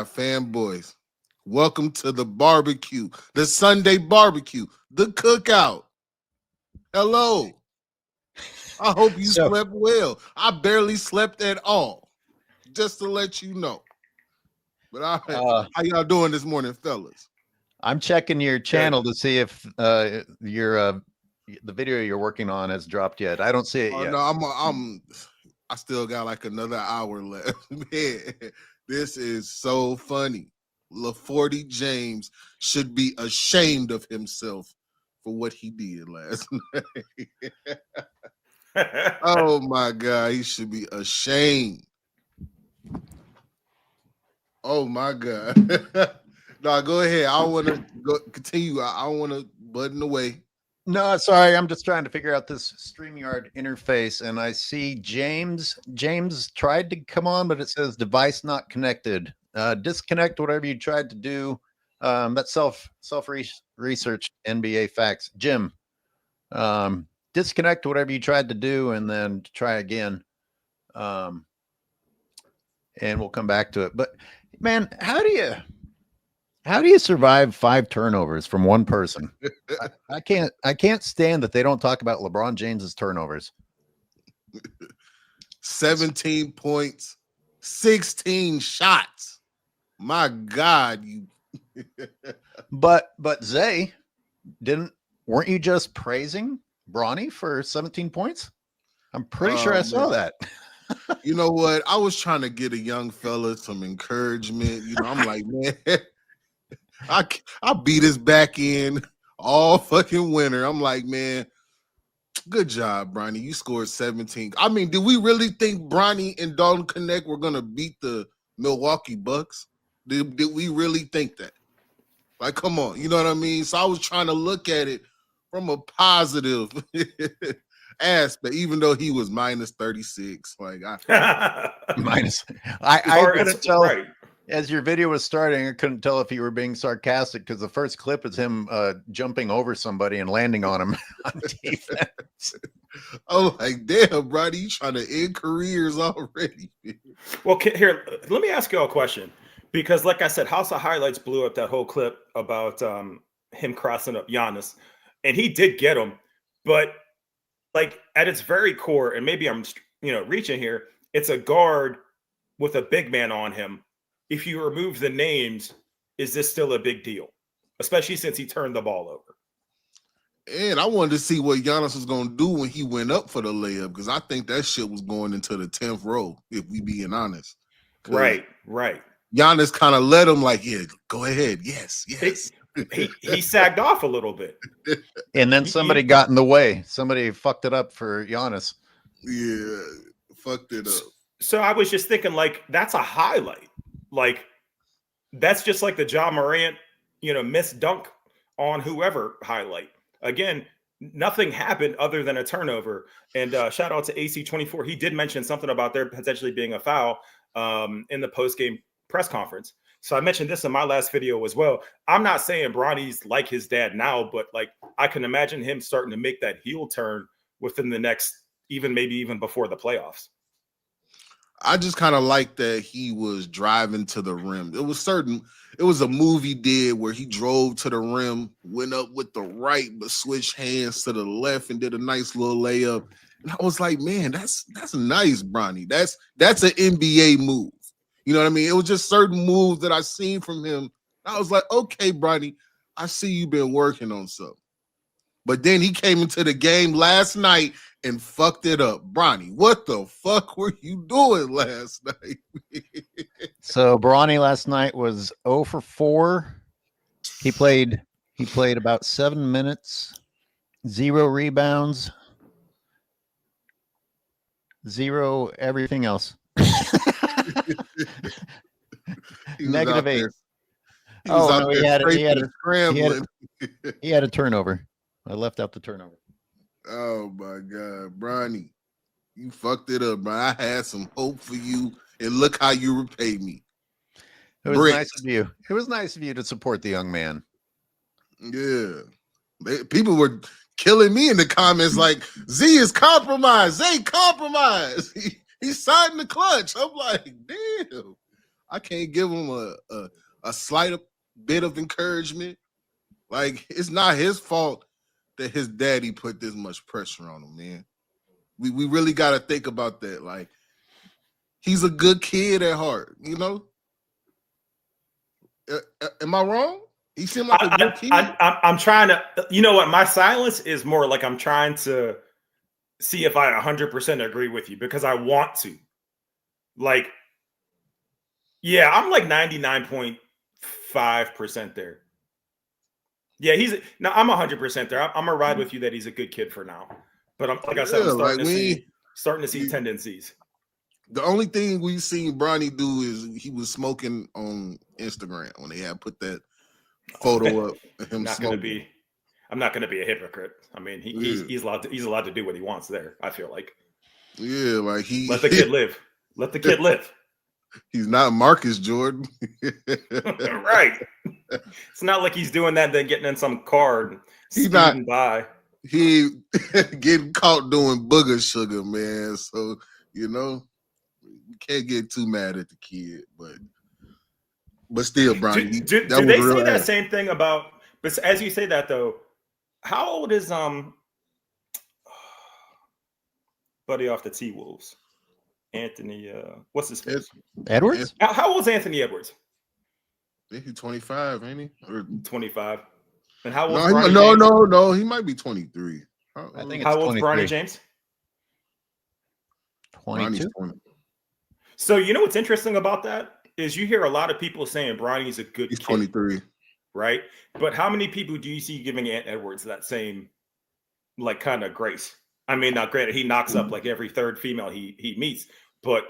Fanboys, welcome to the barbecue, the Sunday barbecue, the cookout. Hello. I hope you slept well. I barely slept at all, just to let you know. But how y'all doing this morning, fellas? I'm checking your channel to see if the video you're working on has dropped yet. I don't see it yet. No, I still got like another hour left. Man, this is so funny. Bronny James should be ashamed of himself for what he did last night. Oh my God, he should be ashamed. Oh my God. No, go ahead. I want to continue. I don't want to button away. No, sorry. I'm just trying to figure out this StreamYard interface, and I see James tried to come on, but it says device not connected. Disconnect whatever you tried to do. That's self-researched NBA facts. Jim, disconnect whatever you tried to do, and then try again. And we'll come back to it. But man, how do you survive 5 turnovers from one person? I can't stand that they don't talk about LeBron James's turnovers. 17 points, 16 shots. My God, you. but Zay, weren't you just praising Bronny for 17 points? I'm pretty sure I saw that. You know what? I was trying to get a young fella some encouragement. You know, I'm like, man, I beat his back in all fucking winter. I'm like, man, good job, Bronny. You scored 17. I mean, did we really think Bronny and Dalton Connect were gonna beat the Milwaukee Bucks? Did we really think that? Like, come on, you know what I mean? So I was trying to look at it from a positive aspect, even though he was minus 36. Like I couldn't tell. Right. As your video was starting, I couldn't tell if you were being sarcastic because the first clip is him jumping over somebody and landing on him on defense. Oh, like, damn, Bronny, you trying to end careers already. Well, here, let me ask you a question. Because like I said, House of Highlights blew up that whole clip about him crossing up Giannis. And he did get him. But like at its very core, and maybe I'm reaching here, it's a guard with a big man on him. If you remove the names, is this still a big deal? Especially since he turned the ball over. And I wanted to see what Giannis was going to do when he went up for the layup, because I think that shit was going into the 10th row, if we being honest. Right. Giannis kind of let him like, yeah, go ahead. Yes. He sagged off a little bit. And then somebody got in the way. Somebody fucked it up for Giannis. Yeah, fucked it up. So I was just thinking, like, that's a highlight. Like, that's just like the Ja Morant, missed dunk on whoever highlight. Again, nothing happened other than a turnover. And shout out to AC24. He did mention something about there potentially being a foul in the post-game press conference. So I mentioned this in my last video as well. I'm not saying Bronny's like his dad now, but like I can imagine him starting to make that heel turn within the next, maybe even before the playoffs. I just kind of like that he was driving to the rim. It was a move he did where he drove to the rim, went up with the right, but switched hands to the left and did a nice little layup. And I was like, man, that's nice, Bronny. That's an NBA move. You know what I mean? It was just certain moves that I seen from him. I was like, okay, Bronny, I see you've been working on something. But then he came into the game last night and fucked it up. Bronny, what the fuck were you doing last night? So Bronny last night was 0 for 4. He played about 7 minutes, 0 rebounds, 0 everything else. -8. Oh no, he had a turnover. I left out the turnover. Oh my God, Bronny, you fucked it up, bro. I had some hope for you, and look how you repaid me. It was nice of you. It was nice of you to support the young man. Yeah, people were killing me in the comments like, Z is compromised. Zay compromised. He signed the clutch. I'm like, damn. I can't give him a slight bit of encouragement. Like, it's not his fault that his daddy put this much pressure on him, man. We really got to think about that. Like, he's a good kid at heart, you know? Am I wrong? He seemed like a good kid. I'm trying to, you know what? My silence is more like I'm trying to see if I 100% agree with you because I want to. Like, yeah, I'm like 99.5% there. Yeah, I'm 100% there. I'm gonna ride with you that he's a good kid for now. But I'm like I said, I'm starting to see tendencies. The only thing we've seen Bronny do is he was smoking on Instagram when they had put that photo up of him smoking. I'm not gonna be a hypocrite. I mean, he's allowed to do what he wants there. I feel like. Yeah, like let the kid live. Let the kid live. He's not Marcus Jordan. Right. It's not like he's doing that, then getting in some car and speeding by. He getting caught doing booger sugar, man. So, you know, you can't get too mad at the kid, but still, Brian. Do they say that same thing about, but as you say that though, how old is buddy off the T-Wolves? Anthony, what's his face? Edwards? How old is Anthony Edwards? I think he's 25, ain't he? Or 25. And how old? No, he might be 23. I think. How old is Bronny James? 22. So you know what's interesting about that is you hear a lot of people saying Bronny's a good kid. 23, right? But how many people do you see giving Ant Edwards that same like kind of grace? I mean, not granted, he knocks up like every third female he meets, but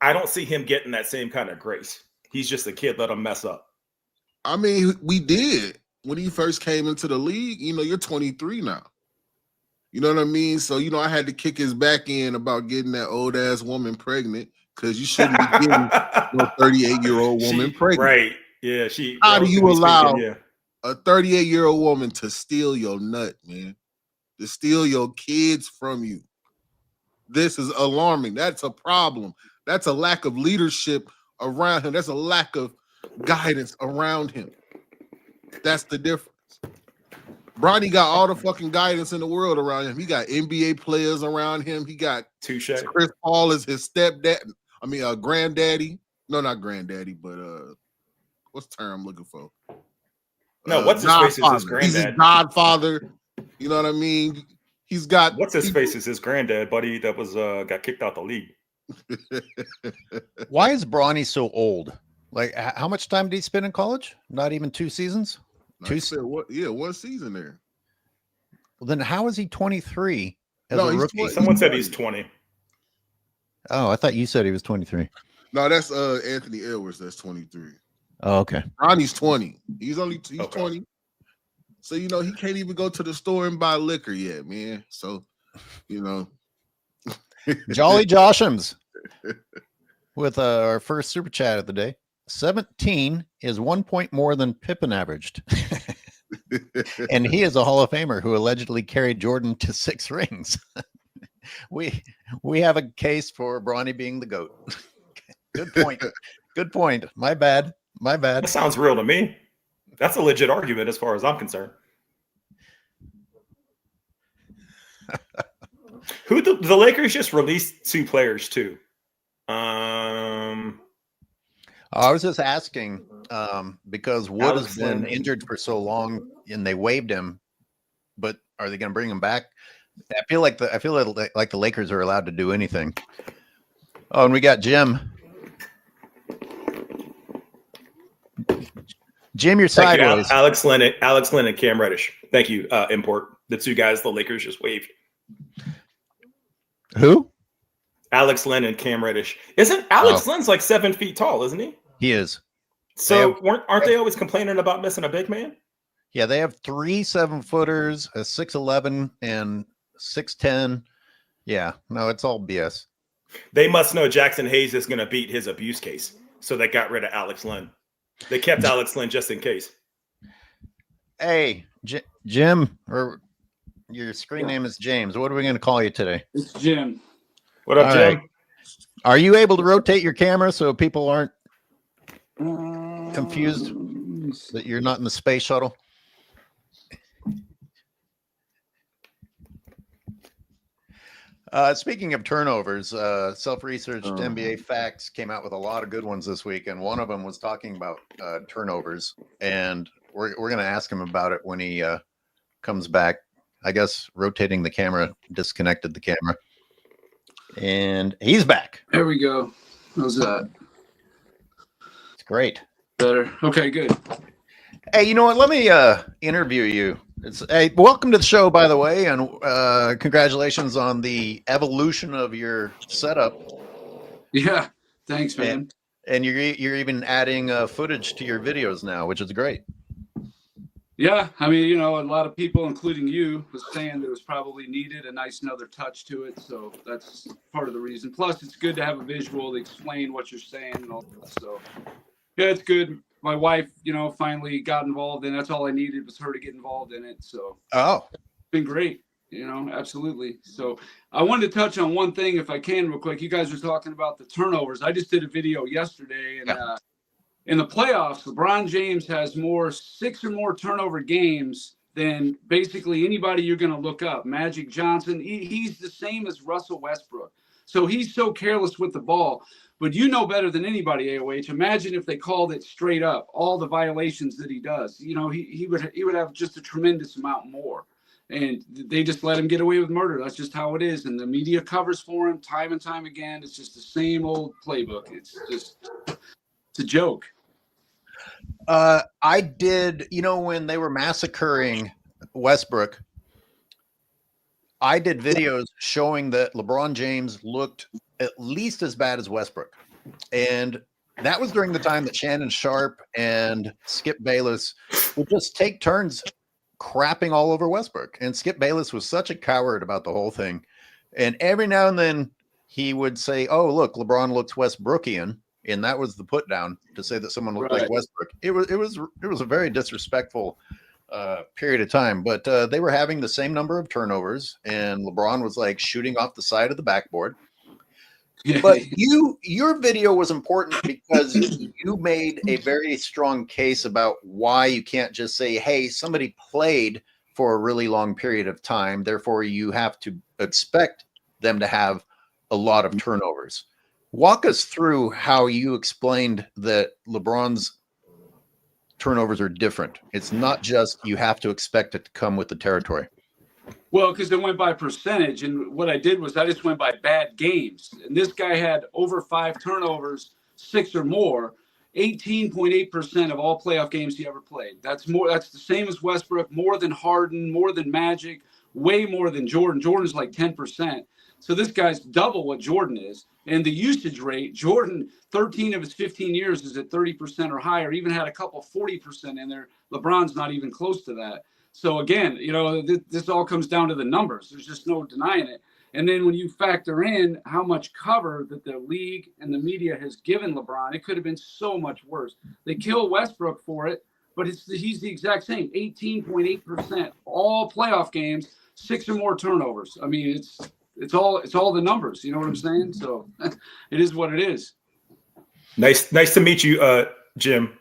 I don't see him getting that same kind of grace. He's just a kid, let him mess up. I mean, we did when he first came into the league. You know, you're 23 now. You know what I mean? So, you know, I had to kick his back end about getting that old ass woman pregnant because you shouldn't be getting a 38-year-old woman pregnant. Right. Yeah. How do you allow a 38-year-old woman to steal your nut, man? To steal your kids from you. This is alarming. That's a problem. That's a lack of leadership around him. That's a lack of guidance around him. That's the difference. Bronny got all the fucking guidance in the world around him. He got NBA players around him. He got Touché. Chris Paul as his stepdad. I mean, granddaddy. No, not granddaddy, but what's the term I'm looking for? No, what's his face is his granddad. He's his godfather. You know what I mean? He's got what's his face is his granddad, buddy, that was got kicked out the league. Why is Bronny so old? Like, how much time did he spend in college? Not even 2 seasons. One season there. Well, then how is he 23 as a rookie? Someone said he's 20. Oh, I thought you said he was 23. No, that's Anthony Edwards. That's 23. Oh, okay. Ronnie's 20. He's 20. So, you know, he can't even go to the store and buy liquor yet, man. So, you know. Jolly Joshams with our first super chat of the day. 17 is 1 point more than Pippen averaged. And he is a Hall of Famer who allegedly carried Jordan to 6 rings. We have a case for Bronny being the GOAT. Good point. Good point. My bad. That sounds real to me. That's a legit argument as far as I'm concerned. Who the Lakers just released 2 players too. I was just asking because Wood has been injured for so long and they waived him, but are they going to bring him back? I feel like the Lakers are allowed to do anything. Oh, and we got Jim. Jim, you're sideways. Alex Lynn and Cam Reddish. Thank you, Import. The 2 guys the Lakers just waived. Who? Alex Lynn and Cam Reddish. Isn't Alex Lynn's like 7 feet tall, isn't he? He is. So aren't they always complaining about missing a big man? Yeah, they have 3 7-footers, a 6'11", and 6'10". Yeah, no, it's all BS. They must know Jackson Hayes is going to beat his abuse case, so they got rid of Alex Lynn. They kept Alex Lynn just in case. Hey, Jim, or your screen name is James. What are we going to call you today? It's Jim. What up, Jim? Right. Are you able to rotate your camera so people aren't confused that you're not in the space shuttle? Speaking of turnovers, self-researched NBA Facts came out with a lot of good ones this week, and one of them was talking about turnovers, and we're going to ask him about it when he comes back. I guess rotating the camera disconnected the camera, and he's back. There we go. How's that? It's great. Better. Okay, good. Hey, you know what? Let me interview you. Hey, welcome to the show, by the way, and congratulations on the evolution of your setup. Yeah, thanks, man. And you're even adding footage to your videos now, which is great. Yeah, I mean, you know, a lot of people, including you, was saying that it was probably needed a nice another touch to it. So that's part of the reason. Plus, it's good to have a visual to explain what you're saying and all that. So, yeah, it's good. My wife, you know, finally got involved, and that's all I needed was her to get involved in it. So, it's been great. You know, absolutely. So I wanted to touch on one thing, if I can, real quick. You guys were talking about the turnovers. I just did a video yesterday, and in the playoffs, LeBron James has 6 or more turnover games than basically anybody you're going to look up. Magic Johnson, he's the same as Russell Westbrook. So he's so careless with the ball. But you know better than anybody, AOH. Imagine if they called it straight up, all the violations that he does. You know, he would have just a tremendous amount more. And they just let him get away with murder. That's just how it is. And the media covers for him time and time again. It's just the same old playbook. It's a joke. I did, you know, when they were massacring Westbrook, I did videos showing that LeBron James looked at least as bad as Westbrook. And that was during the time that Shannon Sharp and Skip Bayless would just take turns crapping all over Westbrook. And Skip Bayless was such a coward about the whole thing. And every now and then he would say, oh, look, LeBron looks Westbrookian. And that was the put down to say that someone looked like Westbrook. It was a very disrespectful period of time, but they were having the same number of turnovers, and LeBron was like shooting off the side of the backboard. But your video was important because you made a very strong case about why you can't just say, hey, somebody played for a really long period of time, therefore you have to expect them to have a lot of turnovers. Walk us through how you explained that LeBron's turnovers are different. It's not just you have to expect it to come with the territory. Well, because it went by percentage. And what I did was I just went by bad games. And this guy had over 5 turnovers, 6 or more, 18.8% of all playoff games he ever played. That's the same as Westbrook, more than Harden, more than Magic, way more than Jordan. Jordan's like 10%. So this guy's double what Jordan is. And the usage rate, Jordan, 13 of his 15 years is at 30% or higher, even had a couple 40% in there. LeBron's not even close to that. So again, you know, this all comes down to the numbers. There's just no denying it. And then when you factor in how much cover that the league and the media has given LeBron, it could have been so much worse. They kill Westbrook for it, but he's the exact same, 18.8% all playoff games, 6 or more turnovers. I mean, it's all the numbers. You know what I'm saying? So it is what it is. Nice to meet you, Jim.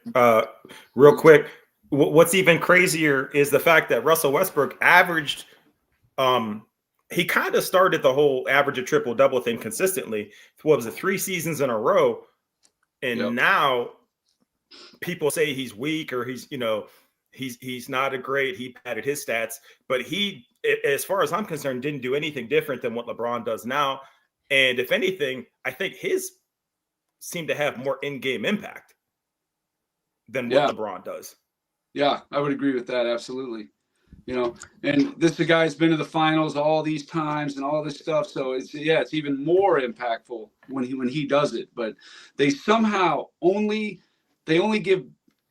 Real quick, what's even crazier is the fact that Russell Westbrook averaged. He kind of started the whole average a triple double thing consistently. What was it, 3 seasons in a row? And now people say he's weak or he's not a great. He padded his stats, but he, as far as I'm concerned, didn't do anything different than what LeBron does now. And if anything, I think his seem to have more in-game impact than what LeBron does. Yeah, I would agree with that. Absolutely. You know, and this guy's been to the finals all these times and all this stuff. So it's even more impactful when he does it. But they somehow only give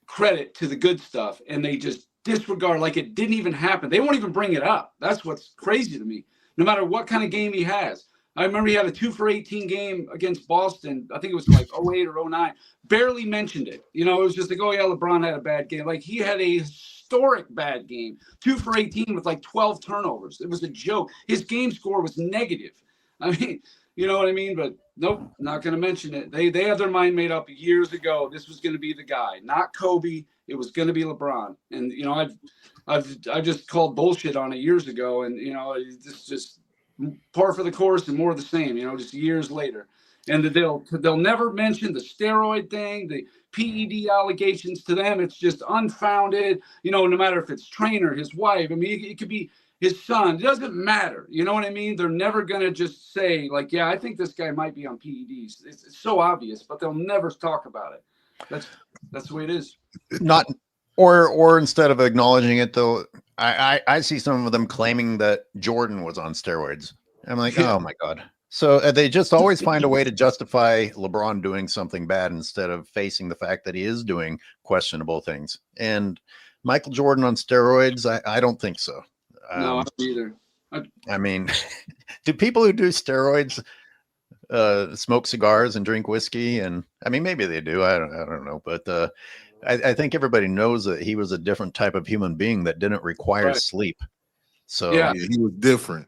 credit to the good stuff and they just disregard like it didn't even happen. They won't even bring it up. That's what's crazy to me. No matter what kind of game he has. I remember he had a 2 for 18 game against Boston. I think it was like 08 or 09. Barely mentioned it. You know, it was just like, oh yeah, LeBron had a bad game. Like he had a historic bad game. 2 for 18 with like 12 turnovers. It was a joke. His game score was negative. I mean, You know what I mean? But nope, not going to mention it. They had their mind made up years ago. This was going to be the guy, not Kobe. It was going to be LeBron. And you know, I just called bullshit on it years ago. And you know, it's just par for the course and more of the same. You know, just years later. And they'll never mention the steroid thing, the PED allegations. To them, it's just unfounded. You know, no matter if it's trainer, his wife. I mean, it could be his son. It doesn't matter. You know what I mean? They're never going to just say, like, yeah, I think this guy might be on PEDs. It's so obvious, but they'll never talk about it. That's the way it is. Not, or instead of acknowledging it, though, I see some of them claiming that Jordan was on steroids. I'm like, oh my God. So they just always find a way to justify LeBron doing something bad instead of facing the fact that he is doing questionable things. And Michael Jordan on steroids, I don't think so. No, I don't either. I mean, do people who do steroids smoke cigars and drink whiskey? And I mean, maybe they do. I don't know. But I think everybody knows that he was a different type of human being that didn't require sleep. So yeah, he was different.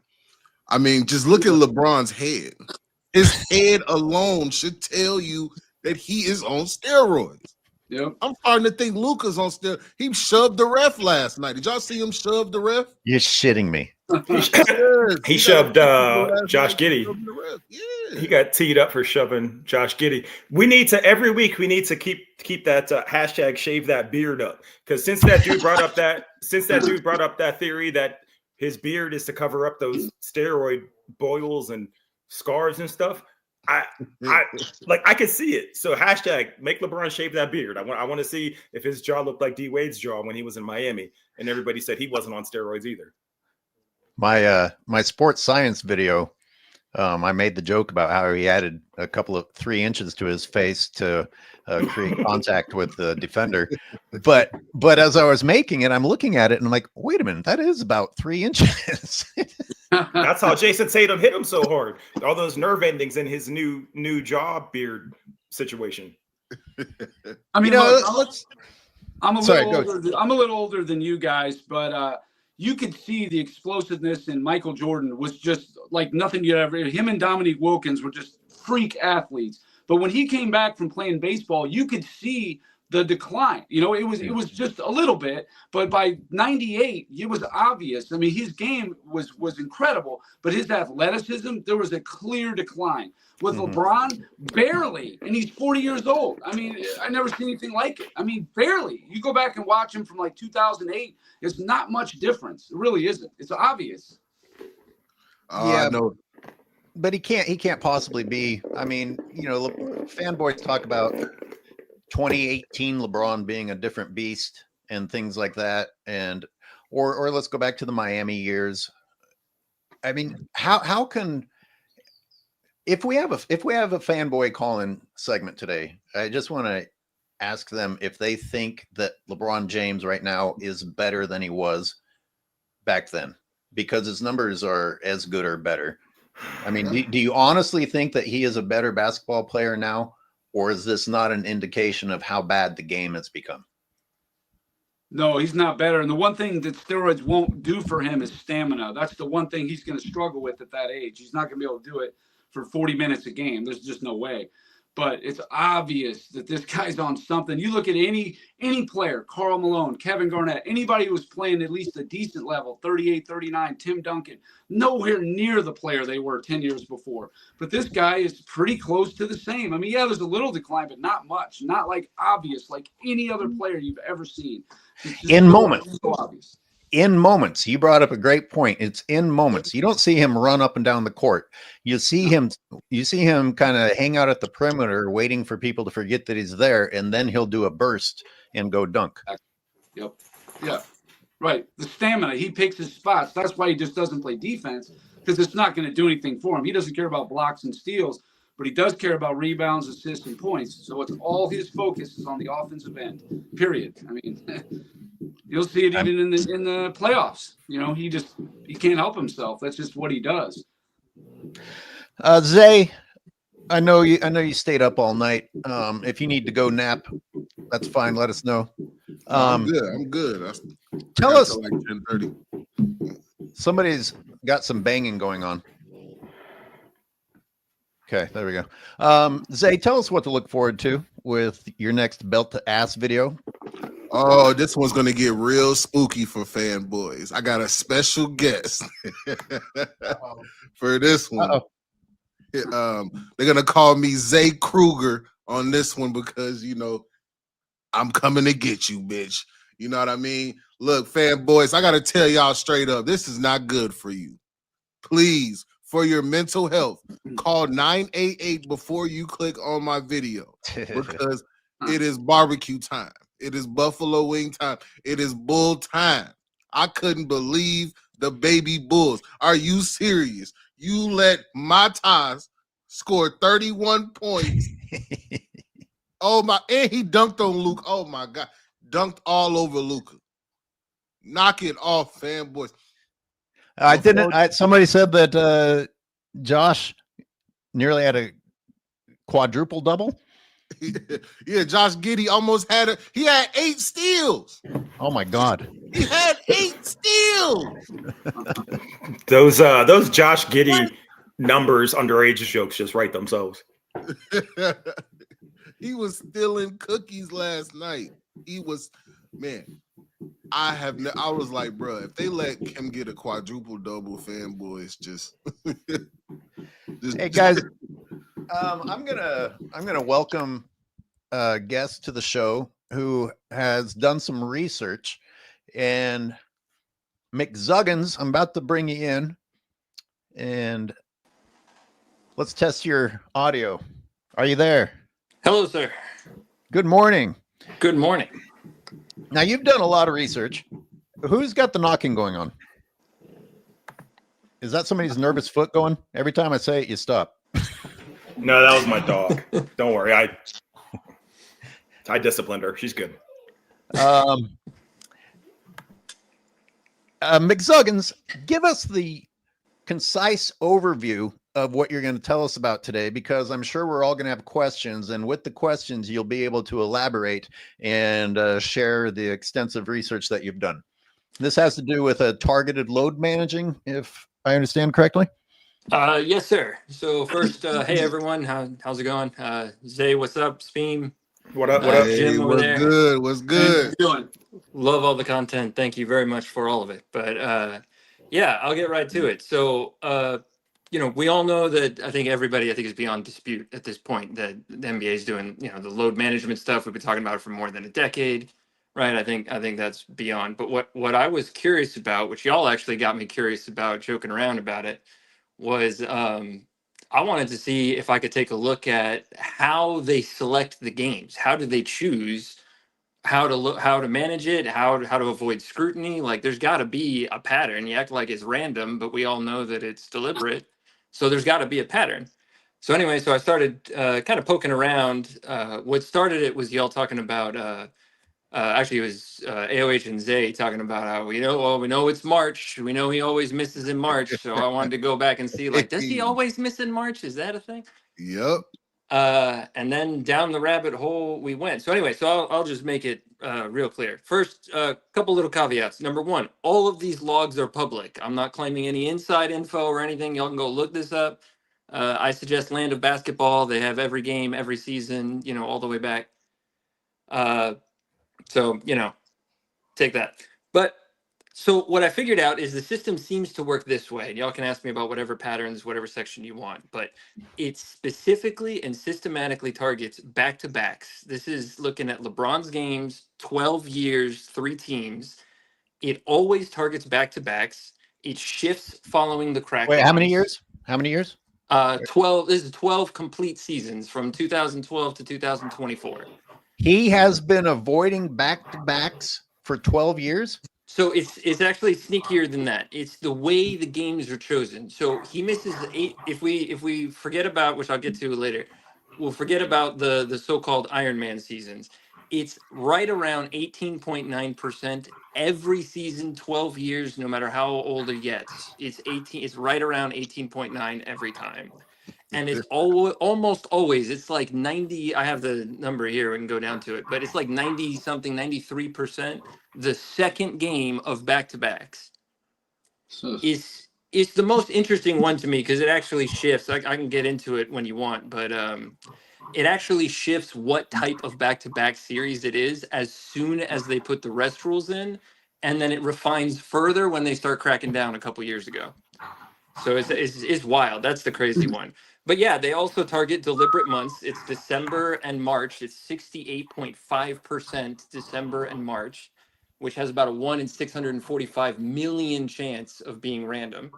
I mean, just look at LeBron's head. His head alone should tell you that he is on steroids. Yep. I'm starting to think Luka's on steroids. He shoved the ref last night. Did y'all see him shove the ref? You're shitting me. He shoved Josh Giddey. Yeah. He got teed up for shoving Josh Giddey. We need to every week. We need to keep that hashtag shave that beard up, because since that dude brought up that theory that his beard is to cover up those steroid boils and scars and stuff. I could see it. So hashtag make LeBron shave that beard. I want to see if his jaw looked like D Wade's jaw when he was in Miami, and everybody said he wasn't on steroids either. My sports science video, I made the joke about how he added a couple of 3 inches to his face to create contact with the defender. But as I was making it, I'm looking at it and I'm like, wait a minute, that is about 3 inches. That's how Jason Tatum hit him so hard. All those nerve endings in his new jaw beard situation. I mean, I'm a little older than you guys, but you could see the explosiveness in Michael Jordan was just like nothing you'd ever. Him and Dominique Wilkins were just freak athletes. But when he came back from playing baseball, you could see the decline. You know, it was just a little bit, but by 98, it was obvious. I mean, his game was incredible, but his athleticism, there was a clear decline. With LeBron, barely, and he's 40 years old. I mean, I never seen anything like it. I mean, barely. You go back and watch him from like 2008, it's not much difference. It really isn't. It's obvious. Yeah, no. But he can't possibly be. I mean, you know, fanboys talk about 2018 LeBron being a different beast and things like that, and or let's go back to the Miami years. I mean, how can if we have a fanboy call-in segment today, I just want to ask them if they think that LeBron James right now is better than he was back then, because his numbers are as good or better. I mean, do you honestly think that he is a better basketball player now? Or is this not an indication of how bad the game has become? No, he's not better. And the one thing that steroids won't do for him is stamina. That's the one thing he's going to struggle with at that age. He's not going to be able to do it for 40 minutes a game. There's just no way. But it's obvious that this guy's on something. You look at any player, Karl Malone, Kevin Garnett, anybody who was playing at least a decent level, 38, 39, Tim Duncan, nowhere near the player they were 10 years before. But this guy is pretty close to the same. I mean, yeah, there's a little decline, but not much. Not like obvious, like any other player you've ever seen. In moments. So obvious. In moments. You brought up a great point. It's in moments. You don't see him run up and down the court. You see him kind of hang out at the perimeter waiting for people to forget that he's there, and then he'll do a burst and go dunk. Yep. Yeah. Right. The stamina, he picks his spots. That's why he just doesn't play defense, because it's not going to do anything for him. He doesn't care about blocks and steals, but he does care about rebounds, assists, and points. So it's all his focus is on the offensive end, period. I mean, you'll see it even in the playoffs. You know, he can't help himself. That's just what he does. Zay, I know you stayed up all night. If you need to go nap, that's fine. Let us know. I'm good. Tell us. Like 10:30. Somebody's got some banging going on. Okay, there we go. Zay, tell us what to look forward to with your next belt to ass video. Oh, this one's gonna get real spooky for fanboys. I got a special guest for this one. They're gonna call me Zay Kruger on this one because I'm coming to get you, bitch. You know what I mean? Look, fanboys, I gotta tell y'all straight up, this is not good for you. Please, for your mental health, call 988 before you click on my video because it is barbecue time. It is buffalo wing time. It is bull time. I couldn't believe the baby bulls. Are you serious? You let Matas score 31 points. Oh my, and he dunked on Luke. Oh my God. Dunked all over Luka. Knock it off, fanboys. Somebody said that Josh nearly had a quadruple double. Yeah, Josh Giddey almost had he had 8 steals. Oh my God. He had 8 steals. Those Josh Giddey numbers underage jokes just write themselves. He was stealing cookies last night. He was, man. I was like, bro, if they let him get a quadruple double, fanboys just hey guys, I'm gonna welcome a guest to the show who has done some research, and McZuggins, I'm about to bring you in, and let's test your audio. Are you there? Hello, sir. Good morning. Good morning. Now, you've done a lot of research. Who's got the knocking going on? Is that somebody's nervous foot going? Every time I say it, you stop. No, that was my dog. Don't worry. I disciplined her. She's good. McZuggins, give us the concise overview of what you're going to tell us about today, because I'm sure we're all going to have questions, and with the questions, you'll be able to elaborate and share the extensive research that you've done. This has to do with a targeted load managing, if I understand correctly. Yes, sir. So first, hey everyone, how's it going? Zay, what's up? Speem, What up? What up? Jim over there. Good. What's good? Love all the content. Thank you very much for all of it. But yeah, I'll get right to it. So we all know that I think is beyond dispute at this point that the NBA is doing, the load management stuff. We've been talking about it for more than a decade, right? I think that's beyond. But what I was curious about, which y'all actually got me curious about, joking around about it, was I wanted to see if I could take a look at how they select the games. How do they choose how to manage it, how to avoid scrutiny? Like, there's got to be a pattern. You act like it's random, but we all know that it's deliberate. So there's got to be a pattern. So anyway, so I started kind of poking around. What started it was y'all talking about, actually it was AOH and Zay talking about how we know it's March. We know he always misses in March. So I wanted to go back and see, like, does he always miss in March? Is that a thing? Yep. And then down the rabbit hole we went. So anyway, so I'll just make it real clear. First, a couple little caveats. Number one, all of these logs are public. I'm not claiming any inside info or anything. Y'all can go look this up. I suggest Land of Basketball. They have every game, every season, all the way back. So, take that. But so what I figured out is the system seems to work this way. And y'all can ask me about whatever patterns, whatever section you want, but it specifically and systematically targets back-to-backs. This is looking at LeBron's games, 12 years, 3 teams. It always targets back-to-backs. It shifts following the crack. Wait, how many years? 12. This is 12 complete seasons from 2012 to 2024. He has been avoiding back-to-backs for 12 years. So it's actually sneakier than that. It's the way the games are chosen. So he misses 8. If we forget about, which I'll get to later, we'll forget about the so-called Iron Man seasons. It's right around 18.9% every season, 12 years, no matter how old it gets. It's right around 18.9 every time. And it's almost always, it's like 90, I have the number here, we can go down to it, but it's like 90 something, 93%. The second game of back-to-backs is It's the most interesting one to me because it actually shifts. I can get into it when you want, but it actually shifts what type of back-to-back series it is as soon as they put the rest rules in, and then it refines further when they start cracking down a couple years ago. So it's wild. That's the crazy one. But yeah, they also target deliberate months. It's December and March. It's 68.5% December and March, which has about a 1 in 645 million chance of being random.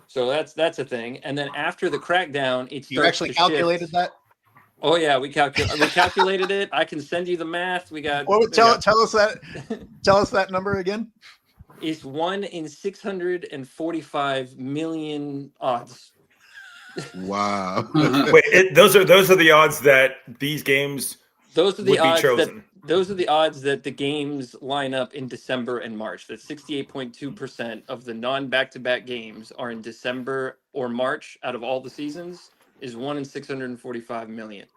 So that's a thing. And then after the crackdown, it starts You actually to calculated shift. that? Oh yeah, we calculated it. I can send you the math. We got. Well, tell us that number again. It's 1 in 645 million odds. Wow. Wait, those are the odds that these games Those are the would be odds chosen. those are the odds that the games line up in December and March. That's 68.2% of the non-back-to-back games are in December or March out of all the seasons is 1 in 645 million.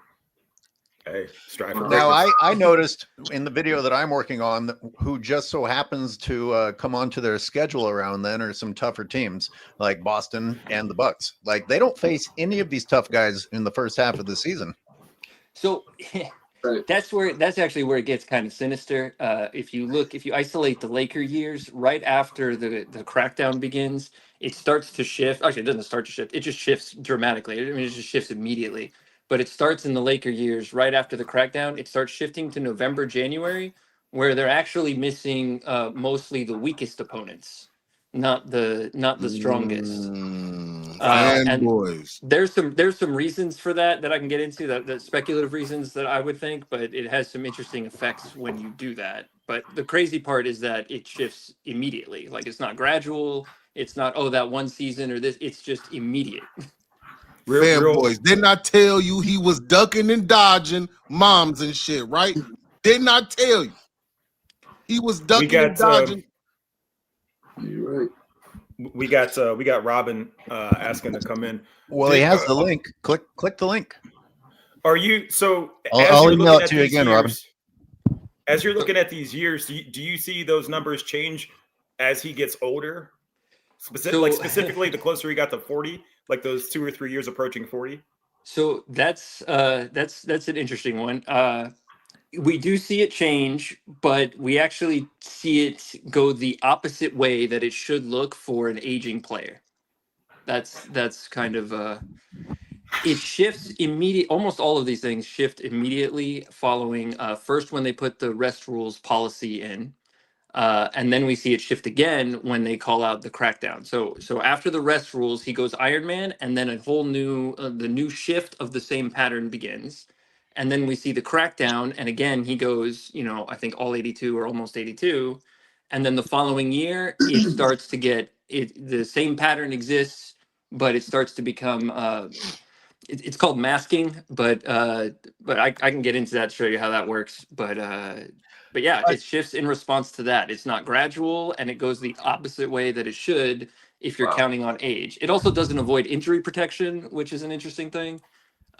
Hey, strive for Now, greatness. I noticed in the video that I'm working on, who just so happens to come onto their schedule around then are some tougher teams like Boston and the Bucks. Like they don't face any of these tough guys in the first half of the season. So Right. that's actually where it gets kind of sinister. If you isolate the Laker years, right after the crackdown begins, it starts to shift. Actually, it doesn't start to shift. It just shifts dramatically. I mean, it just shifts immediately. But it starts in the Laker years, right after the crackdown. It starts shifting to November, January, where they're actually missing mostly the weakest opponents, not the strongest. And Fanboys. there's some reasons for that I can get into, the speculative reasons that I would think, but it has some interesting effects when you do that. But the crazy part is that it shifts immediately. Like it's not gradual. It's not, oh, that one season or this. It's just immediate. Fanboys. Didn't I tell you he was ducking and dodging moms and shit, right? Didn't I tell you? He was ducking and dodging. You're right. We got Robin asking to come in. Well, he has the link. Click the link. Are you so? I'll email it to you again, Robin. As you're looking at these years, do you see those numbers change as he gets older? Specifically, the closer he got to 40, like those 2 or 3 years approaching 40. So that's an interesting one. We do see it change, but we actually see it go the opposite way that it should look for an aging player. That's kind of it shifts immediate. Almost all of these things shift immediately following first when they put the rest rules policy in, and then we see it shift again when they call out the crackdown. So after the rest rules, he goes Iron Man, and then a whole new the new shift of the same pattern begins. And then we see the crackdown, and again he goes, I think all 82 or almost 82, and then the following year it starts to get the same pattern exists, but it starts to become it's called masking, but I can get into that, show you how that works, but yeah, it shifts in response to that. It's not gradual, and it goes the opposite way that it should if you're counting on age. It also doesn't avoid injury protection, which is an interesting thing.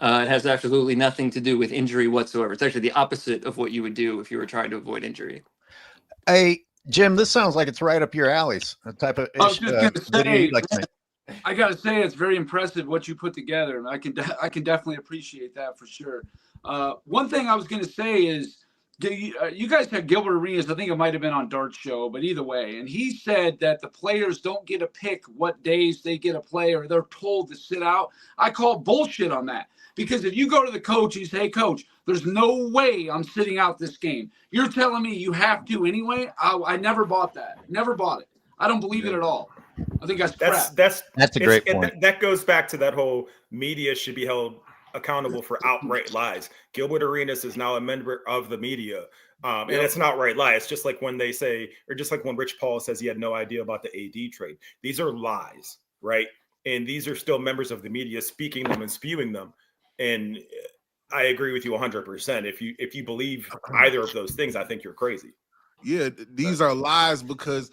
It has absolutely nothing to do with injury whatsoever. It's actually the opposite of what you would do if you were trying to avoid injury. Hey, Jim, this sounds like it's right up your alleys. The type of I was just gonna video say, you'd like to make. I gotta say, it's very impressive what you put together, and I can definitely appreciate that for sure. One thing I was gonna say is, you guys had Gilbert Arenas. I think it might have been on Dart's show, but either way, and he said that the players don't get to pick what days they get to play, or they're told to sit out. I call bullshit on that, because if you go to the coach, you say, "Hey, coach, there's no way I'm sitting out this game. You're telling me you have to anyway." I never bought that. Never bought it. I don't believe it at all. I think that's crap. That's a great point. That goes back to that whole media should be held accountable for outright lies. Gilbert Arenas is now a member of the media, and it's an outright lie. It's just like when they say, or just like when Rich Paul says he had no idea about the AD trade. These are lies, right? And these are still members of the media speaking them and spewing them. And I agree with you 100%. If you believe either of those things, I think you're crazy. Yeah, these are lies because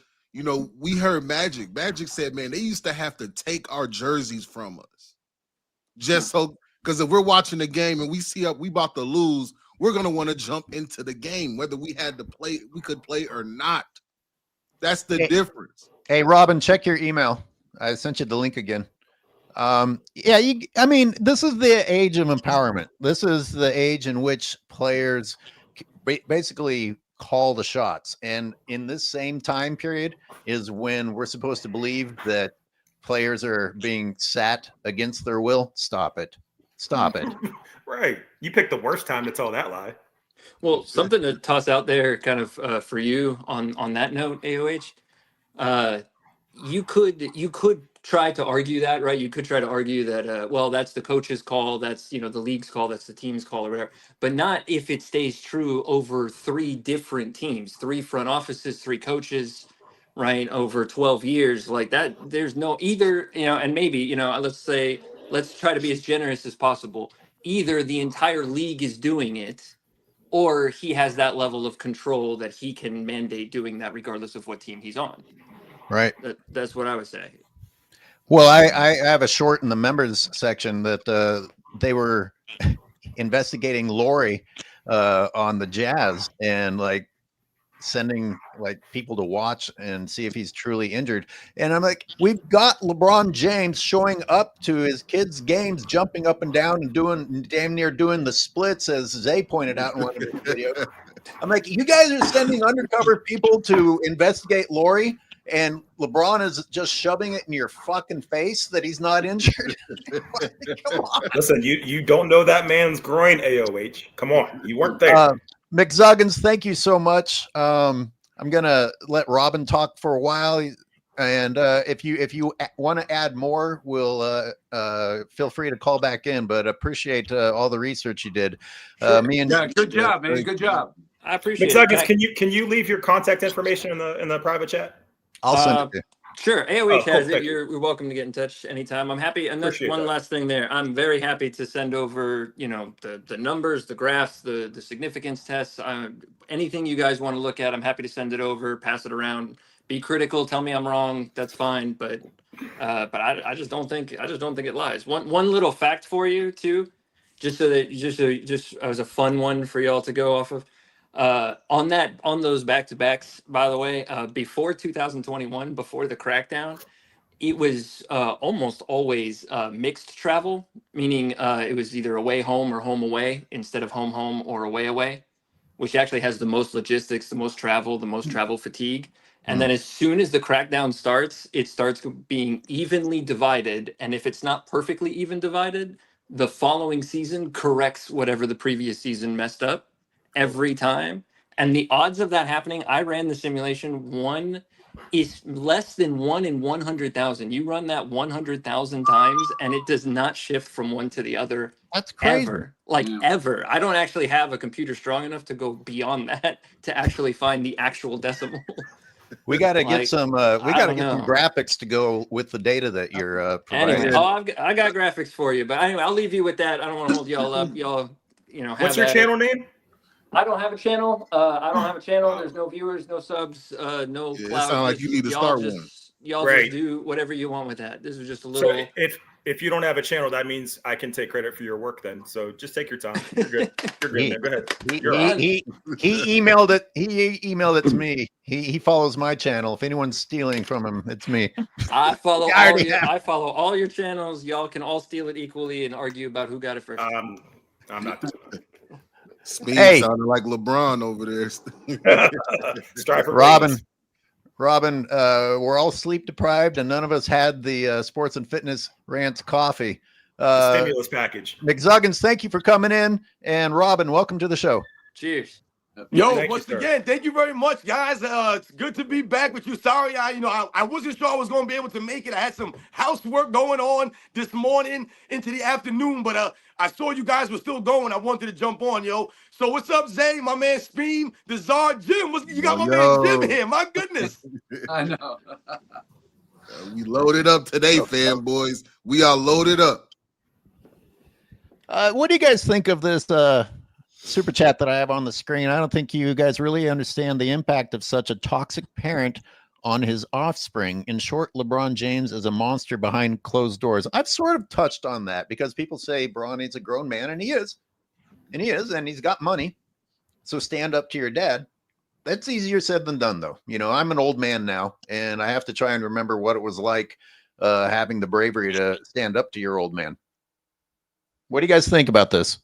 we heard Magic. Magic said, man, they used to have to take our jerseys from us. Just so, because if we're watching the game and we see we about to lose, we're gonna want to jump into the game, whether we could play or not. That's the difference. Hey, Robin, check your email. I sent you the link again. Yeah, I mean, this is the age of empowerment. This is the age in which players basically call the shots. And in this same time period is when we're supposed to believe that players are being sat against their will. Stop it. Stop it. Right. You picked the worst time to tell that lie. Well, something to toss out there, kind of for you on that note, AOH. You could try to argue that, right? You could try to argue that, well, that's the coach's call, that's the league's call, that's the team's call, or whatever. But not if it stays true over 3 different teams, 3 front offices, 3 coaches, right? Over 12 years, like that. There's no either, and maybe let's try to be as generous as possible. Either the entire league is doing it, or he has that level of control that he can mandate doing that regardless of what team he's on. Right. That's what I would say. Well, I have a short in the members section that they were investigating Lori on the Jazz and like sending like people to watch and see if he's truly injured. And I'm like, we've got LeBron James showing up to his kids' games, jumping up and down and doing damn near doing the splits, as Zay pointed out in one of his videos. I'm like, you guys are sending undercover people to investigate Lori, and LeBron is just shoving it in your fucking face that he's not injured. Come on. Listen, you don't know that man's groin, AOH. Come on, you weren't there. McZuggins, thank you so much. I'm gonna let Robin talk for a while, and if you want to add more, we'll feel free to call back in. But appreciate all the research you did. Sure. Good job, man. Good job. I appreciate McZuggins, it. Can you leave your contact information in the private chat? I'll send it to you. Sure. AOH has cool. it. You're welcome to get in touch anytime. I'm happy. And that's Appreciate one that. last thing there. I'm very happy to send over, the numbers, the graphs, the significance tests, anything you guys want to look at. I'm happy to send it over, pass it around, be critical, tell me I'm wrong. That's fine. But I just don't think it lies. One little fact for you too, just as a fun one for y'all to go off of. On those back-to-backs, by the way, before 2021, before the crackdown, it was almost always mixed travel, meaning it was either away home or home away instead of home home or away away, which actually has the most logistics, the most travel fatigue. And then as soon as the crackdown starts, it starts being evenly divided. And if it's not perfectly even divided, the following season corrects whatever the previous season messed up every time. And the odds of that happening, I ran the simulation, one is less than 1 in 100,000. You run that 100,000 times and it does not shift from one to the other. That's crazy. Ever. Ever. I don't actually have a computer strong enough to go beyond that to actually find the actual decimal. We got to get some some know. graphics to go with the data that you're providing. Anyway, I got graphics for you, but anyway, I'll leave you with that. I don't want to hold y'all up. Y'all, have What's your channel name? I don't have a channel. There's no viewers, no subs, no Yeah, clout. it sounds like you need to start one. Y'all Right. just do whatever you want with that. This is just a little. So if you don't have a channel, that means I can take credit for your work then. So just take your time. You're good. You're good. Man. Go ahead. He emailed it. He emailed it to me. He follows my channel. If anyone's stealing from him, it's me. I follow all your channels. Y'all can all steal it equally and argue about who got it first. I'm not. Speed sounded like LeBron over there. Strive for Robin, we're all sleep deprived, and none of us had the Sports and Fitness Rants coffee. Stimulus package. McZuggins, thank you for coming in, and Robin, welcome to the show. Cheers. Yo, once again, thank you very much, guys. It's good to be back with you. Sorry, I wasn't sure I was going to be able to make it. I had some housework going on this morning into the afternoon, but I saw you guys were still going. I wanted to jump on, yo. So what's up, Zay? My man Speem, the Czar Jim. You got my man Jim here. My goodness. I know. We loaded up today, fanboys. We are loaded up. What do you guys think of this super chat that I have on the screen? I don't think you guys really understand the impact of such a toxic parent on his offspring. In short, LeBron James is a monster behind closed doors. I've sort of touched on that because people say Bronny's a grown man, and he is. And he's got money. So stand up to your dad. That's easier said than done, though. I'm an old man now, and I have to try and remember what it was like having the bravery to stand up to your old man. What do you guys think about this?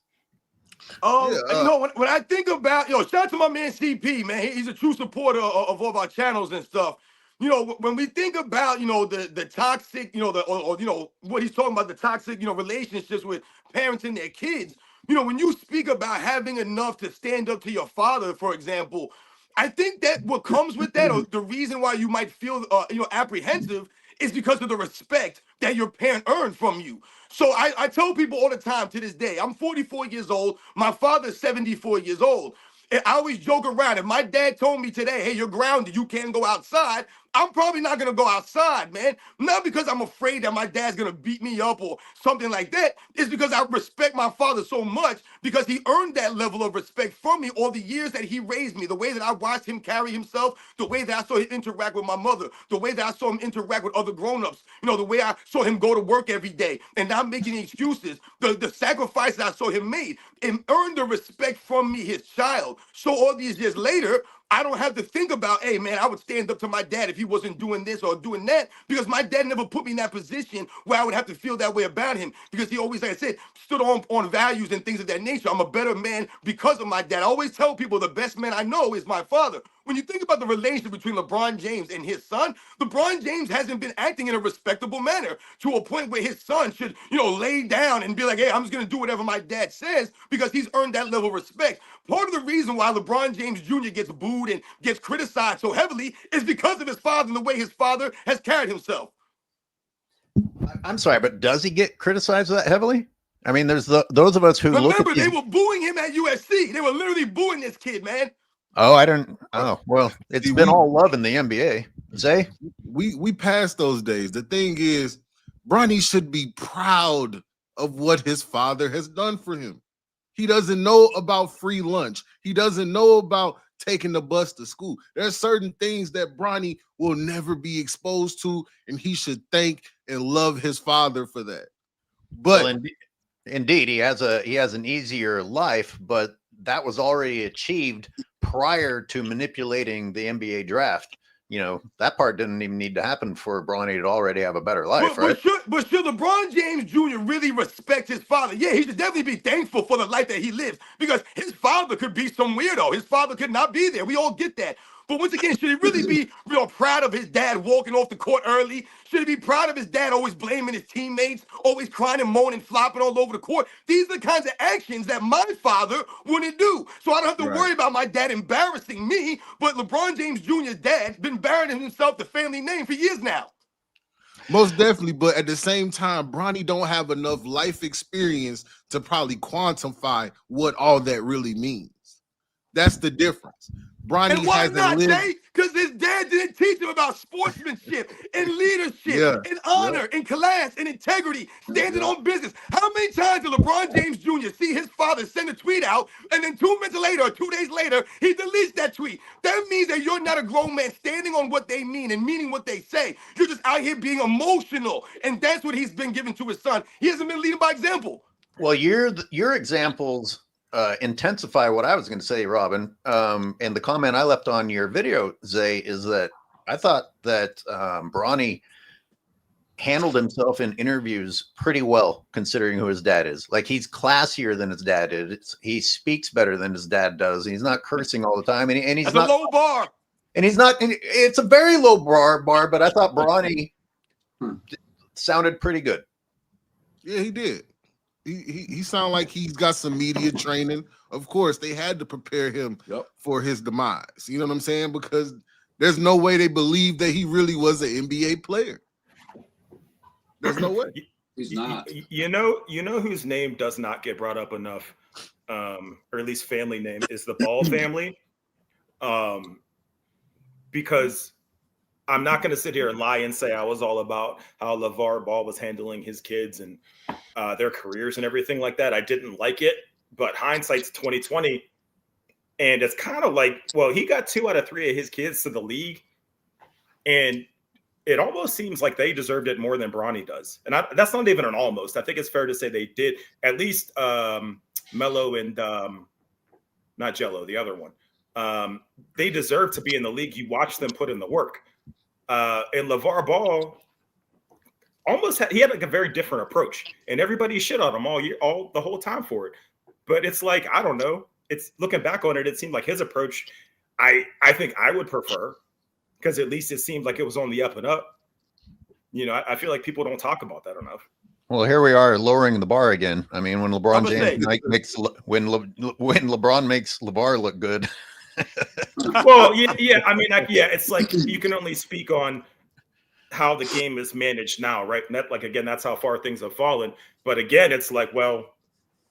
When I think about, shout out to my man CP, man. He's a true supporter of all of our channels and stuff. When we think about, the toxic, what he's talking about, the toxic, relationships with parents and their kids, when you speak about having enough to stand up to your father, for example, I think that what comes with that, or the reason why you might feel, apprehensive, is because of the respect that your parent earned from you. So I tell people all the time to this day, I'm 44 years old. My father's 74 years old. And I always joke around. If my dad told me today, hey, you're grounded, you can't go outside, I'm probably not going to go outside, man. Not because I'm afraid that my dad's going to beat me up or something like that. It's because I respect my father so much because he earned that level of respect from me all the years that he raised me, the way that I watched him carry himself, the way that I saw him interact with my mother, the way that I saw him interact with other grown-ups, the way I saw him go to work every day and not making any excuses, the sacrifice that I saw him made, and earned the respect from me, his child. So all these years later, I don't have to think about, hey, man, I would stand up to my dad if he wasn't doing this or doing that, because my dad never put me in that position where I would have to feel that way about him, because he always, like I said, stood on values and things of that nature. I'm a better man because of my dad. I always tell people the best man I know is my father. When you think about the relationship between LeBron James and his son, LeBron James hasn't been acting in a respectable manner to a point where his son should, lay down and be like, hey, I'm just going to do whatever my dad says because he's earned that level of respect. Part of the reason why LeBron James Jr. gets booed and gets criticized so heavily is because of his father and the way his father has carried himself. I'm sorry, but does he get criticized that heavily? I mean, there's those of us who remember they were booing him at USC. They were literally booing this kid, man. Oh, I don't. Oh, well, it's been all love in the NBA. Zay, we passed those days. The thing is, Bronny should be proud of what his father has done for him. He doesn't know about free lunch. He doesn't know about taking the bus to school. There's certain things that Bronny will never be exposed to, and he should thank and love his father for that. But well, indeed, he has an easier life, but that was already achieved prior to manipulating the NBA draft. That part didn't even need to happen for Bronny to already have a better life, right? But should LeBron James Jr. really respect his father? Yeah, he should definitely be thankful for the life that he lives, because his father could be some weirdo. His father could not be there. We all get that. But once again, should he really be proud of his dad walking off the court early? Should he be proud of his dad always blaming his teammates, always crying and moaning, flopping all over the court? These are the kinds of actions that my father wouldn't do. So I don't have to worry about my dad embarrassing me, but LeBron James Jr.'s dad's been embarrassing himself, the family name, for years now. Most definitely, but at the same time, Bronny don't have enough life experience to probably quantify what all that really means. That's the difference. Bronny and why hasn't not, lived. Jay? Because his dad didn't teach him about sportsmanship and leadership and honor and class and integrity, standing on business. How many times did LeBron James Jr. see his father send a tweet out, and then 2 minutes later or 2 days later, he deletes that tweet? That means that you're not a grown man standing on what they mean and meaning what they say. You're just out here being emotional, and that's what he's been giving to his son. He hasn't been leading by example. Well, your examples intensify what I was going to say, Robin. And the comment I left on your video, Zay, is that I thought that Bronny handled himself in interviews pretty well, considering who his dad is. Like, he's classier than his dad is. He speaks better than his dad does. He's not cursing all the time, and he's That's a low bar. And he's not. It's a very low bar, but I thought Bronny sounded pretty good. Yeah, he did. He sounded like he's got some media training. Of course, they had to prepare him for his demise. You know what I'm saying? Because there's no way they believed that he really was an NBA player. There's no way. He's not. You know whose name does not get brought up enough, or at least family name, is the Ball family. Because I'm not going to sit here and lie and say I was all about how LaVar Ball was handling his kids and their careers and everything like that. I didn't like it, but hindsight's 2020. And it's kind of like, well, he got 2 out of 3 of his kids to the league. And it almost seems like they deserved it more than Bronny does. And that's not even an almost. I think it's fair to say they did. At least Melo and not Jello, the other one. They deserve to be in the league. You watch them put in the work. And LaVar Ball, he had like a very different approach, and everybody shit on him the whole time for it. But it's like, I don't know. It's looking back on it, it seemed like his approach, I think I would prefer, because at least it seemed like it was on the up and up. You know, I feel like people don't talk about that enough. Well, here we are lowering the bar again. I mean, when LeBron James when LeBron makes LaVar look good. Well, yeah. I mean, it's like you can only speak on how the game is managed now, right? And that, like, again, that's how far things have fallen. But again, it's like, well,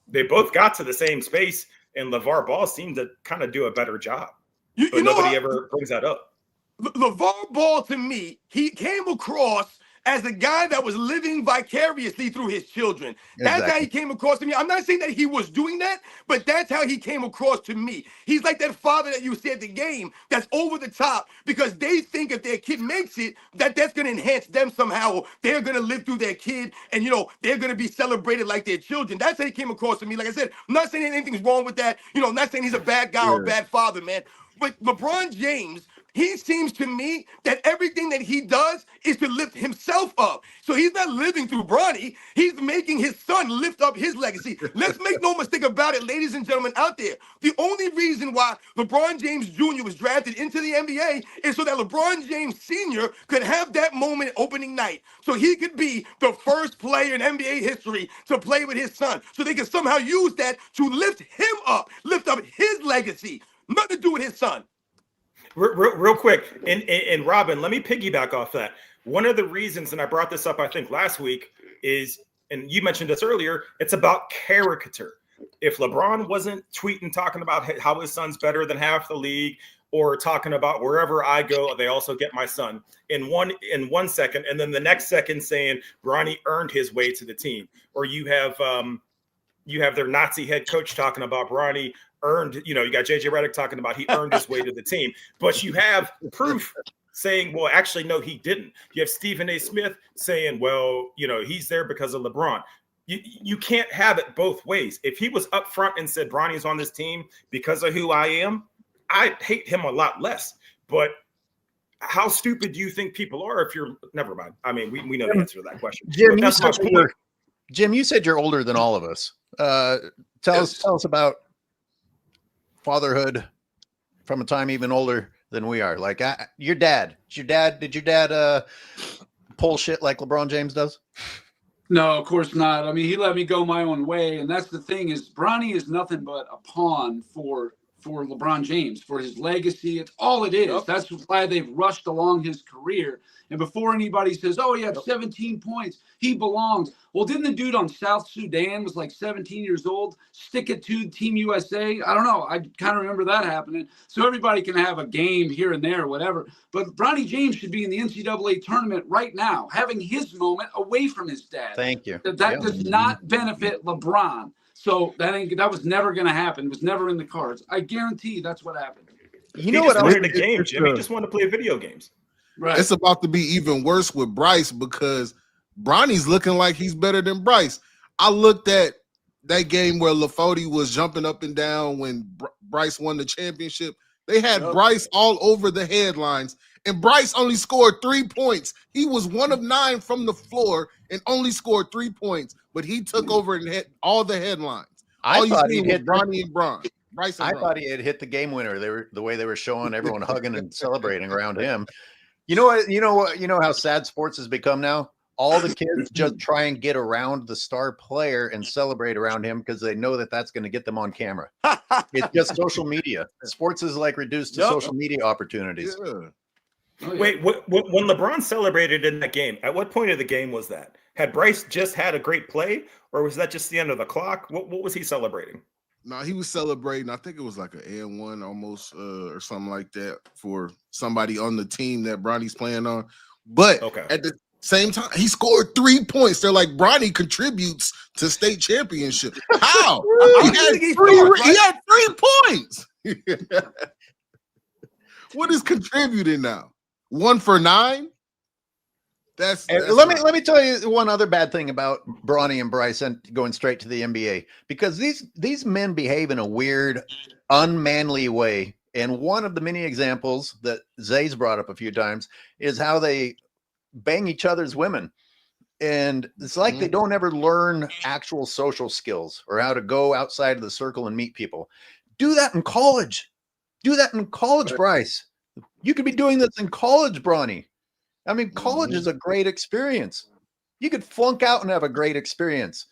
they both got to the same space, and LaVar Ball seemed to kind of do a better job. But nobody ever brings that up. LaVar Ball, to me, he came across as a guy that was living vicariously through his children. That's how he came across to me. I'm not saying that he was doing that, but that's how he came across to me. He's like that father that you see at the game that's over the top because they think if their kid makes it, that's going to enhance them somehow. They're going to live through their kid and, you know, they're going to be celebrated like their children. That's how he came across to me. Like I said, I'm not saying anything's wrong with that. You know, I'm not saying he's a bad guy or a bad father, man. But LeBron James, he seems to me that everything that he does is to lift himself up. So he's not living through Bronny. He's making his son lift up his legacy. Let's make no mistake about it, ladies and gentlemen out there. The only reason why LeBron James Jr. was drafted into the NBA is so that LeBron James Sr. could have that moment opening night. So he could be the first player in NBA history to play with his son. So they can somehow use that to lift him up, lift up his legacy. Nothing to do with his son. Real quick, and Robin, let me piggyback off that. One of the reasons, and I brought this up, I think, last week, is, and you mentioned this earlier, it's about caricature. If LeBron wasn't tweeting, talking about how his son's better than half the league, or talking about wherever I go, they also get my son in one second, and then the next second saying Bronny earned his way to the team, or you have their Nazi head coach talking about Bronny earned, you know, you got JJ Redick talking about he earned his way to the team, but you have proof saying, well, actually, no, he didn't. You have Stephen A. Smith saying, well, you know, he's there because of LeBron. You can't have it both ways. If he was up front and said Bronny's on this team because of who I am, I'd hate him a lot less. But how stupid do you think people are if you're, never mind. I mean, we know the answer to that question. Jim, that's my point. Jim, you said you're older than all of us. Tell us about fatherhood from a time even older than we are. Like your dad. Did your dad pull shit like LeBron James does? No, of course not. I mean, he let me go my own way, and that's the thing is Bronny is nothing but a pawn for LeBron James, for his legacy. It's all it is. Yep. That's why they've rushed along his career. And before anybody says, oh, he had 17 points, he belongs. Well, didn't the dude on South Sudan was like 17 years old, stick it to Team USA? I don't know. I kind of remember that happening. So everybody can have a game here and there, whatever. But Bronny James should be in the NCAA tournament right now, having his moment away from his dad. Thank you. That does not benefit LeBron. So that was never going to happen. It was never in the cards. I guarantee that's what happened. You know what? Wanted a game, Jim. He just wanted to play video games. Right. It's about to be even worse with Bryce because Bronny's looking like he's better than Bryce. I looked at that game where LaFody was jumping up and down when Bryce won the championship. They had Bryce all over the headlines, and Bryce only scored 3 points. He was 1 of 9 from the floor and only scored 3 points, but he took over and hit all the headlines. I thought he hit Bronny and Bron. Bryce and I Bron. thought he had hit the game winner. They were the way they were showing everyone hugging and celebrating around him. You know what? You know how sad sports has become now. All the kids just try and get around the star player and celebrate around him because they know that that's going to get them on camera. It's just social media. Sports is like reduced to social media opportunities. Yeah. Oh, yeah. Wait, when LeBron celebrated in that game, at what point of the game was that? Had Bryce just had a great play, or was that just the end of the clock? What was he celebrating? No, he was celebrating. I think it was like an and one almost or something like that for somebody on the team that Bronny's playing on. But at the same time, he scored 3 points. They're like, Bronny contributes to state championship. How? he had 3 points. What is contributing now? 1 for 9? That's let me tell you one other bad thing about Bronny and Bryce and going straight to the NBA, because these men behave in a weird, unmanly way. And one of the many examples that Zay's brought up a few times is how they bang each other's women. And it's like they don't ever learn actual social skills or how to go outside of the circle and meet people. Do that in college. Do that in college, Bryce. You could be doing this in college, Bronny. I mean, college is a great experience. You could flunk out and have a great experience,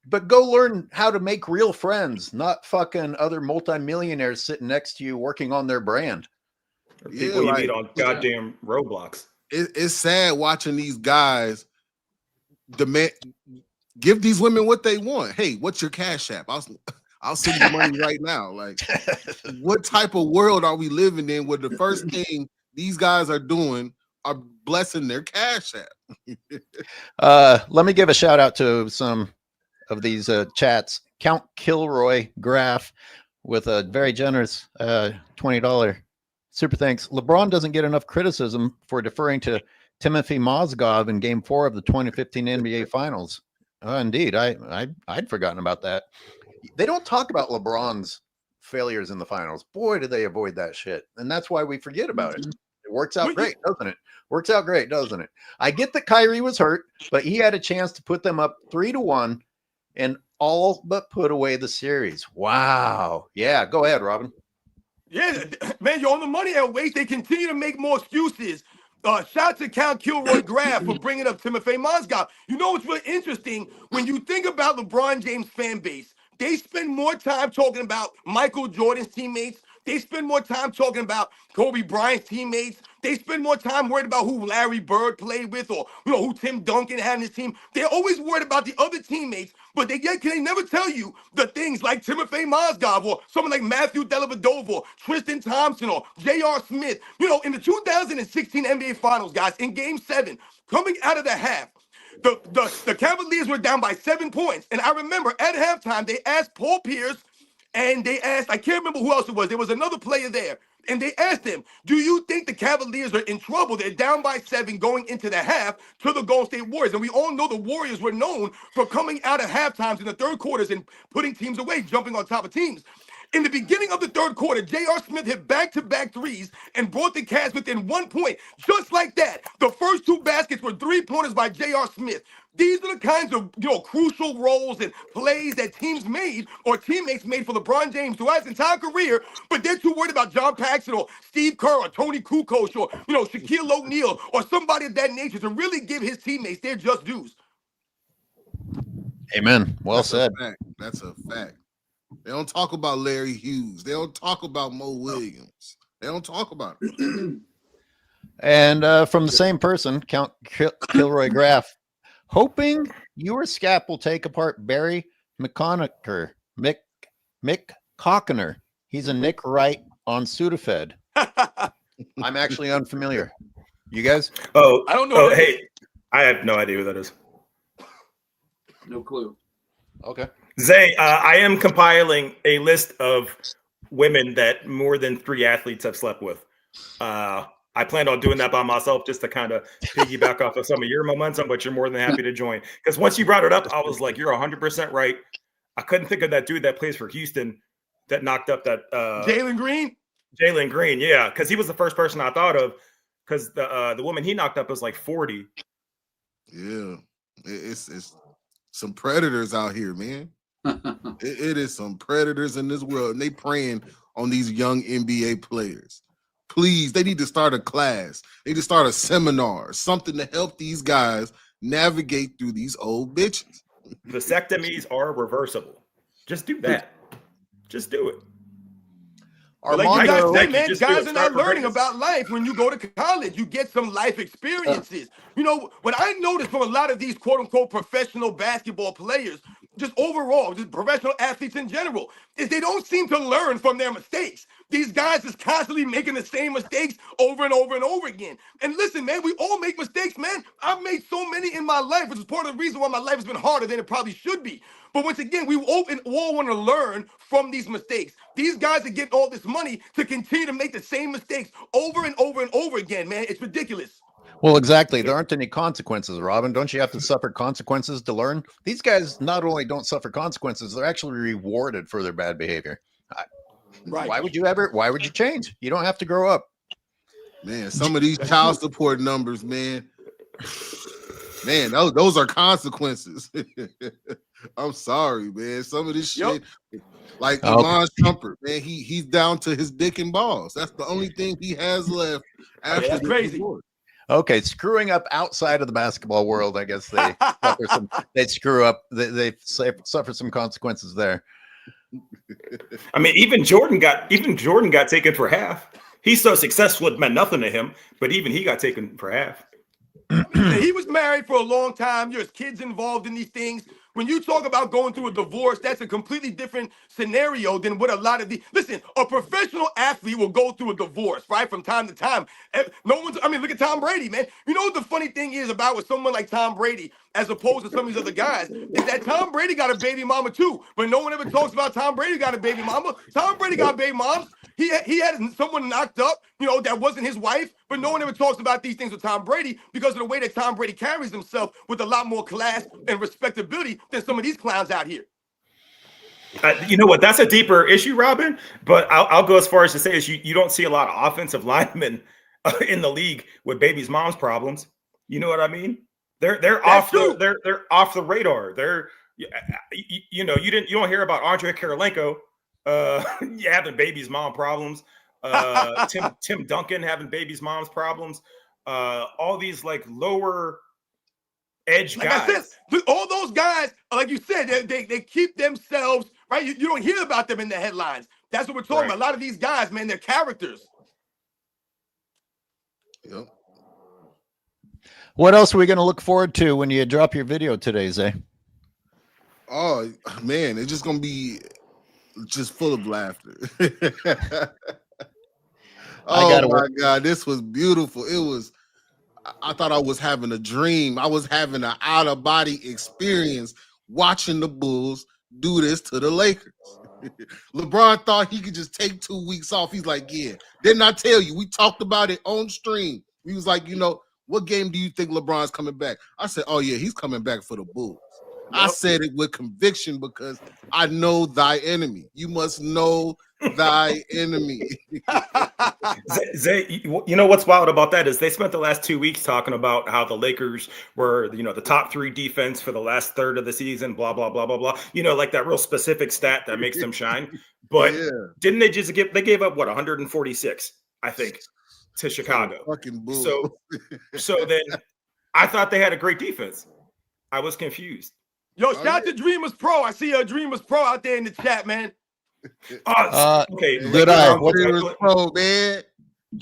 but go learn how to make real friends, not fucking other multimillionaires sitting next to you working on their brand. Or people you meet on goddamn Roblox. It's sad watching these guys demand give these women what they want. Hey, what's your Cash App? I'll send you money right now. Like, what type of world are we living in where the first thing these guys are doing are blessing their Cash App? Let me give a shout out to some of these chats. Count Kilroy Graph with a very generous $20 super thanks. LeBron doesn't get enough criticism for deferring to Timothy Mozgov in Game 4 of the 2015 NBA Finals. Indeed, I'd forgotten about that. They don't talk about LeBron's failures in the finals. Boy, do they avoid that shit, and that's why we forget about it. It works out great, doesn't it? Works out great, doesn't it? I get that Kyrie was hurt, but he had a chance to put them up 3-1 and all but put away the series. Wow. Yeah, go ahead, Robin. Yeah, man, you're on the money at waste. They continue to make more excuses. Shout out to Count Kilroy Graph for bringing up Timothy Mozgov. You know what's really interesting? When you think about LeBron James fan base, they spend more time talking about Michael Jordan's teammates. They spend more time talking about Kobe Bryant's teammates. They spend more time worried about who Larry Bird played with or who Tim Duncan had in his team. They're always worried about the other teammates, but they never tell you the things like Timothy Mozgov or someone like Matthew Dellavedova or Tristan Thompson or J.R. Smith. In the 2016 NBA Finals, guys, in Game 7, coming out of the half, the Cavaliers were down by 7 points. And I remember at halftime, they asked Paul Pierce and they asked, I can't remember who else it was. There was another player there. And they asked him, do you think the Cavaliers are in trouble? They're down by 7 going into the half to the Golden State Warriors. And we all know the Warriors were known for coming out of halftimes in the third quarters and putting teams away, jumping on top of teams. In the beginning of the third quarter, J.R. Smith hit back-to-back threes and brought the Cavs within 1 point. Just like that, the first 2 baskets were 3-pointers by J.R. Smith. These are the kinds of crucial roles and plays that teams made or teammates made for LeBron James throughout his entire career, but they're too worried about John Paxson or Steve Kerr or Tony Kukoc or Shaquille O'Neal or somebody of that nature to really give his teammates their just dues. Amen. Well said. That's a fact. They don't talk about Larry Hughes. They don't talk about Mo Williams. They don't talk about it. And from the same person, Count Kilroy Graph, hoping your Scap will take apart Barry McConaughey. Mick Cockner. He's a Nick Wright on Sudafed. I'm actually unfamiliar. You guys? Oh, I don't know. Oh, hey, I have no idea who that is. No clue. Okay. Zay, I am compiling a list of women that more than 3 athletes have slept with. I planned on doing that by myself just to kind of piggyback off of some of your momentum, but you're more than happy to join. Because once you brought it up, I was like, you're 100% right. I couldn't think of that dude that plays for Houston that knocked up that Jalen Green? Jalen Green, yeah, because he was the first person I thought of because the woman he knocked up was like 40. Yeah, it's some predators out here, man. It is some predators in this world, and they preying on these young NBA players. Please, they need to start a class. They need to start a seminar, something to help these guys navigate through these old bitches. Vasectomies are reversible. Just do that. Just do it. Like you guys say, man, Just do guys it. are Start not learning from about life when you go to college. You get some life experiences. What I noticed from a lot of these quote-unquote professional basketball players, just overall, just professional athletes in general, is they don't seem to learn from their mistakes. These guys is constantly making the same mistakes over and over and over again. And listen, man, we all make mistakes, man. I've made so many in my life, which is part of the reason why my life has been harder than it probably should be. But once again, we all want to learn from these mistakes. These guys are getting all this money to continue to make the same mistakes over and over and over again, man. It's ridiculous. Well, exactly. There aren't any consequences, Robin. Don't you have to suffer consequences to learn? These guys not only don't suffer consequences, they're actually rewarded for their bad behavior. Right. Why would you change? You don't have to grow up. Man, some of these child support numbers, man. Man, those are consequences. I'm sorry, man. Some of this shit, like Iman Shumpert, man, he's down to his dick and balls. That's the only thing he has left after that's this crazy. divorce. Okay, screwing up outside of the basketball world, I guess they screw up. They suffer some consequences there. I mean, even Jordan got taken for half. He's so successful, it meant nothing to him, but even he got taken for half. He was married for a long time. There's kids involved in these things. When you talk about going through a divorce, that's a completely different scenario than what a lot of listen, a professional athlete will go through a divorce, right? From time to time. Look at Tom Brady, man. You know what the funny thing is about with someone like Tom Brady, as opposed to some of these other guys, is that Tom Brady got a baby mama too. But no one ever talks about Tom Brady got a baby mama. Tom Brady got baby moms. He had someone knocked up, that wasn't his wife, but no one ever talks about these things with Tom Brady because of the way that Tom Brady carries himself with a lot more class and respectability than some of these clowns out here. You know what? That's a deeper issue, Robin. But I'll go as far as to say is you don't see a lot of offensive linemen in the league with baby's mom's problems. You know what I mean? They're off the radar. You don't hear about Andre Kirilenko having baby's mom problems. Tim Duncan having baby's mom's problems. All these like lower edge like guys. I said, all those guys, like you said, they keep themselves right. You don't hear about them in the headlines. That's what we're talking about. A lot of these guys, man, they're characters. Yep. What else are we going to look forward to when you drop your video today, Zay? Oh man, it's just gonna be just full of laughter. Oh my God, this was beautiful. It was. I thought I was having a dream. I was having an out-of-body experience watching the Bulls do this to the Lakers. LeBron thought he could just take 2 weeks off. He's like, yeah. Didn't I tell you? We talked about it on stream. He was like, what game do you think LeBron's coming back? I said, oh, yeah, he's coming back for the Bulls. Yep. I said it with conviction because I know thy enemy. You must know thy enemy. Zay, you know what's wild about that is they spent the last 2 weeks talking about how the Lakers were, the top 3 defense for the last third of the season, blah, blah, blah, blah, blah. Like that real specific stat that makes them shine. But didn't they they gave up, 146, I think, to Chicago. Fucking bull. So then I thought they had a great defense. I was confused. Yo, shout out to Dreamers Pro. I see a Dreamers Pro out there in the chat, man. Okay. Good eye. Dreamers Pro, man.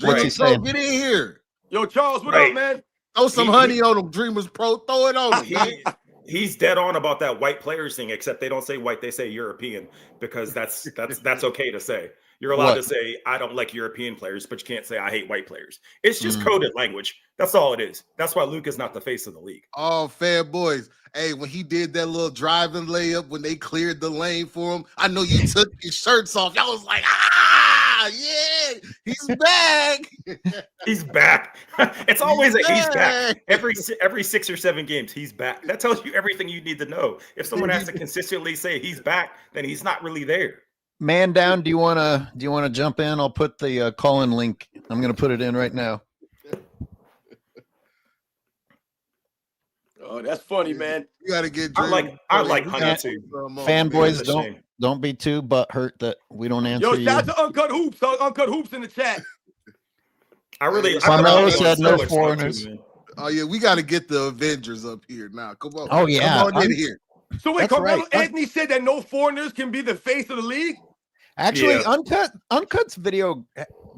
What's he saying? Get in here. Yo, Charles, what up, man? Throw some honey on them, Dreamers Pro. Throw it on him, man. He's dead on about that white players thing, except they don't say white, they say European, because that's okay to say. You're allowed to say, I don't like European players, but you can't say I hate white players. It's just coded language. That's all it is. That's why Luke is not the face of the league. Oh, fanboys. Hey, when he did that little driving layup, when they cleared the lane for him, I know you took your shirts off. Y'all was like, yeah, he's back. He's back. It's always he's back. Every 6 or 7 games, he's back. That tells you everything you need to know. If someone has to consistently say he's back, then he's not really there. Man down, do you want to jump in? I'll put the call-in link. I'm going to put it in right now. Oh, that's funny, man. You got to get. I like Hunter too. Fanboys, don't be too butthurt that we don't answer. Yo, shout out to Uncut Hoops. Uncut Hoops in the chat. I said no foreigners. Oh yeah, we got to get the Avengers up here now. Come on. Oh yeah, come on in here. So wait, Carmelo Anthony said that no foreigners can be the face of the league? Actually, Uncut's video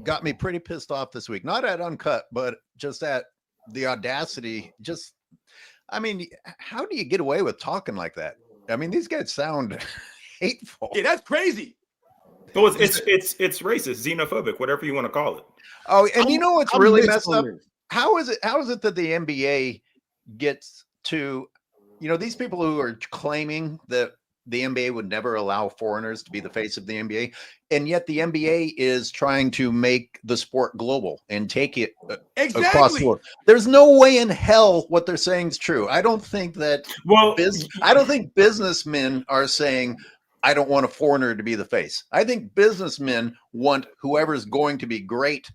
got me pretty pissed off this week. Not at Uncut, but just at the audacity. I mean, how do you get away with talking like that? I mean, these guys sound hateful. Yeah, that's crazy. So it's racist, xenophobic, whatever you want to call it. Oh, and you know what's really messed up? How is it that the NBA gets to, these people who are claiming that the NBA would never allow foreigners to be the face of the NBA, and yet the NBA is trying to make the sport global and take it across the world. There's no way in hell what they're saying is true. I don't think that. I don't think businessmen are saying, I don't want a foreigner to be the face. I think businessmen want whoever's going to be great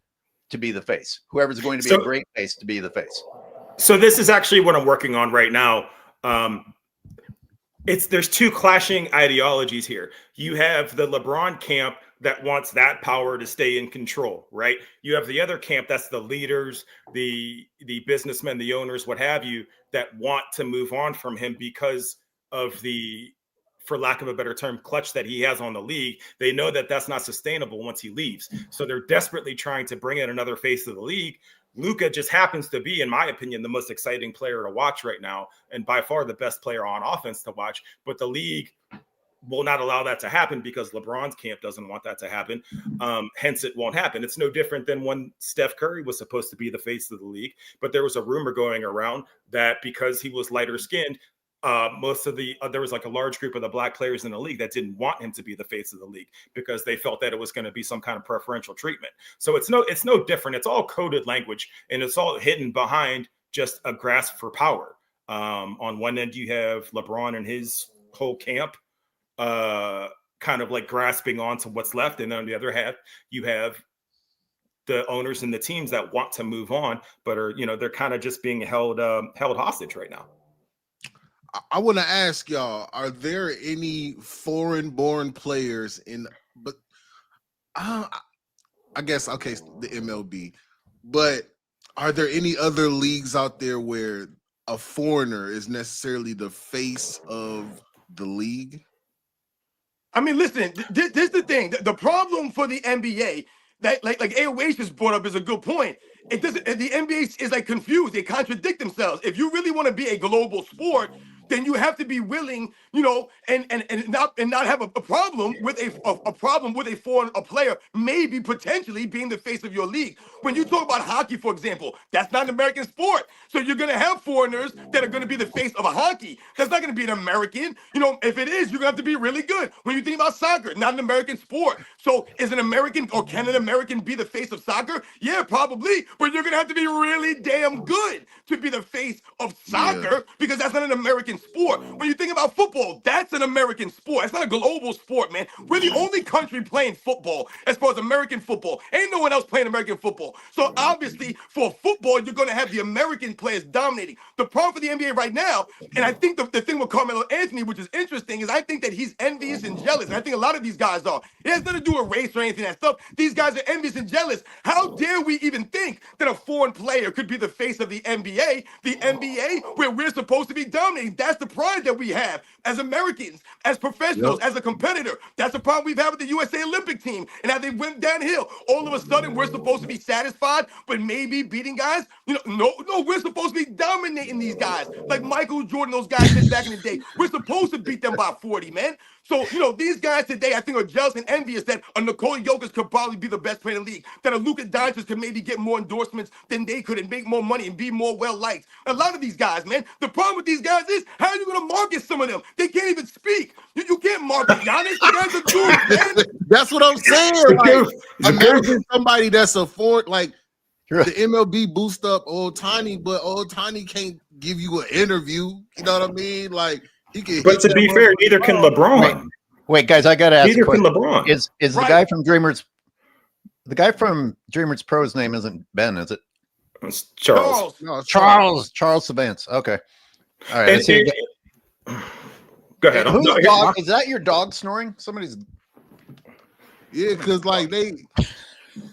to be the face. Whoever's going to be a great face to be the face. So this is actually what I'm working on right now. There's two clashing ideologies here. You have the LeBron camp that wants that power to stay in control, right? You have the other camp that's the leaders, the businessmen, the owners, what have you, that want to move on from him because of the, for lack of a better term, clutch that he has on the league. They know that that's not sustainable once he leaves. So they're desperately trying to bring in another face of the league. Luka just happens to be, in my opinion, the most exciting player to watch right now, and by far the best player on offense to watch. But the league will not allow that to happen because LeBron's camp doesn't want that to happen. Hence, it won't happen. It's no different than when Steph Curry was supposed to be the face of the league, but there was a rumor going around that because he was lighter skinned, most of the there was like a large group of the black players in the league that didn't want him to be the face of the league because they felt that it was going to be some kind of preferential treatment. So it's no different. It's all coded language, and it's all hidden behind just a grasp for power. On one end, you have LeBron and his whole camp kind of like grasping onto what's left, and on the other half, you have the owners and the teams that want to move on, but are they're kind of just being held hostage right now. I want to ask y'all, are there any foreign-born players but I guess, okay, the MLB, but are there any other leagues out there where a foreigner is necessarily the face of the league? I mean, listen, this is the thing. The problem for the NBA, that like AOH just brought up, is a good point. It doesn't. The NBA is like confused. They contradict themselves. If you really want to be a global sport, then you have to be willing, and not have a problem with a problem with a foreign player maybe potentially being the face of your league. When you talk about hockey, for example, that's not an American sport. So you're going to have foreigners that are going to be the face of a hockey. That's not going to be an American. If it is, you're going to have to be really good. When you think about soccer, not an American sport. So is an American, or can an American be the face of soccer? Yeah, probably. But you're going to have to be really damn good to be the face of soccer, because that's not an American sport. When you think about football, that's an American sport. It's not a global sport, man. We're the only country playing football as far as American football. Ain't no one else playing American football. So obviously, for football, you're going to have the American players dominating. The problem for the NBA right now, and I think the thing with Carmelo Anthony, which is interesting, is I think that he's envious and jealous. And I think a lot of these guys are. It has nothing to do with race or anything of that stuff. These guys are envious and jealous. How dare we even think that a foreign player could be the face of the NBA? The NBA, where we're supposed to be dominating. That's the pride that we have as Americans, as professionals, as a competitor. That's the problem we've had with the USA Olympic team and how they went downhill. All of a sudden, we're supposed to be satisfied, but maybe beating guys. No, we're supposed to be dominating these guys. Like Michael Jordan, those guys said back in the day. We're supposed to beat them by 40, man. So, these guys today, I think, are jealous and envious that a Nikola Jokic could probably be the best player in the league, that a Luka Doncic could maybe get more endorsements than they could and make more money and be more well-liked. A lot of these guys, man, the problem with these guys is, how are you going to market some of them? They can't even speak. You can't market Giannis. The guy's a dude, man. That's what I'm saying. Like, imagine somebody that's a foreign, like, the MLB boost up Old Tiny, but Old Tiny can't give you an interview. You know what I mean? Like, he can. But to be fair, neither can LeBron. Wait, guys, I gotta ask. Neither can LeBron. Is the guy from Dreamers? The guy from Dreamers Pro's name isn't Ben, is it? It's Charles. No, Charles Savance. Okay. All right. Go ahead. Whose dog is that? Your dog snoring? Somebody's. Yeah, because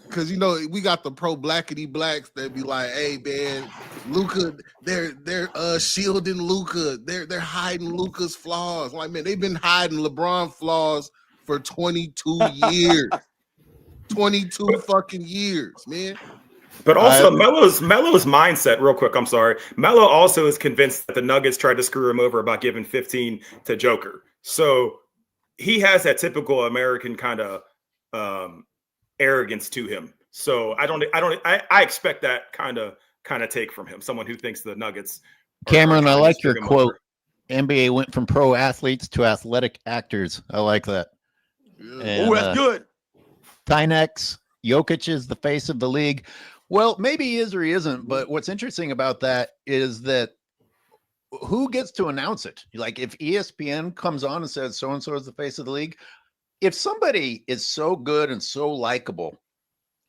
because we got the pro blackity blacks that be like, hey man, Luka, they're shielding Luka, they're hiding Luka's flaws. Like, man, they've been hiding LeBron flaws for 22 years. 22 fucking years, man. But also Melo's mindset, real quick, I'm sorry. Melo also is convinced that the Nuggets tried to screw him over about giving 15 to Joker. So he has that typical American kind of arrogance to him. So I expect that kind of take from him, someone who thinks the Nuggets. Cameron, I like your quote. NBA went from pro athletes to athletic actors. I like that. Oh, that's good. Tynex, Jokic is the face of the league. Well, maybe he is or he isn't, but what's interesting about that is that who gets to announce it? Like, if ESPN comes on and says so-and-so is the face of the league, if somebody is so good and so likable,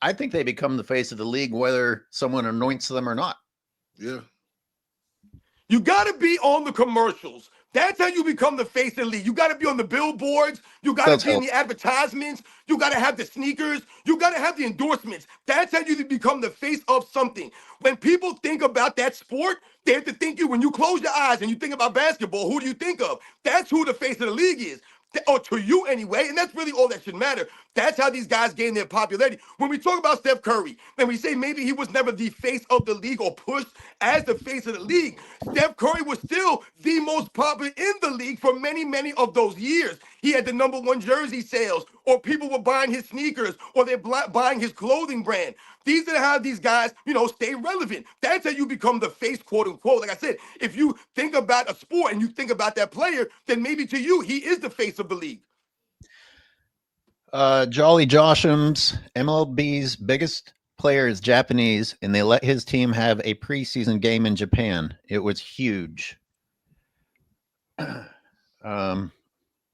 I think they become the face of the league, whether someone anoints them or not. Yeah. You got to be on the commercials. That's how you become the face of the league. You got to be on the billboards. You got to be in the advertisements. You got to have the sneakers. You got to have the endorsements. That's how you become the face of something. When people think about that sport, they have to think when you close your eyes and you think about basketball, who do you think of? That's who the face of the league is. Or to you anyway, and that's really all that should matter. That's how these guys gain their popularity. When we talk about Steph Curry, and we say maybe he was never the face of the league or pushed as the face of the league, Steph Curry was still the most popular in the league for many, many of those years. He had the #1 jersey sales, or people were buying his sneakers, or they're buying his clothing brand. These are how these guys, stay relevant. That's how you become the face, quote unquote. Like I said, if you think about a sport and you think about that player, then maybe to you, he is the face of the league. Jolly Josham's MLB's biggest player is Japanese, and they let his team have a preseason game in Japan. It was huge.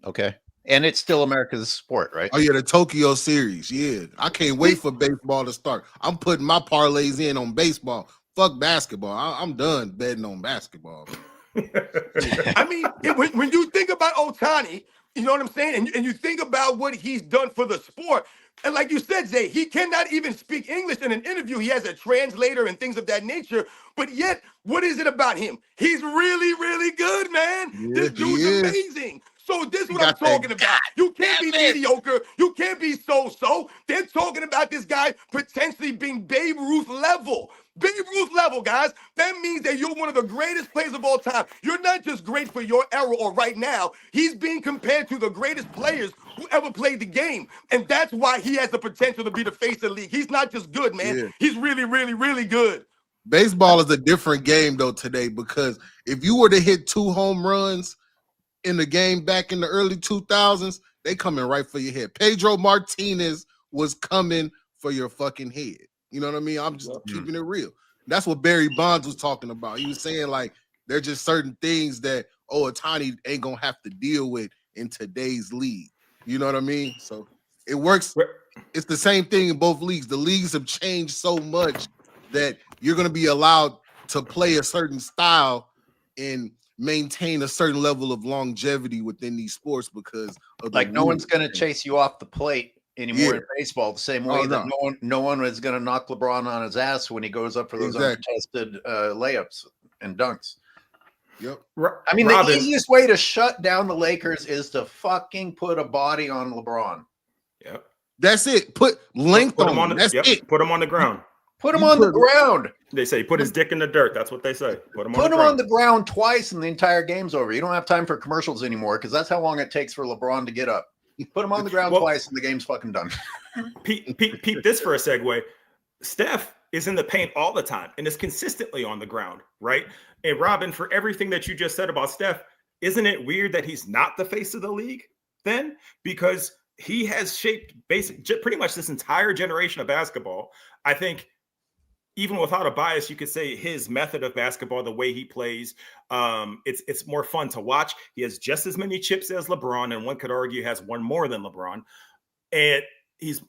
Okay. And it's still America's sport, right? Oh yeah, the Tokyo series. Yeah, I can't wait for baseball to start. I'm putting my parlays in on baseball. Fuck basketball. I'm done betting on basketball. I mean, when you think about Ohtani, you know what I'm saying? And you think about what he's done for the sport. And like you said, Zay, he cannot even speak English in an interview. He has a translator and things of that nature. But yet, what is it about him? He's really, really good, man. Yeah, This dude's amazing. So this is what I'm got that talking about. You can't be mediocre. You can't be so-so. They're talking about this guy potentially being Babe Ruth level. Babe Ruth level, guys. That means that you're one of the greatest players of all time. You're not just great for your era or right now. He's being compared to the greatest players who ever played the game. And that's why he has the potential to be the face of the league. He's not just good, man. Yeah. He's really, really, really good. Baseball is a different game though today, because if you were to hit 2 home runs in the game back in the early 2000s, they coming right for your head. Pedro Martinez was coming for your fucking head. You know what I mean? I'm just keeping it real. That's what Barry Bonds was talking about. He was saying like there's just certain things that Ohtani ain't gonna have to deal with in today's league. You know what I mean? So it works. It's the same thing in both leagues. The leagues have changed so much that you're gonna be allowed to play a certain style and maintain a certain level of longevity within these sports because of like no one's going to chase you off the plate anymore in baseball the same way that no one is going to knock LeBron on his ass when he goes up for those uncontested layups and dunks. Yep. I mean, the easiest way to shut down the Lakers is to fucking put a body on LeBron. Yep. That's it. Put length on him. That's it. Put him on the ground. Put him on the ground. They say put his dick in the dirt. That's what they say. Put him on the ground twice and the entire game's over. You don't have time for commercials anymore because that's how long it takes for LeBron to get up. Put him on the ground twice and the game's fucking done. Pete, this for a segue. Steph is in the paint all the time and is consistently on the ground, right? And Robin, for everything that you just said about Steph, isn't it weird that he's not the face of the league then? Because he has shaped pretty much this entire generation of basketball. I think even without a bias, you could say his method of basketball, the way he plays, it's more fun to watch. He has just as many chips as LeBron, and one could argue has one more than LeBron. And he's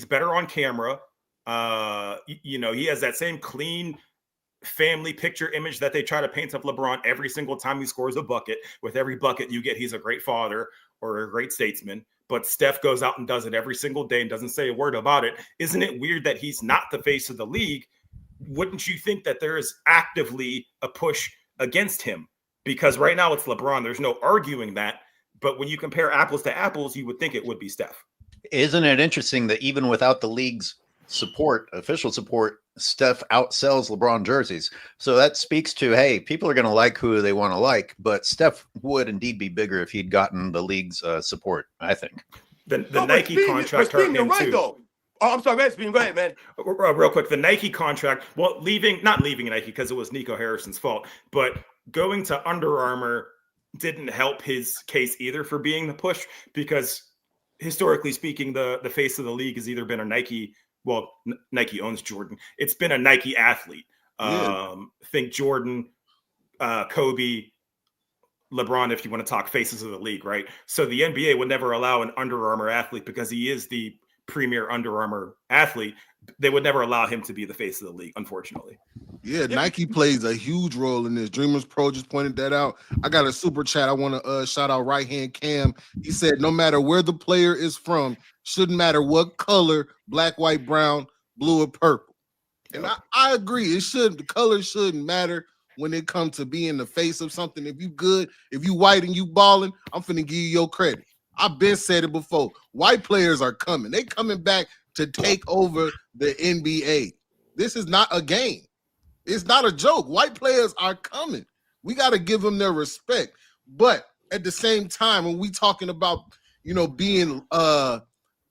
better on camera. He has that same clean family picture image that they try to paint of LeBron every single time he scores a bucket. With every bucket you get, he's a great father or a great statesman. But Steph goes out and does it every single day and doesn't say a word about it. Isn't it weird that he's not the face of the league? Wouldn't you think that there is actively a push against him? Because right now it's LeBron. There's no arguing that. But when you compare apples to apples, you would think it would be Steph. Isn't it interesting that even without the league's support, official support, Steph outsells LeBron jerseys? So that speaks to, hey, people are going to like who they want to like, but Steph would indeed be bigger if he'd gotten the league's support, I think. The Nike contract hurt him too. Though. Oh, I'm sorry, man. Speaking, go ahead, man. Real quick, the Nike contract, not leaving Nike because it was Nico Harrison's fault, but going to Under Armour didn't help his case either for being the push, because historically speaking, the face of the league has either been a Nike. Well, Nike owns Jordan. It's been a Nike athlete. Think Jordan, Kobe, LeBron, if you want to talk faces of the league, right? So the NBA would never allow an Under Armour athlete, because he is the premier Under Armour athlete. They would never allow him to be the face of the league, unfortunately. Yeah, Nike plays a huge role in this. Dreamers Pro just pointed that out. I got a super chat. I want to shout out Right Hand Cam. He said, no matter where the player is from, shouldn't matter what color, black, white, brown, blue, or purple. And I agree. It should. The color shouldn't matter when it comes to being the face of something. If you good, if you white and you balling, I'm finna give you your credit. I've been said it before. White players are coming. They coming back to take over the NBA. This is not a game. It's not a joke. White players are coming. We got to give them their respect. But at the same time, when we talking about, being on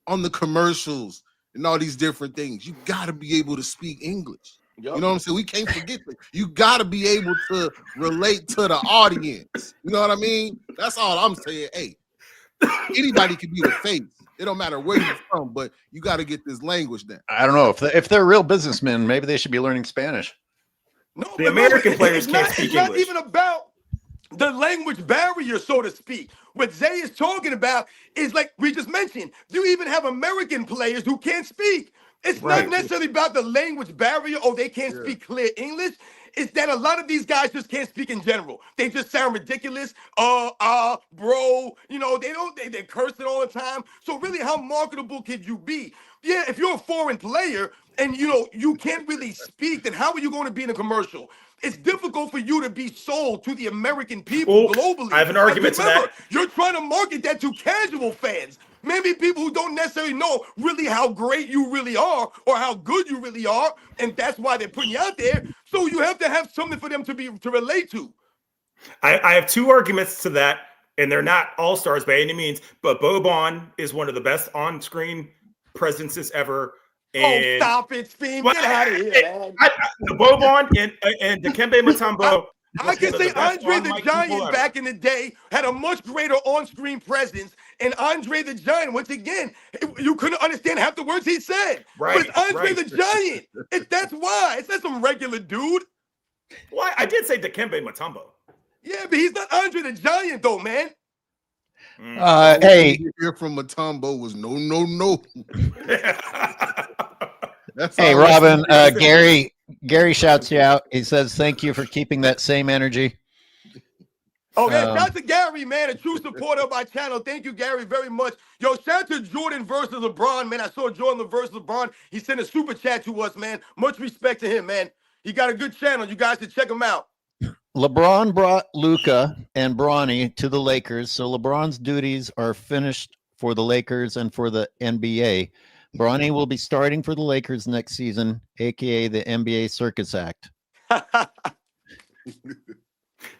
the commercials and all these different things, you got to be able to speak English. Yep. You know what I'm saying? We can't forget that. You got to be able to relate to the audience. You know what I mean? That's all I'm saying. Hey, anybody can be the face. It don't matter where you're from, but you got to get this language down. I don't know. If they're real businessmen, maybe they should be learning Spanish. No, the American players can't speak English. It's not even about the language barrier, so to speak. What Zay is talking about is, like we just mentioned, you even have American players who can't speak. It's not necessarily about the language barrier or they can't speak clear English. It's that a lot of these guys just can't speak in general. They just sound ridiculous. Bro, they're cursing all the time. So really, how marketable could you be? Yeah, if you're a foreign player and you can't really speak, then how are you going to be in a commercial? It's difficult for you to be sold to the American people globally. I have an argument to that. You're trying to market that to casual fans. Maybe people who don't necessarily know really how great you really are or how good you really are, and that's why they're putting you out there. So you have to have something for them to relate to. I have two arguments to that, and they're not all-stars by any means, but Boban is one of the best on-screen presences ever. And stop it, Steve. Get out of here, man. Boban and Dikembe Mutombo. I can say Andre the Giant back in the day had a much greater on-screen presence, and Andre the Giant, once again, you couldn't understand half the words he said. But it's Andre the Giant. That's why. It's not some regular dude. Well, I did say Dikembe Mutombo. Yeah, but he's not Andre the Giant, though, man. Hey, hear from Mutombo was no. Hey, Robin, Gary shouts you out. He says, thank you for keeping that same energy. Okay, shout out to Gary, man, a true supporter of my channel. Thank you, Gary, very much. Yo, shout out to Jordan versus LeBron, man. I saw Jordan versus LeBron. He sent a super chat to us, man. Much respect to him, man. He got a good channel. You guys should check him out. LeBron brought Luka and Bronny to the Lakers, so LeBron's duties are finished for the Lakers and for the NBA. Bronny will be starting for the Lakers next season, aka the NBA Circus Act.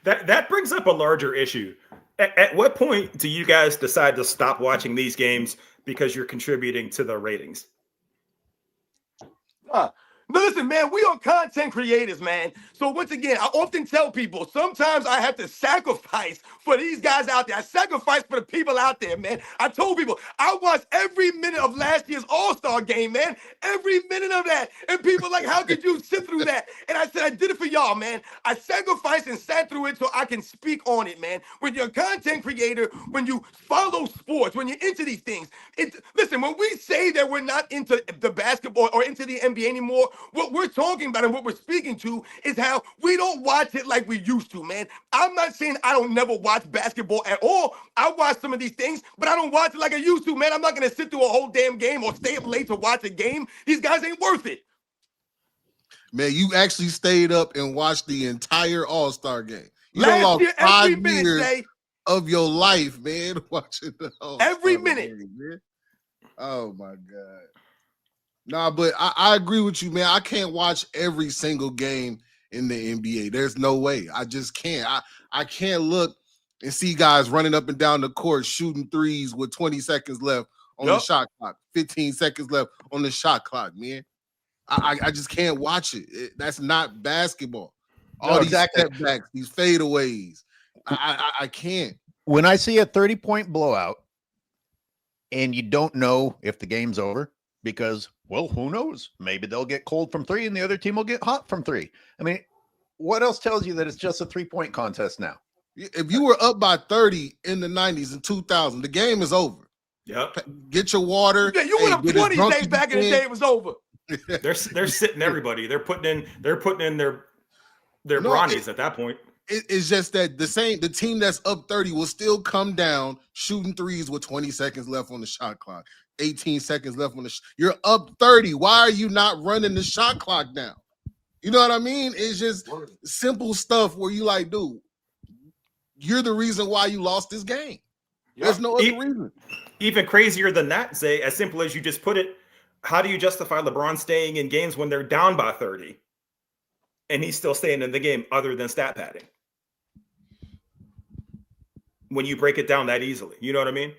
That brings up a larger issue. At what point do you guys decide to stop watching these games because you're contributing to the ratings? But listen, man, we are content creators, man. So once again, I often tell people, sometimes I have to sacrifice for these guys out there. I sacrifice for the people out there, man. I told people, I watched every minute of last year's All-Star game, man. Every minute of that. And people are like, how could you sit through that? And I said, I did it for y'all, man. I sacrificed and sat through it so I can speak on it, man. When you're a content creator, when you follow sports, when you're into these things, listen, when we say that we're not into the basketball or into the NBA anymore, what we're talking about and what we're speaking to is how we don't watch it like we used to, man. I'm not saying I don't never watch basketball at all. I watch some of these things, but I don't watch it like I used to, man. I'm not going to sit through a whole damn game or stay up late to watch a game. These guys ain't worth it. Man, you actually stayed up and watched the entire All-Star game. You Last lost year, 5 every minute, years Jay. of your life, man, watching the All-Star Every minute. game, man. Oh, my God. Nah, but I agree with you, man. I can't watch every single game in the NBA. There's no way. I just can't. I can't look and see guys running up and down the court shooting threes with 20 seconds left on the shot clock, 15 seconds left on the shot clock, man. I just can't watch it. That's not basketball. All these step backs, these fadeaways. I can't. When I see a 30-point blowout and you don't know if the game's over, because, well, who knows? Maybe they'll get cold from three and the other team will get hot from three. I mean, what else tells you that it's just a 3-point contest now? If you were up by 30 in the 90s and 2000, the game is over. Yep. Get your water. Yeah, you went up 20 days back in the day, it was over. They're sitting everybody. They're putting in their Bronnies at that point. It's just that the team that's up 30 will still come down shooting threes with 20 seconds left on the shot clock, 18 seconds left on you're up 30. Why are you not running the shot clock down? You know what I mean? It's just simple stuff where you like, dude, you're the reason why you lost this game. Yeah. There's no other reason. Even crazier than that, Zay, as simple as you just put it, how do you justify LeBron staying in games when they're down by 30 and he's still staying in the game other than stat padding? When you break it down that easily, you know what I mean?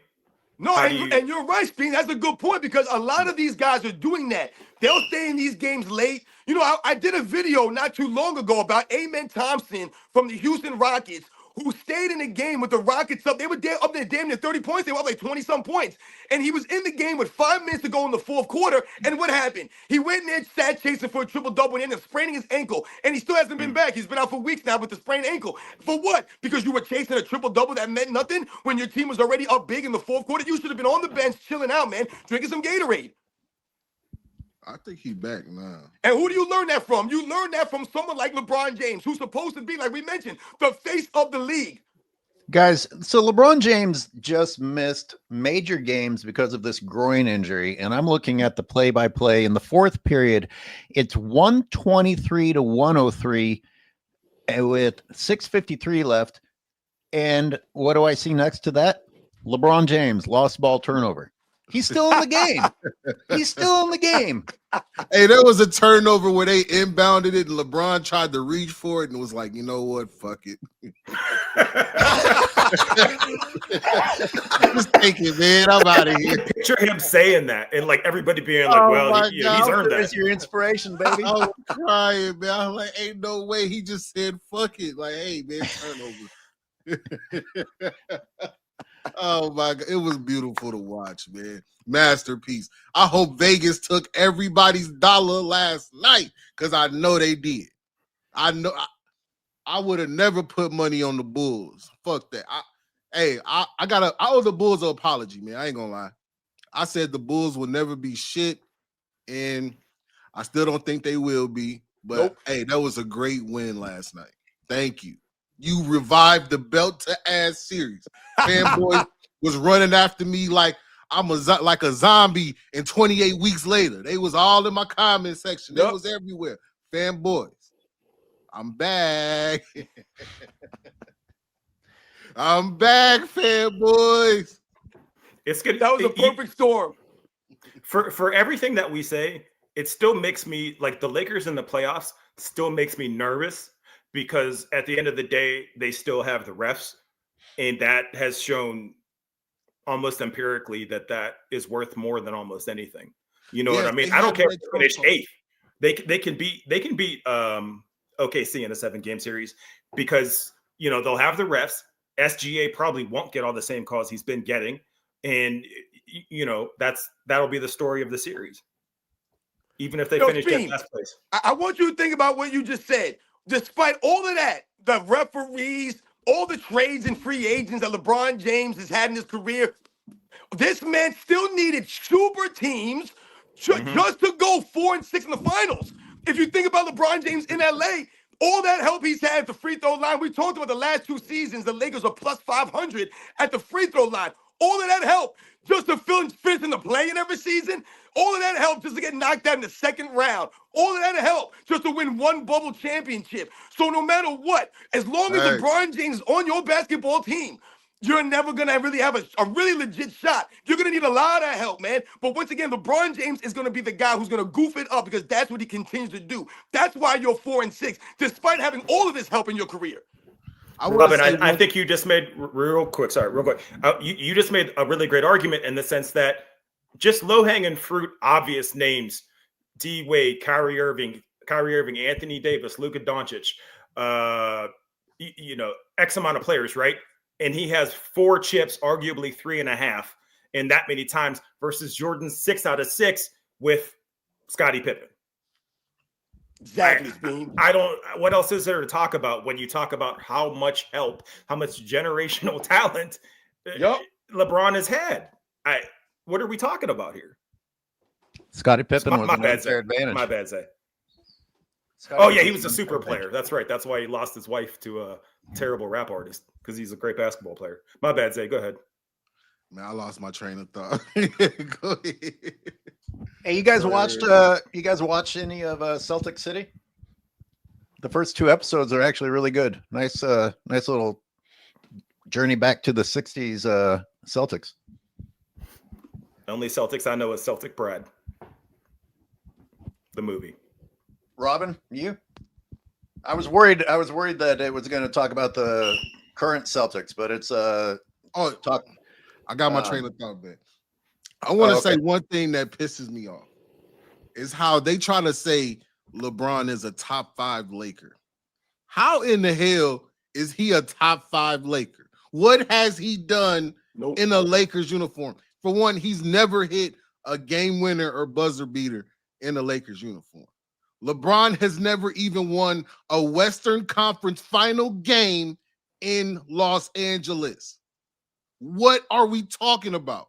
No, and you're right, Spin. That's a good point because a lot of these guys are doing that. They'll stay in these games late. You know, I did a video not too long ago about Amen Thompson from the Houston Rockets who stayed in the game with the Rockets up. They were up there damn near 30 points. They were up like 20-some points. And he was in the game with 5 minutes to go in the fourth quarter. And what happened? He went in there, sat chasing for a triple-double and ended up spraining his ankle. And he still hasn't been back. He's been out for weeks now with the sprained ankle. For what? Because you were chasing a triple-double that meant nothing when your team was already up big in the fourth quarter? You should have been on the bench chilling out, man, drinking some Gatorade. I think he's back now. And who do you learn that from? You learn that from someone like LeBron James, who's supposed to be, like we mentioned, the face of the league. Guys, so LeBron James just missed major games because of this groin injury, and I'm looking at the play-by-play in the fourth period. It's 123 to 103 with 6:53 left. And what do I see next to that? LeBron James, lost ball turnover. He's still in the game. He's still in the game. Hey, there was a turnover where they inbounded it and LeBron tried to reach for it and was like, you know what? Fuck it. Just take it, man. I'm out of here. Picture him saying that and like everybody being like, well, he's earned that. It's your inspiration, baby. I was crying, man. I was like, ain't no way. He just said, fuck it. Like, hey, man, turnover. Oh my God, it was beautiful to watch, man. Masterpiece. I hope Vegas took everybody's dollar last night because I know they did. I know I would have never put money on the Bulls. Fuck that. I owe the Bulls an apology, man. I ain't gonna lie. I said the Bulls will never be shit, and I still don't think they will be. But hey, that was a great win last night. Thank you. You revived the belt to ass series. Fanboy was running after me like I'm like a zombie, and 28 weeks later, they was all in my comment section. They was everywhere. Fanboys, I'm back. I'm back, fanboys. It's good. That was a perfect storm. For everything that we say, it still makes me like the Lakers in the playoffs still makes me nervous. Because at the end of the day, they still have the refs, and that has shown almost empirically that is worth more than almost anything. You know what I mean? I don't care if they finish 8th. They can beat OKC in a 7-game series because they'll have the refs. SGA probably won't get all the same calls he's been getting, and that'll be the story of the series. Even if they finish in last place. I want you to think about what you just said. Despite all of that, the referees, all the trades and free agents that LeBron James has had in his career, this man still needed super teams just to go 4-6 in the finals. If you think about LeBron James in LA, all that help he's had at the free throw line, we talked about the last 2 seasons, the Lakers are plus 500 at the free throw line. All of that help just to finish in the play-in every season. All of that help just to get knocked out in the second round. All of that help just to win 1 bubble championship. So no matter what, as long as LeBron James is on your basketball team, you're never going to really have a really legit shot. You're going to need a lot of help, man. But once again, LeBron James is going to be the guy who's going to goof it up because that's what he continues to do. That's why you're 4-6, despite having all of this help in your career. Robin, I think you just made real quick. You just made a really great argument in the sense that just low-hanging fruit, obvious names: D Wade, Kyrie Irving, Anthony Davis, Luka Doncic, X amount of players, right? And he has 4 chips, arguably 3.5, and that many times versus Jordan's 6 out of 6 with Scottie Pippen. Exactly. I don't. What else is there to talk about when you talk about how much help, how much generational talent LeBron has had? What are we talking about here? Scottie Pippen was My an bad, unfair Zay. advantage. My bad, Zay. Scottie Oh yeah, Pippen he was a an super unfair player. advantage. That's right. That's why he lost his wife to a terrible rap artist, because he's a great basketball player. My bad, Zay. Go ahead. Man, I lost my train of thought. Go ahead. Hey, you guys Go watched? ahead. You guys watched any of Celtic City? The first 2 episodes are actually really good. Nice little journey back to the '60s Celtics. The only Celtics I know is Celtic Pride, the movie. Robin, you? I was worried that it was going to talk about the current Celtics, but it's talk. I got my train of thought back. I want to say one thing that pisses me off is how they try to say LeBron is a top 5 Laker. How in the hell is he a top 5 Laker? What has he done in a Lakers uniform? For one, he's never hit a game winner or buzzer beater in a Lakers uniform. LeBron has never even won a Western Conference final game in Los Angeles. What are we talking about?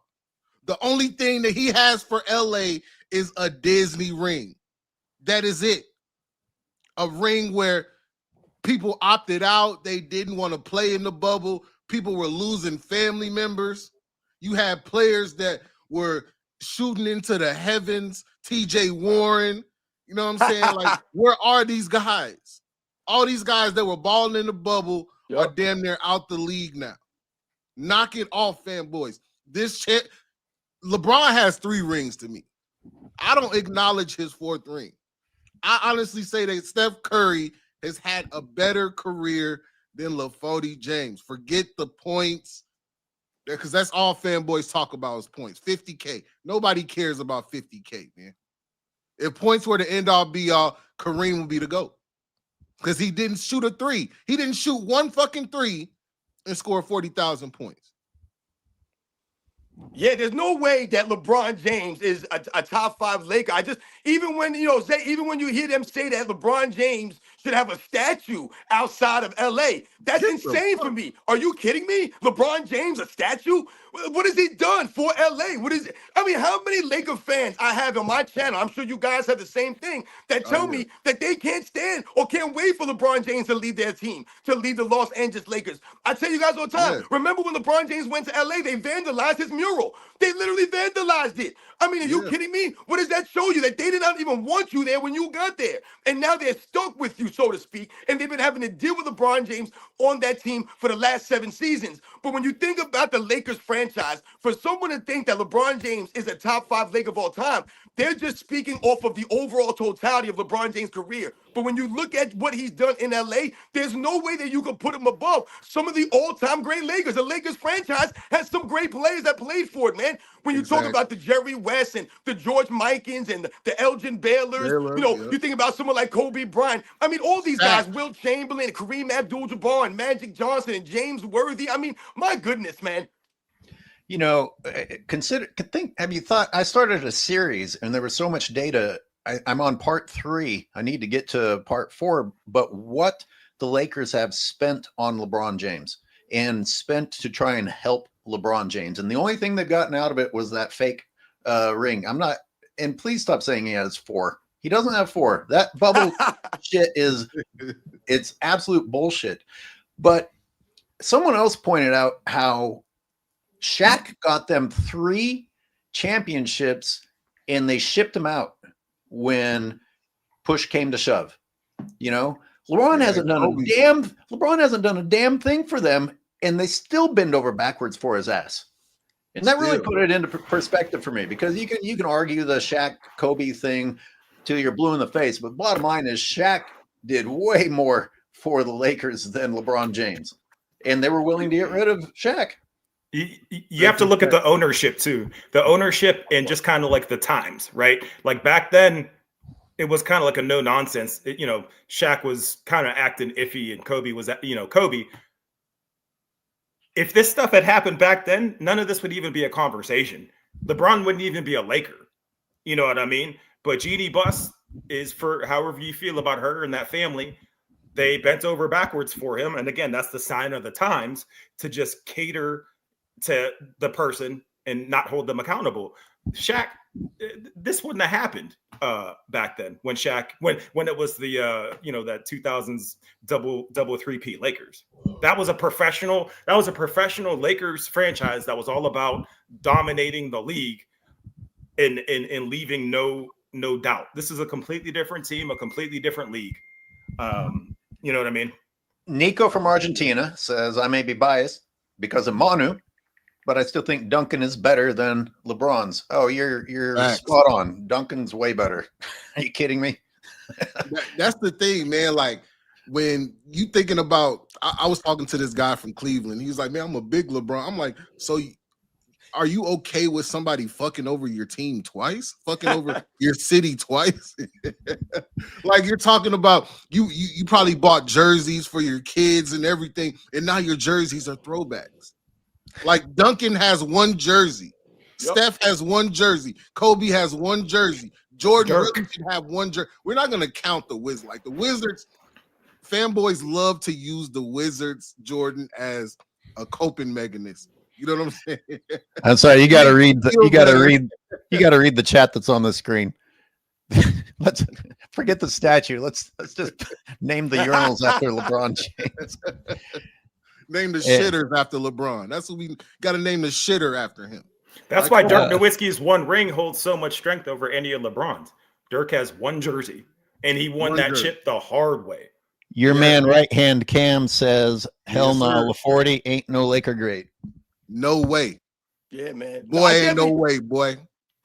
The only thing that he has for LA is a Disney ring. That is it. A ring where people opted out. They didn't want to play in the bubble. People were losing family members. You had players that were shooting into the heavens. TJ Warren. You know what I'm saying? Like, where are these guys? All these guys that were balling in the bubble are damn near out the league now. Knock it off, fanboys. LeBron has 3 rings to me. I don't acknowledge his 4th ring. I honestly say that Steph Curry has had a better career than LaVar James. Forget the points, because that's all fanboys talk about is points. 50K. Nobody cares about 50K, man. If points were the end-all, be-all, Kareem would be the GOAT, because he didn't shoot a 3. He didn't shoot one fucking 3 and score 40,000 points. Yeah, there's no way that LeBron James is a top 5 Laker. Even when you hear them say that LeBron James should have a statue outside of LA, that's insane for me. Are you kidding me? LeBron James, a statue? What has he done for LA? How many Laker fans I have on my channel, I'm sure you guys have the same thing, that tell me that they can't stand or can't wait for LeBron James to lead their team, to lead the Los Angeles Lakers. I tell you guys all the time, remember when LeBron James went to LA, they vandalized his mural. They literally vandalized it. Are you kidding me? What does that show you? That they did not even want you there when you got there. And now they're stuck with you, so to speak. And they've been having to deal with LeBron James on that team for the last 7 seasons. But when you think about the Lakers franchise, for someone to think that LeBron James is a top 5 Laker of all time, they're just speaking off of the overall totality of LeBron James' career. But when you look at what he's done in LA, there's no way that you can put him above some of the all-time great Lakers. The Lakers franchise has some great players that played for it, man. When you talk about the Jerry West and the George Mikens and the Elgin Baylors, you think about someone like Kobe Bryant. All these guys, Will Chamberlain, Kareem Abdul-Jabbar, and Magic Johnson, and James Worthy. My goodness, man. Have you thought, I started a series and there was so much data. I'm on part 3. I need to get to part 4, but what the Lakers have spent on LeBron James and spent to try and help LeBron James. And the only thing they've gotten out of it was that fake ring. And please stop saying he has 4. He doesn't have 4. That bubble shit it's absolute bullshit. But someone else pointed out how Shaq got them 3 championships and they shipped them out when push came to shove. LeBron hasn't done a damn thing for them, and they still bend over backwards for his ass. And that really put it into perspective for me, because you can argue the Shaq Kobe thing till you're blue in the face, but bottom line is Shaq did way more for the Lakers than LeBron James, and they were willing to get rid of Shaq. You have to look at the ownership too. The ownership and just kind of like the times, right? Like back then, it was kind of like a no nonsense. Shaq was kind of acting iffy, and Kobe was, Kobe. If this stuff had happened back then, none of this would even be a conversation. LeBron wouldn't even be a Laker. You know what I mean? But Jeannie Buss is, for however you feel about her and that family, they bent over backwards for him. And again, that's the sign of the times, to just cater to the person and not hold them accountable. Shaq this wouldn't have happened back then when Shaq when it was the that 2000s double three-peat Lakers. That was a professional Lakers franchise that was all about dominating the league and leaving no doubt. This is a completely different team, a completely different league. You know what I mean? Nico from Argentina says, I may be biased because of Manu, but I still think Duncan is better than LeBron's. Oh, you're spot on. Duncan's way better. Are you kidding me? That's the thing, man. Like, when you thinking about, I was talking to this guy from Cleveland. He was like, man, I'm a big LeBron. I'm like, so are you okay with somebody fucking over your team twice? Fucking over your city twice? Like, you're talking about, you probably bought jerseys for your kids and everything, and now your jerseys are throwbacks. Like, Duncan has one jersey. Yep. Steph has one jersey. Kobe has one jersey. Jordan really should have one jersey. We're not going to count the Wizards. Like, the Wizards, fanboys love to use the Wizards, Jordan, as a coping mechanism. You know what I'm saying? I'm sorry. You got to read the chat that's on the screen. Let's forget the statue. Let's just name the urinals after LeBron James. Name the shitters after LeBron. That's what we got to name the shitter after him. That's why Dirk Nowitzki's one ring holds so much strength over any of LeBron's. Dirk has one jersey, and he won that chip the hard way. Your man, right hand Cam says, "Hell no, LaForty ain't no Laker great." No way. Yeah, man. Boy, ain't no way, boy.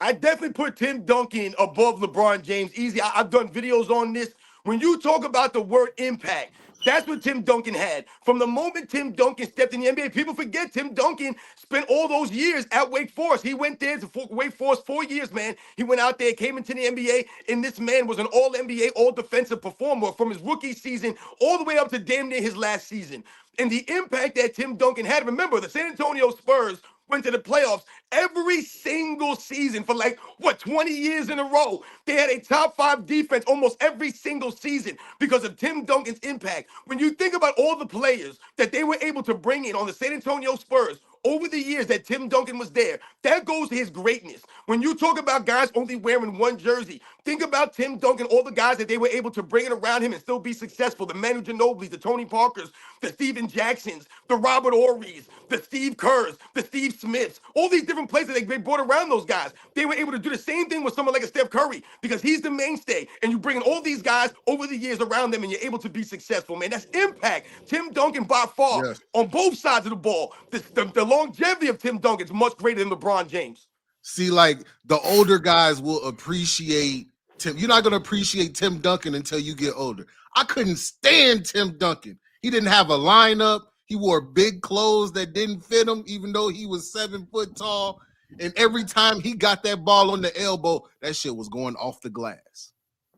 I definitely put Tim Duncan above LeBron James. Easy. I've done videos on this. When you talk about the word impact, that's what Tim Duncan had. From the moment Tim Duncan stepped in the NBA, people forget Tim Duncan spent all those years at Wake Forest. He went there to Wake Forest 4 years, man. He went out there, came into the NBA, and this man was an all-NBA, all-defensive performer from his rookie season all the way up to damn near his last season. And the impact that Tim Duncan had, remember, the San Antonio Spurs went to the playoffs every single season for 20 years in a row. They had a top 5 defense almost every single season because of Tim Duncan's impact. When you think about all the players that they were able to bring in on the San Antonio Spurs over the years that Tim Duncan was there, that goes to his greatness. When you talk about guys only wearing one jersey, think about Tim Duncan, all the guys that they were able to bring it around him and still be successful. The Manu Ginobilis, the Tony Parkers, the Steven Jacksons, the Robert Ory's, the Steve Kerrs, the Steve Smiths, all these different places they brought around those guys. They were able to do the same thing with someone like a Steph Curry because he's the mainstay. And you bring in all these guys over the years around them and you're able to be successful, man. That's impact. Tim Duncan by far on both sides of the ball. The longevity of Tim Duncan is much greater than LeBron James. See, like, the older guys will appreciate Tim. You're not going to appreciate Tim Duncan until you get older. I couldn't stand Tim Duncan. He didn't have a lineup. He wore big clothes that didn't fit him, even though he was 7 foot tall. And every time he got that ball on the elbow, that shit was going off the glass,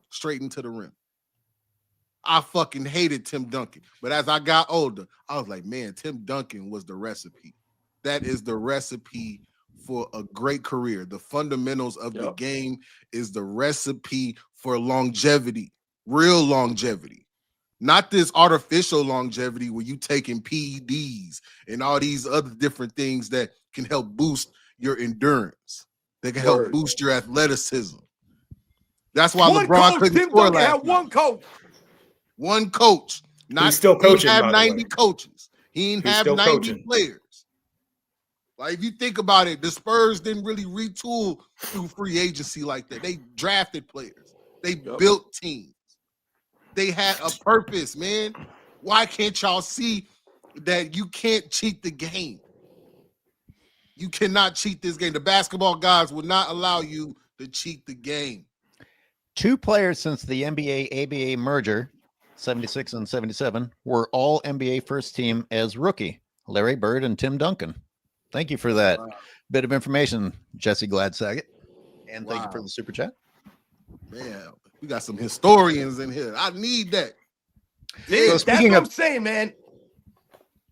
straight into the rim. I fucking hated Tim Duncan. But as I got older, I was like, man, Tim Duncan was the recipe. That is the recipe for a great career. The fundamentals of the game is the recipe for longevity, real longevity. Not this artificial longevity where you taking PEDs and all these other different things that can help boost your endurance. They can help boost your athleticism. That's why LeBron couldn't score last night. One coach. He's still coaching. He didn't have 90 coaches. He didn't have 90 players. Like, if you think about it, the Spurs didn't really retool through free agency like that. They drafted players. They built teams. They had a purpose, man. Why can't y'all see that you can't cheat the game? You cannot cheat this game. The basketball guys will not allow you to cheat the game. 2 players since the NBA-ABA merger, 76 and 77, were all NBA first team as rookie, Larry Bird and Tim Duncan. Thank you for that bit of information, Jesse Gladsaget. And thank you for the super chat. Man, we got some historians in here. I need that. So that's what I'm saying, man.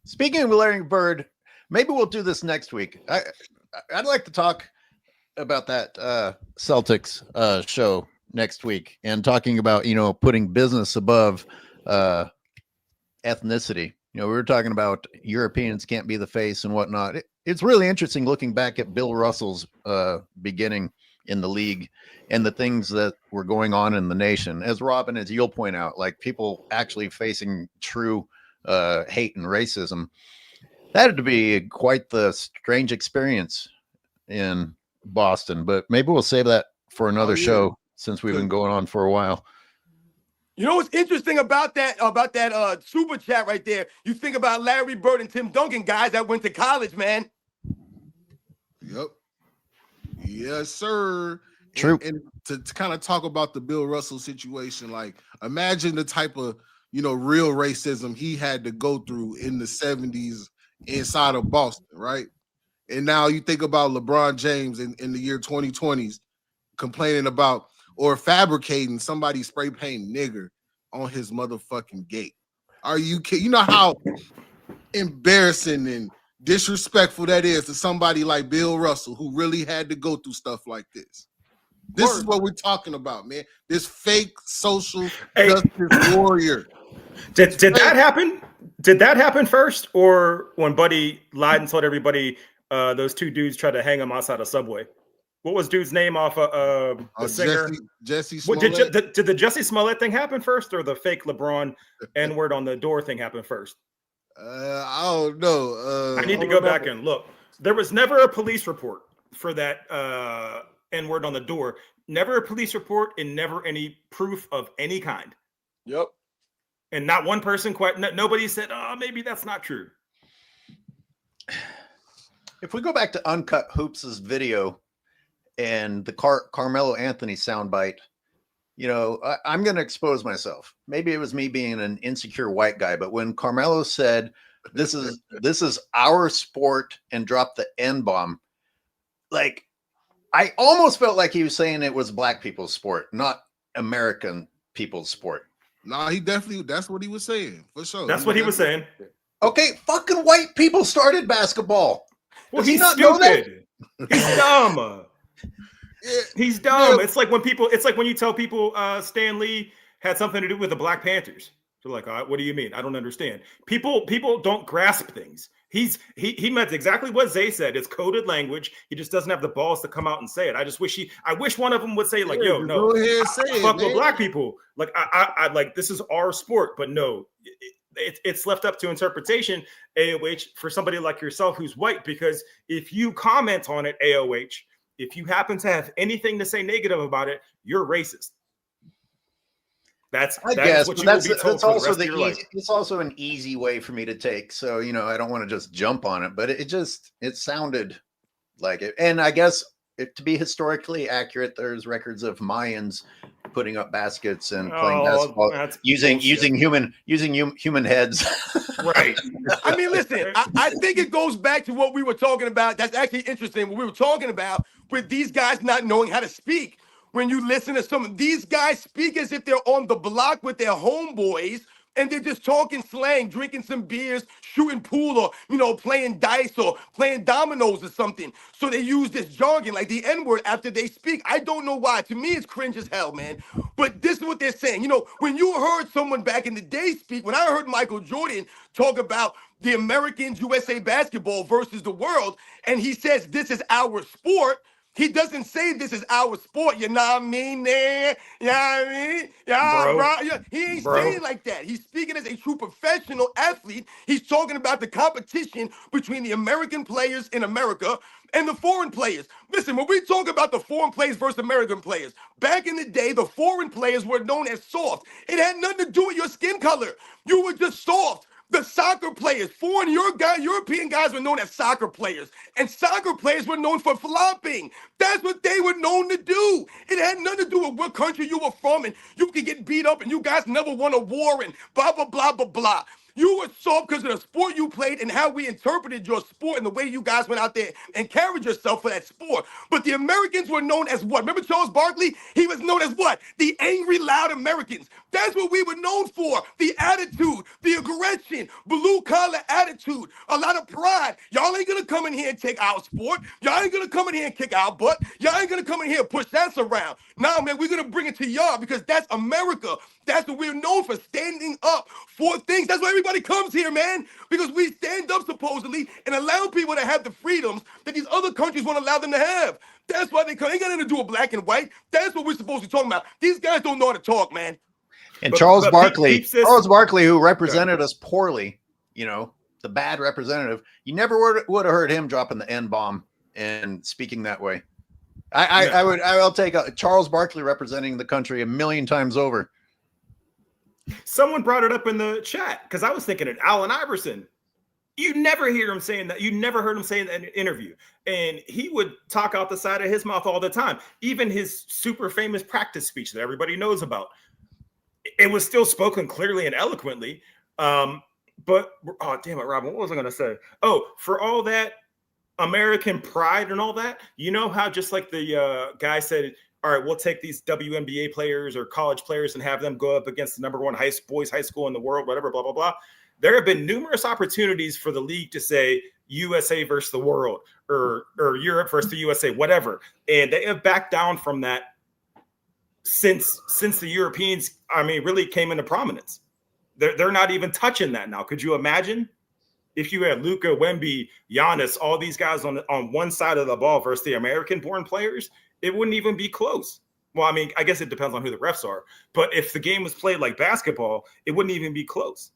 Speaking of Larry Bird, maybe we'll do this next week. I'd like to talk about that Celtics show next week and talking about, putting business above ethnicity. We were talking about Europeans can't be the face and whatnot. It's really interesting looking back at Bill Russell's beginning in the league and the things that were going on in the nation. As Robin, as you'll point out, like people actually facing true hate and racism. That had to be quite the strange experience in Boston, but maybe we'll save that for another show since we've been going on for a while. You know what's interesting about that super chat right there? You think about Larry Bird and Tim Duncan, guys that went to college, man. Yep. Yes, sir. True. And to kind of talk about the Bill Russell situation, like imagine the type of, real racism he had to go through in the 70s inside of Boston, right? And now you think about LeBron James in the year 2020s complaining about or fabricating somebody spray paint nigger on his motherfucking gate. Are you kidding? You know how embarrassing and disrespectful that is to somebody like Bill Russell who really had to go through stuff like this. This is what we're talking about, man. This fake social justice warrior. Did that happen? Did that happen first, or when Buddy lied and told everybody those two dudes tried to hang him outside a Subway? What was dude's name off the singer? Jesse Smollett. Did the Jesse Smollett thing happen first, or the fake LeBron N-word on the door thing happen first? I don't know. I need to go back and look. There was never a police report for that N-word on the door. Never a police report and never any proof of any kind. Yep. And not one person nobody said, oh, maybe that's not true. If we go back to Uncut Hoops' video and the Carmelo Anthony soundbite, I'm going to expose myself. Maybe it was me being an insecure white guy, but when Carmelo said, this is our sport and dropped the N-bomb, like, I almost felt like he was saying it was black people's sport, not American people's sport. Nah, that's what he was saying, for sure. That's what he was saying. Okay, fucking white people started basketball. Well, Does he he's not know that? stupid. He's dumb. He's dumb. It's like when you tell people Stan Lee had something to do with the Black Panthers. They're like, what do you mean? I don't understand. People don't grasp things. He meant exactly what Zay said. It's coded language. He just doesn't have the balls to come out and say it. I wish one of them would say like, yo, no, go ahead and say it, fuck man. with black people. Like I like, this is our sport, but no, it's left up to interpretation, AOH, for somebody like yourself who's white, because if you comment on it, AOH, if you happen to have anything to say negative about it, you're racist. That's what you will be told for the rest of your life. It's also an easy way for me to take. So, I don't want to just jump on it, but it sounded like it. And I guess to be historically accurate, there's records of Mayans putting up baskets and playing basketball using human heads. Right. I mean, listen, I think it goes back to what we were talking about. That's actually interesting. What we were talking about with these guys not knowing how to speak. When you listen to some of these guys speak as if they're on the block with their homeboys and they're just talking slang, drinking some beers, shooting pool, or, playing dice or playing dominoes or something. So they use this jargon like the N-word after they speak. I don't know why. To me, it's cringe as hell, man. But this is what they're saying. When you heard someone back in the day speak, when I heard Michael Jordan talk about the Americans, USA basketball versus the world, and he says, this is our sport, he doesn't say this is our sport, you know what I mean, man? You know what I mean? Yeah, bro. He ain't saying like that. He's speaking as a true professional athlete. He's talking about the competition between the American players in America and the foreign players. Listen, when we talk about the foreign players versus American players, back in the day, the foreign players were known as soft. It had nothing to do with your skin color. You were just soft. The soccer players, European guys were known as soccer players, and soccer players were known for flopping. That's what they were known to do. It had nothing to do with what country you were from, and you could get beat up, and you guys never won a war, and blah, blah, blah, blah, blah. You were soft because of the sport you played and how we interpreted your sport and the way you guys went out there and carried yourself for that sport. But the Americans were known as what? Remember Charles Barkley? He was known as what? The angry, loud Americans. That's what we were known for. The attitude, the aggression, blue-collar attitude, a lot of pride. Y'all ain't going to come in here and take our sport. Y'all ain't going to come in here and kick our butt. Y'all ain't going to come in here and push that around. Nah, man, we're going to bring it to y'all because that's America. That's what we're known for, standing up for things. That's why everybody comes here, man, because we stand up supposedly and allow people to have the freedoms that these other countries won't allow them to have. That's why they come. They got nothing to do with black and white. That's what we're supposed to be talking about. These guys don't know how to talk, man. And Charles Barkley, peeps this. Charles Barkley, who represented us poorly, you know, the bad representative, you never would have heard him dropping the N-bomb and speaking that way. I'll take Charles Barkley representing the country 1,000,000 times over. Someone brought it up in the chat because I was thinking of Allen Iverson. You never hear him saying that. You never heard him say that in an interview. And he would talk out the side of his mouth all the time. Even his super famous practice speech that everybody knows about. It was still spoken clearly and eloquently. But, oh, damn it, Robin, what was I going to say? Oh, for all that American pride and all that, you know how just like the guy said, all right, we'll take these WNBA players or college players and have them go up against the number one boys high school in the world, whatever, blah, blah, blah. There have been numerous opportunities for the league to say USA versus the world or Europe versus the USA, whatever. And they have backed down from that since the Europeans, really came into prominence. They're not even touching that now. Could you imagine if you had Luka, Wemby, Giannis, all these guys on one side of the ball versus the American-born players? It wouldn't even be close. Well, I guess it depends on who the refs are. But if the game was played like basketball, it wouldn't even be close.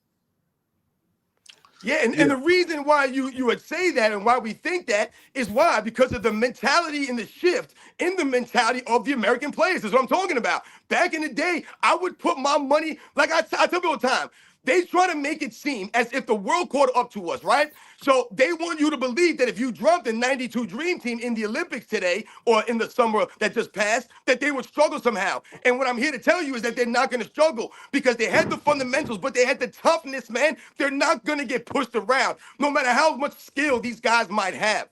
Yeah, and the reason why you would say that and why we think that is why? Because of the mentality and the shift in the mentality of the American players. Is what I'm talking about. Back in the day, I would put my money, like I tell people all the time, they try to make it seem as if the world caught up to us, right? So they want you to believe that if you dropped the 92 Dream Team in the Olympics today or in the summer that just passed, that they would struggle somehow. And what I'm here to tell you is that they're not going to struggle because they had the fundamentals, but they had the toughness, man. They're not going to get pushed around, no matter how much skill these guys might have.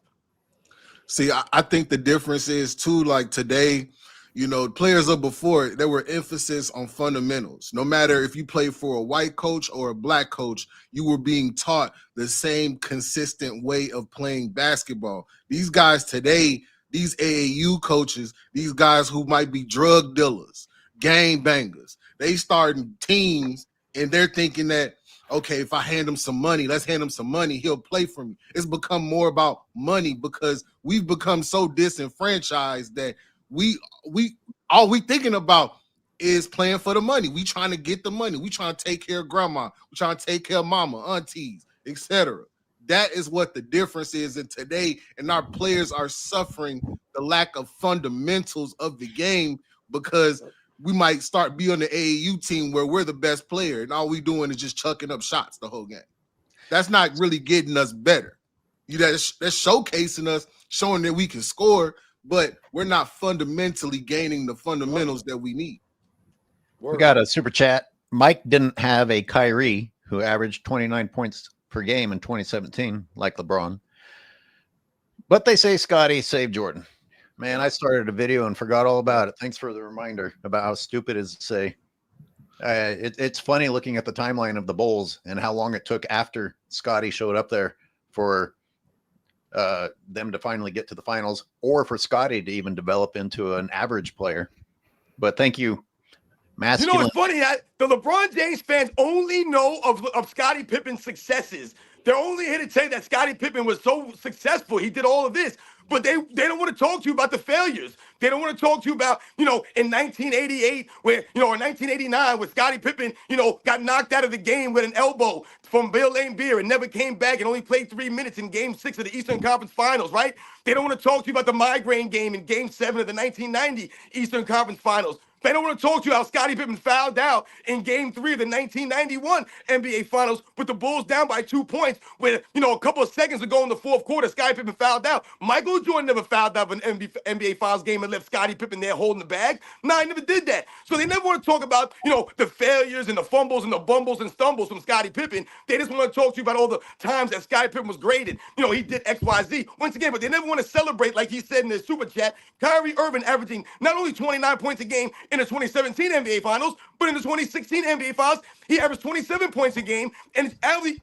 See, I think the difference is, too, like today, you know, players of before, there were emphasis on fundamentals. No matter if you played for a white coach or a black coach, you were being taught the same consistent way of playing basketball. These guys today, these AAU coaches, these guys who might be drug dealers, gang bangers, they starting teams and they're thinking that, okay, if I hand him some money, let's hand him some money, he'll play for me. It's become more about money because we've become so disenfranchised that we all we thinking about is playing for the money. We trying to get the money. We trying to take care of grandma. We trying to take care of mama, aunties, etc. That is what the difference is in today. And our players are suffering the lack of fundamentals of the game because we might start be on the AAU team where we're the best player and all we doing is just chucking up shots the whole game. That's not really getting us better. That's showcasing us, showing that we can score, but we're not fundamentally gaining the fundamentals that we need. We got a super chat. Mike didn't have a Kyrie who averaged 29 points per game in 2017, like LeBron. But they say Scotty saved Jordan. Man, I started a video and forgot all about it. Thanks for the reminder about how stupid it is to say. It's funny looking at the timeline of the Bulls and how long it took after Scotty showed up there for them to finally get to the finals, or for Scotty to even develop into an average player. But thank you, masculine. You know what's funny? The LeBron James fans only know of Scottie Pippen's successes. They're only here to say that Scottie Pippen was so successful. He did all of this. But they don't want to talk to you about the failures. They don't want to talk to you about, in 1988, where, or 1989, where Scottie Pippen, got knocked out of the game with an elbow from Bill Laimbeer and never came back and only played 3 minutes in Game 6 of the Eastern Conference Finals, right? They don't want to talk to you about the migraine game in Game 7 of the 1990 Eastern Conference Finals. They don't want to talk to you how Scottie Pippen fouled out in Game 3 of the 1991 NBA Finals with the Bulls down by 2 points where, a couple of seconds ago in the fourth quarter, Scottie Pippen fouled out. Michael Jordan never fouled out of an NBA Finals game and left Scottie Pippen there holding the bag. No, he never did that. So they never want to talk about, the failures and the fumbles and the bumbles and stumbles from Scottie Pippen. They just want to talk to you about all the times that Scottie Pippen was graded. He did X, Y, Z. Once again, but they never want to celebrate, like he said in the super chat, Kyrie Irving averaging not only 29 points a game in the 2017 NBA Finals, but in the 2016 NBA Finals, he averaged 27 points a game and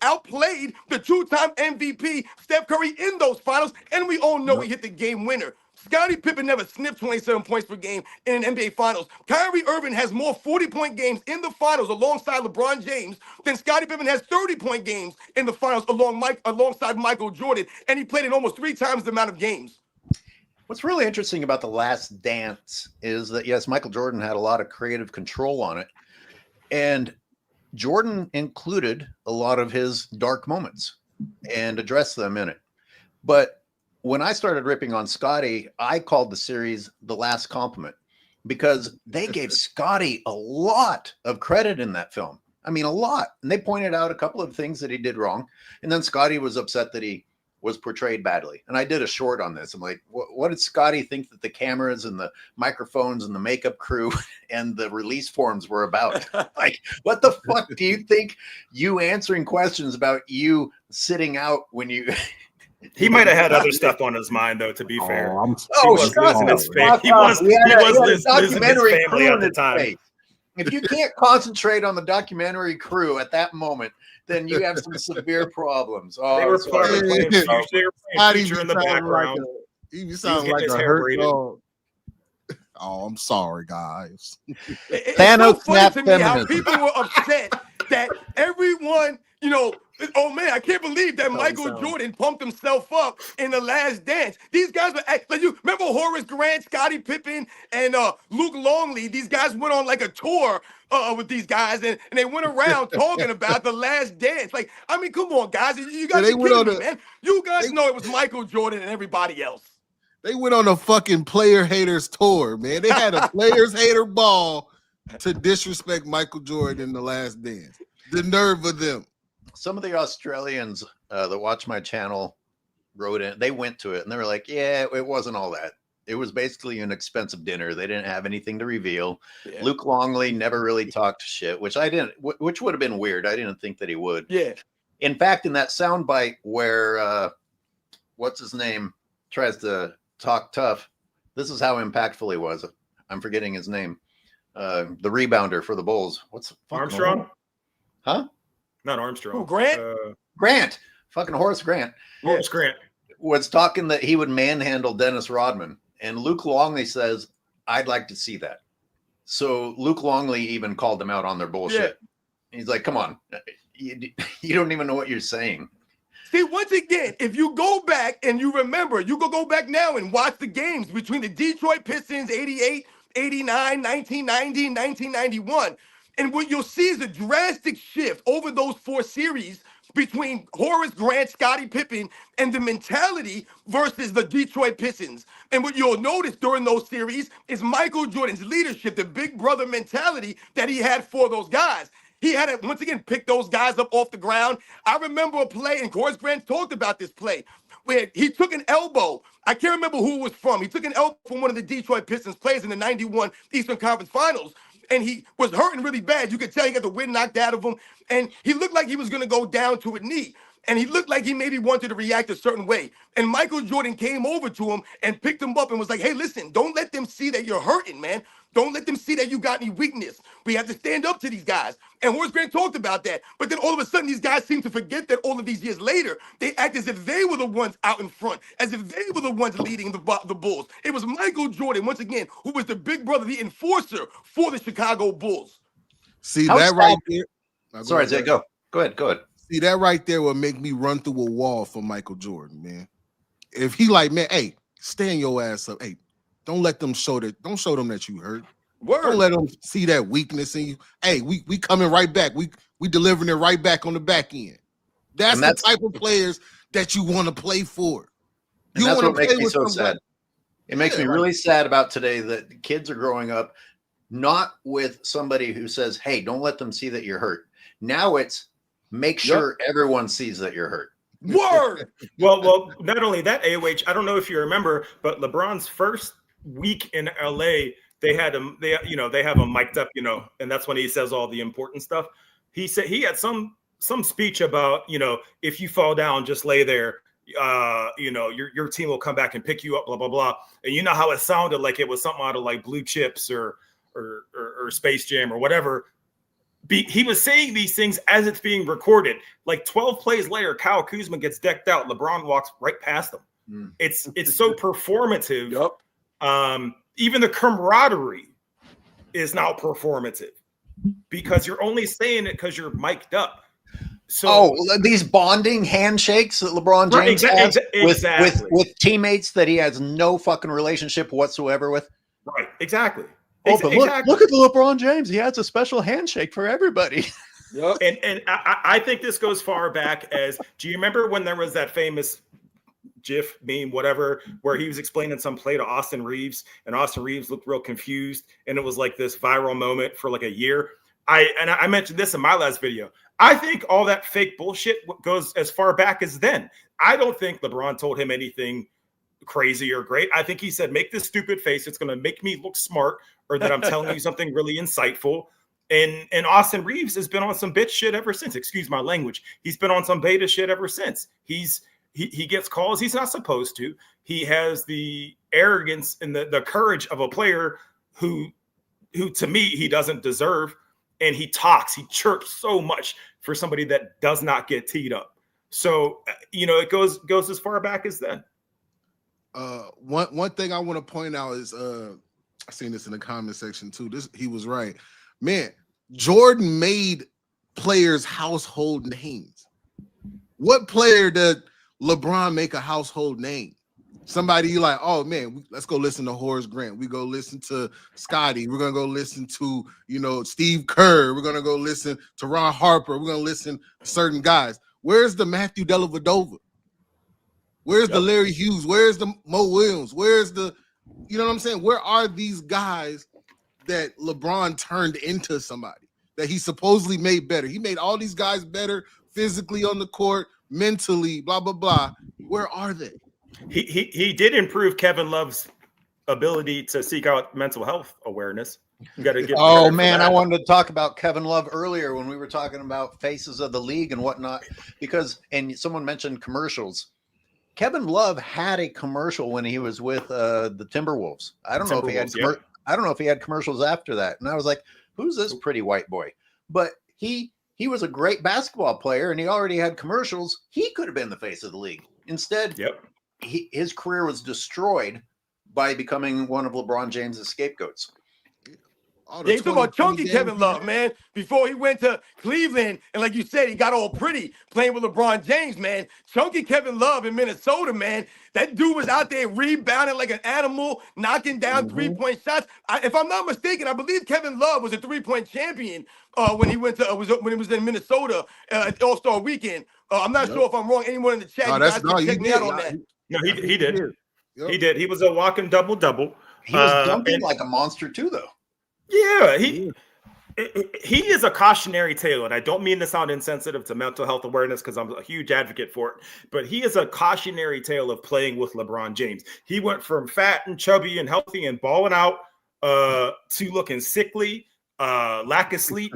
outplayed the two-time MVP Steph Curry in those finals, and we all know he hit the game winner. Scottie Pippen never sniffed 27 points per game in an NBA Finals. Kyrie Irving has more 40-point games in the finals alongside LeBron James than Scottie Pippen has 30-point games in the finals alongside Michael Jordan, and he played in almost 3 times the amount of games. What's really interesting about The Last Dance is that, yes, Michael Jordan had a lot of creative control on it. And Jordan included a lot of his dark moments and addressed them in it. But when I started ripping on Scotty, I called the series The Last Compliment because they gave Scotty a lot of credit in that film. I mean, a lot. And they pointed out a couple of things that he did wrong. And then Scotty was upset that he was portrayed badly. And I did a short on this. I'm like, what did Scotty think that the cameras and the microphones and the makeup crew and the release forms were about? Like, what the fuck do you think you answering questions about you sitting out when you... He might have had other stuff on his mind, though, to be fair. I'm He was losing his family. He was losing his family at the time. If you can't concentrate on the documentary crew at that moment, then you have some severe problems. Oh, They were sorry. playing Future in the background. You sound getting like his a hair hurt braided. dog. Oh, I'm sorry, guys. It's Thanos so funny snap to me how feminism. people were upset that everyone, oh man, I can't believe that Michael Jordan pumped himself up in The Last Dance. These guys were like, you remember Horace Grant, Scottie Pippen, and Luke Longley. These guys went on like a tour with these guys, and they went around talking about The Last Dance. Like, I mean, come on, guys, you guys they are went kidding on me, man. You guys know it was Michael Jordan and everybody else. They went on a fucking player haters tour, man. They had a players hater ball to disrespect Michael Jordan in The Last Dance. The nerve of them. Some of the Australians that watch my channel wrote in, they went to it and they were like, yeah, it wasn't all that. It was basically an expensive dinner. They didn't have anything to reveal. Yeah. Luke Longley never really talked shit, which which would have been weird. I didn't think that he would. Yeah. In fact, in that soundbite where what's his name tries to talk tough, this is how impactful he was. I'm forgetting his name. The rebounder for the Bulls. What's Armstrong? Huh? Not Armstrong. Who, Grant? Grant. Fucking Horace Grant. Horace Grant was talking that he would manhandle Dennis Rodman. And Luke Longley says, I'd like to see that. So Luke Longley even called them out on their bullshit. Yeah. He's like, come on. You don't even know what you're saying. See, once again, if you go back and you remember, you go back now and watch the games between the Detroit Pistons, 88, 89, 1990, and 1991. And what you'll see is a drastic shift over those four series between Horace Grant, Scottie Pippen, and the mentality versus the Detroit Pistons. And what you'll notice during those series is Michael Jordan's leadership, the big brother mentality that he had for those guys. He had to, once again, pick those guys up off the ground. I remember a play, and Horace Grant talked about this play, where he took an elbow. I can't remember who it was from. He took an elbow from one of the Detroit Pistons players in the 91 Eastern Conference Finals. And he was hurting really bad. You could tell he got the wind knocked out of him. And he looked like he was going to go down to a knee. And he looked like he maybe wanted to react a certain way. And Michael Jordan came over to him and picked him up and was like, hey, listen, don't let them see that you're hurting, man. Don't let them see that you got any weakness. We have to stand up to these guys. And Horace Grant talked about that. But then all of a sudden, these guys seem to forget that all of these years later, they act as if they were the ones out in front, as if they were the ones leading the Bulls. It was Michael Jordan, once again, who was the big brother, the enforcer for the Chicago Bulls. See that right there? Sorry, Zay, go. Go ahead. See, that right there will make me run through a wall for Michael Jordan, man. If he like, man, hey, stand your ass up. Hey, don't let them show that. Don't show them that you hurt. Word. Don't let them see that weakness in you. Hey, we coming right back. We delivering it right back on the back end. That's the type of players that you want to play for. And that's what makes me so sad. It makes me really sad about today that kids are growing up not with somebody who says, hey, don't let them see that you're hurt. Now it's make sure everyone sees that you're hurt. Word. Well, not only that, AOH, I don't know if you remember, but LeBron's first week in LA, they have him mic'd up, and that's when he says all the important stuff. He said he had some speech about, if you fall down, just lay there. Your team will come back and pick you up, blah, blah, blah. And you know how it sounded like it was something out of like Blue Chips or Space Jam or whatever. He was saying these things as it's being recorded. Like 12 plays later, Kyle Kuzma gets decked out. LeBron walks right past him. It's so performative. Yep. Even the camaraderie is now performative because you're only saying it because you're mic'd up. So these bonding handshakes that LeBron Right, James has exactly. with teammates that he has no fucking relationship whatsoever with. Right, exactly. Oh, but Exactly. look at the LeBron James. He has a special handshake for everybody. Yep. And I think this goes far back as, do you remember when there was that famous GIF meme, whatever, where he was explaining some play to Austin Reeves, and Austin Reeves looked real confused, and it was like this viral moment for like a year. I mentioned this in my last video. I think all that fake bullshit goes as far back as then. I don't think LeBron told him anything crazy or great. I think he said, make this stupid face. It's going to make me look smart, or that I'm telling you something really insightful. And Austin Reeves has been on some bitch shit ever since. Excuse my language. He's been on some beta shit ever since. He gets calls he's not supposed to. He has the arrogance and the courage of a player who to me he doesn't deserve. And he chirps so much for somebody that does not get teed up. So it goes as far back as then. One thing I want to point out is I seen this in the comment section too. He was right. Man, Jordan made players household names. What player did LeBron make a household name? Somebody you like, oh man, let's go listen to Horace Grant. We go listen to Scotty. We're gonna go listen to Steve Kerr. We're gonna go listen to Ron Harper. We're gonna listen to certain guys. Where's the Matthew Dellavedova? Where's the Larry Hughes? Where's the Mo Williams? Where's the, you know what I'm saying? Where are these guys that LeBron turned into somebody that he supposedly made better? He made all these guys better physically on the court, mentally, blah, blah, blah. Where are they? He did improve Kevin Love's ability to seek out mental health awareness. You got to give. Oh man, I wanted to talk about Kevin Love earlier when we were talking about faces of the league and whatnot, and someone mentioned commercials. Kevin Love had a commercial when he was with the Timberwolves. I don't know if he had commercials after that. And I was like, who's this pretty white boy? But he was a great basketball player and he already had commercials. He could have been the face of the league. Instead, his career was destroyed by becoming one of LeBron James's scapegoats. Yeah, you talking about chunky Kevin Love, man. Before he went to Cleveland, and like you said, he got all pretty playing with LeBron James, man. Chunky Kevin Love in Minnesota, man. That dude was out there rebounding like an animal, knocking down three-point shots. If I'm not mistaken, I believe Kevin Love was a three-point champion when he went to when he was in Minnesota at All-Star Weekend. I'm not sure if I'm wrong. Anyone in the chat, you guys can check me out on that. No, he did. Yep. He did. He was a walking double-double. He was dunking like a monster too, though. Yeah, he is a cautionary tale, and I don't mean to sound insensitive to mental health awareness because I'm a huge advocate for it, but he is a cautionary tale of playing with LeBron James. He went from fat and chubby and healthy and balling out to looking sickly, lack of sleep,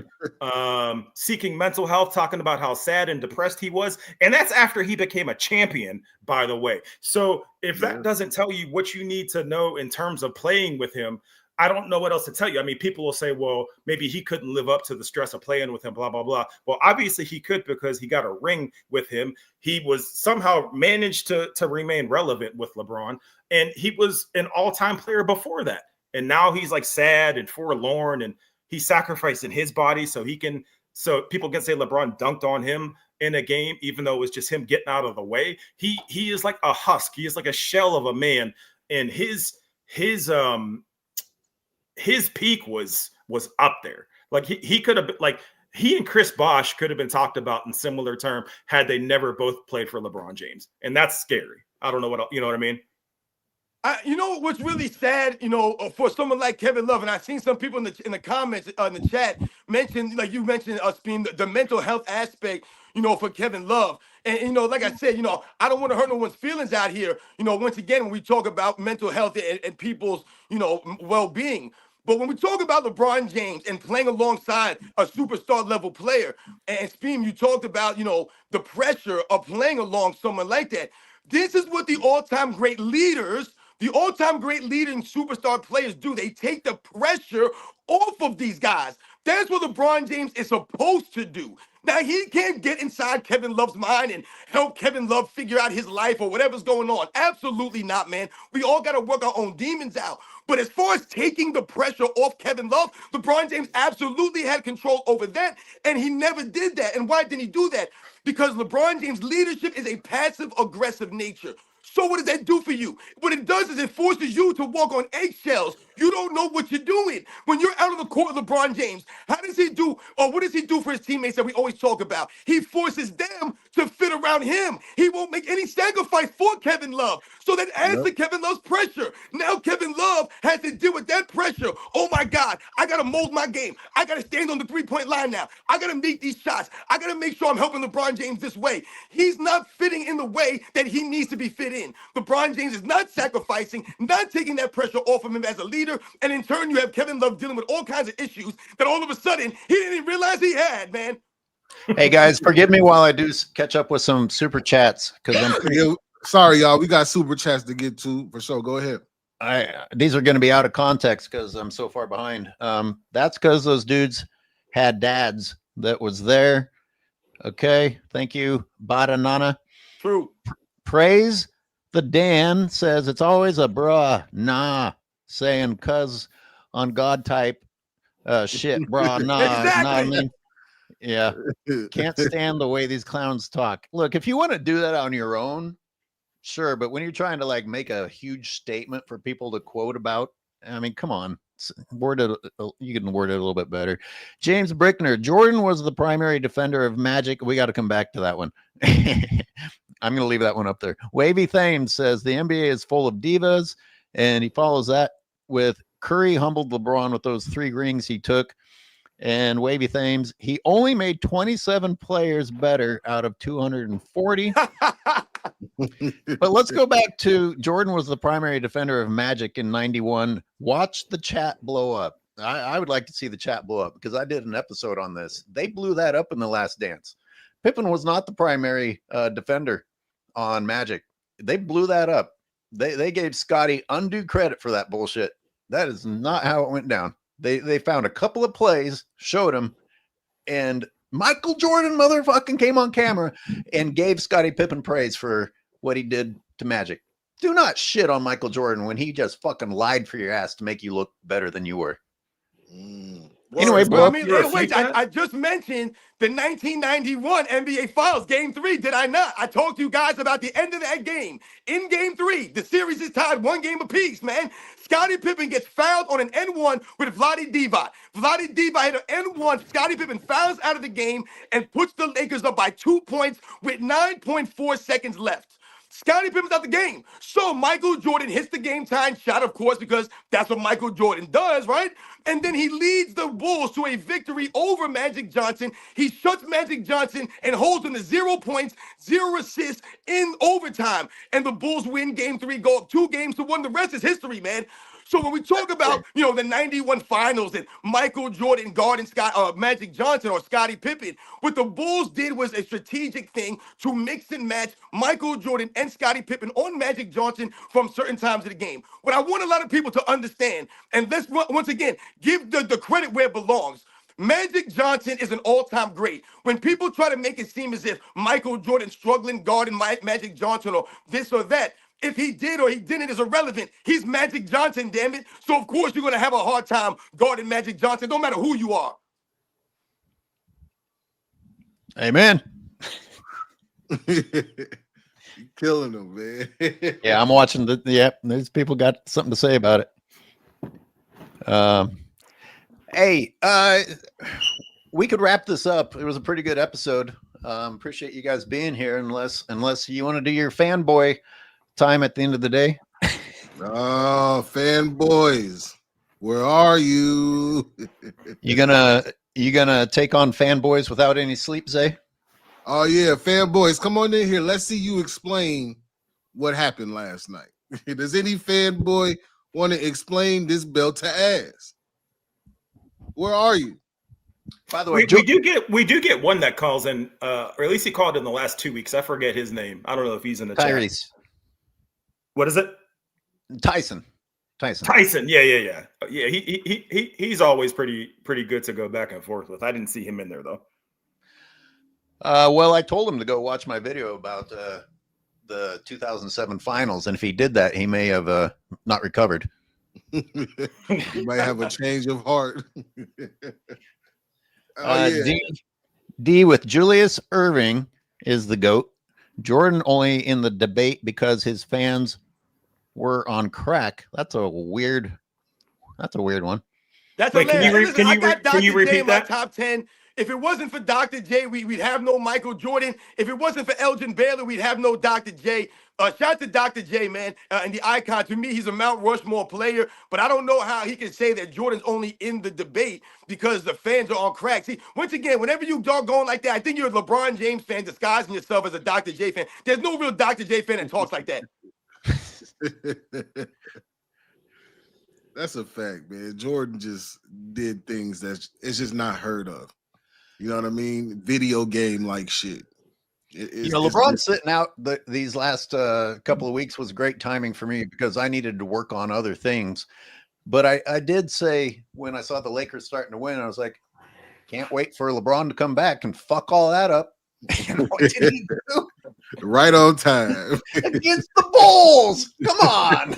seeking mental health, talking about how sad and depressed he was. And that's after he became a champion, by the way. So if that doesn't tell you what you need to know in terms of playing with him, I don't know what else to tell you. I mean, people will say, well, maybe he couldn't live up to the stress of playing with him, blah, blah, blah. Well, obviously he could because he got a ring with him. He was somehow managed to remain relevant with LeBron. And he was an all-time player before that. And now he's like sad and forlorn and he's sacrificing his body so people can say LeBron dunked on him in a game, even though it was just him getting out of the way. He is like a husk. He is like a shell of a man. And his peak was up there. Like he could have been like he and Chris Bosh could have been talked about in similar term had they never both played for LeBron James. And that's scary. I don't know what I mean? You know what's really sad, for someone like Kevin Love, and I've seen some people in the comments in the chat mention, like you mentioned, being the mental health aspect, for Kevin Love. And like I said, I don't want to hurt no one's feelings out here. Once again, when we talk about mental health and people's, well-being. But when we talk about LeBron James and playing alongside a superstar level player, and Speem, you talked about, the pressure of playing along someone like that. This is what the all-time great leading superstar players do. They take the pressure off of these guys That's what LeBron James is supposed to do. Now, he can't get inside Kevin Love's mind and help Kevin Love figure out his life or whatever's going on. Absolutely not, man. We all got to work our own demons out. But as far as taking the pressure off Kevin Love, LeBron James absolutely had control over that, and he never did that. And why didn't he do that? Because LeBron James' leadership is a passive-aggressive nature. So what does that do for you? What it does is it forces you to walk on eggshells. You don't know what you're doing. When you're out of the court with LeBron James, how does he do, or what does he do for his teammates that we always talk about? He forces them to fit around him. He won't make any sacrifice for Kevin Love. So that adds to Kevin Love's pressure. Now Kevin Love has to deal with that pressure. Oh my God, I got to mold my game. I got to stand on the three-point line now. I got to make these shots. I got to make sure I'm helping LeBron James this way. He's not fitting in the way that he needs to be fit in. LeBron James is not sacrificing, not taking that pressure off of him as a leader. And in turn, you have Kevin Love dealing with all kinds of issues that all of a sudden he didn't even realize he had, man. Hey guys, forgive me while I do catch up with some super chats because I'm sorry, y'all. We got super chats to get to for sure. Go ahead. These are going to be out of context because I'm so far behind. That's because those dudes had dads that was there. Okay, thank you, Badanana. True. Praise the Dan says it's always a bruh, nah, saying cuz on God type shit, bruh, nah, Exactly. nah, I mean, yeah, can't stand the way these clowns talk. Look, if you want to do that on your own, sure, but when you're trying to like make a huge statement for people to quote about, I mean, come on, word it. You can word it a little bit better. James Brickner, Jordan was the primary defender of Magic. We got to come back to that one. I'm going to leave that one up there. Wavy Thames says the NBA is full of divas, and he follows that with Curry humbled LeBron with those 3 rings he took. And Wavy Thames, he only made 27 players better out of 240. But let's go back to Jordan was the primary defender of Magic in 91. Watch the chat blow up. I would like to see the chat blow up because I did an episode on this. They blew that up in The Last Dance. Pippen was not the primary defender on Magic. They blew that up. They gave Scotty undue credit for that bullshit. That is not how it went down. They found a couple of plays, showed him, and Michael Jordan motherfucking came on camera and gave Scottie Pippen praise for what he did to Magic. Do not shit on Michael Jordan when he just fucking lied for your ass to make you look better than you were. Anyway, well, bro, I just mentioned the 1991 NBA Finals, Game 3, did I not? I talked to you guys about the end of that game. In Game 3, the series is tied 1 game apiece, man. Scottie Pippen gets fouled on an N1 with Vlade Divac. Vlade Divac hit an N1. Scottie Pippen fouls out of the game and puts the Lakers up by 2 points with 9.4 seconds left. Scottie Pippen's out the game. So Michael Jordan hits the game-tying shot, of course, because that's what Michael Jordan does, right? And then he leads the Bulls to a victory over Magic Johnson. He shuts Magic Johnson and holds him to 0 points, 0 assists in overtime. And the Bulls win Game 3, go up 2-1. The rest is history, man. So when we talk about, the 91 finals and Michael Jordan guarding Magic Johnson or Scottie Pippen, what the Bulls did was a strategic thing to mix and match Michael Jordan and Scottie Pippen on Magic Johnson from certain times of the game. What I want a lot of people to understand, and let's once again give the credit where it belongs. Magic Johnson is an all-time great. When people try to make it seem as if Michael Jordan struggling guarding Magic Johnson or this or that, if he did or he didn't is irrelevant. He's Magic Johnson, damn it. So, of course, you're going to have a hard time guarding Magic Johnson, no matter who you are. Amen. You're killing them, man. Yeah, I'm watching these people got something to say about it. Hey, we could wrap this up. It was a pretty good episode. Appreciate you guys being here, unless you want to do your fanboy time at the end of the day. Oh, fanboys, where are you? You gonna take on fanboys without any sleep, Zay? Oh yeah, fanboys, come on in here. Let's see you explain what happened last night. Does any fanboy want to explain this belt to ass? Where are you? By the way, we do get one that calls in, or at least he called in the last 2 weeks. I forget his name. I don't know if he's in the chat. Tyrese. What is it? Tyson Tyson, yeah. He's always pretty good to go back and forth with. I didn't see him in there though. Well, I told him to go watch my video about the 2007 finals, and if he did that, he may have not recovered. You might have a change of heart. Yeah. D with Julius Irving is the GOAT. Jordan only in the debate because his fans were on crack. That's a weird one. That's Wait, hilarious. can you repeat that? Top 10. If it wasn't for Dr. J, we'd have no Michael Jordan. If it wasn't for Elgin Baylor, we'd have no Dr. J. Shout out to Dr. J, man, and the icon. To me, he's a Mount Rushmore player, but I don't know how he can say that Jordan's only in the debate because the fans are on crack. See, once again, whenever you doggone like that, I think you're a LeBron James fan disguising yourself as a Dr. J fan. There's no real Dr. J fan that talks like that. That's a fact, man. Jordan just did things that it's just not heard of. You know what I mean? Video game like shit. LeBron sitting out these last couple of weeks was great timing for me because I needed to work on other things. But I did say when I saw the Lakers starting to win, I was like, can't wait for LeBron to come back and fuck all that up. What did he do? Right on time. Against the Bulls. Come on.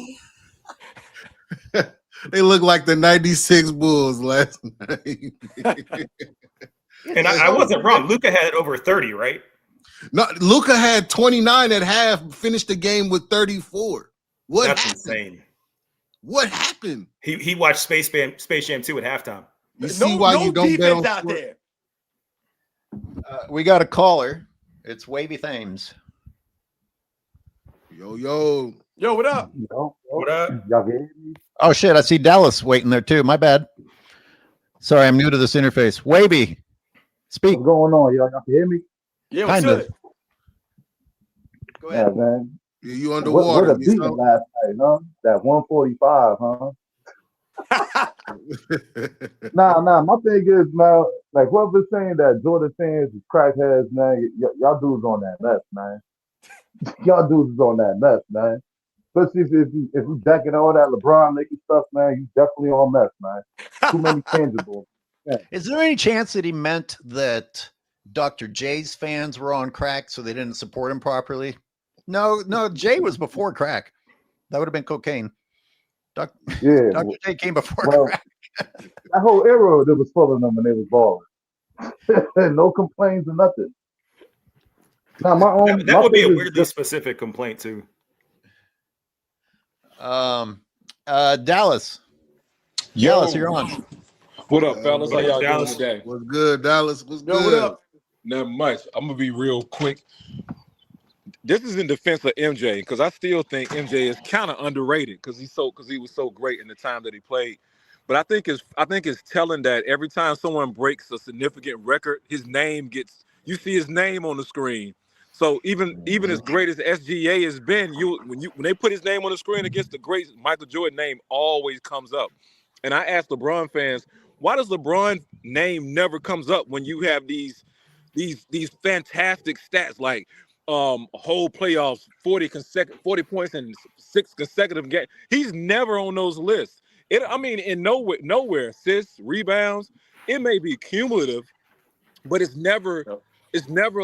They look like the 96 Bulls last night. And I wasn't wrong. Luka had over 30, right? No, Luka had 29 at half, finished the game with 34. That's happened? insane. What happened? He watched Space Jam 2 at halftime. You see why you don't bet on out there. We got a caller. It's Wavy Thames. Yo, what up? What up? Y'all can hear me? Oh shit, I see Dallas waiting there too. My bad. Sorry, I'm new to this interface. Wavy, speak. What's going on, y'all? Y'all can hear me? Yeah, what's Kinda. good? Go ahead. Yeah, man. Yeah, you underwater. What a beating last night, huh? That 145, huh? Nah. My thing is, man, like whoever's saying that Jordan fans is crackheads, man, y'all dudes on that mess, man. Y'all dudes is on that mess, man. Especially if you jacking all that LeBron Lakers stuff, man, you definitely on mess, man. Too many tangibles. Yeah. Is there any chance that he meant that Dr. J's fans were on crack so they didn't support him properly? No, Jay was before crack. That would have been cocaine. Dr. J came before crack. That whole era, there was full of them when they was balling. No complaints or nothing. Now, that would be a weirdly specific complaint too. Dallas. Dallas, you're on. What up, fellas? How y'all doing today? What's good, Dallas? What's good? What up? Not much. I'm gonna be real quick. This is in defense of MJ because I still think MJ is kind of underrated because he was so great in the time that he played. But I think it's telling that every time someone breaks a significant record, you see his name on the screen. So even as great as SGA has been, when they put his name on the screen against the great Michael Jordan, name always comes up. And I asked LeBron fans, why does LeBron name never comes up when you have these fantastic stats like whole playoffs, 40 points in 6 consecutive games? He's never on those lists. In nowhere, assists, rebounds, it may be cumulative, but it's never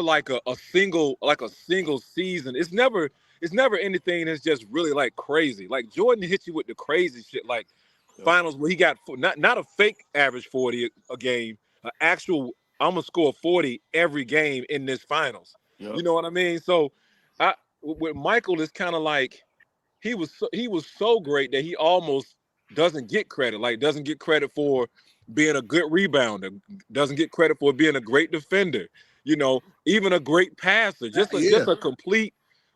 like a single season. It's never anything that's just really like crazy. Like Jordan hit you with the crazy shit, like finals where he got not a fake average 40 a game, an actual I'm gonna score 40 every game in this finals. Yep. You know what I mean? So with Michael, it's kind of like he was so great that he almost doesn't get credit. Like doesn't get credit for being a good rebounder, doesn't get credit for being a great defender. You know, even a great passer, just a complete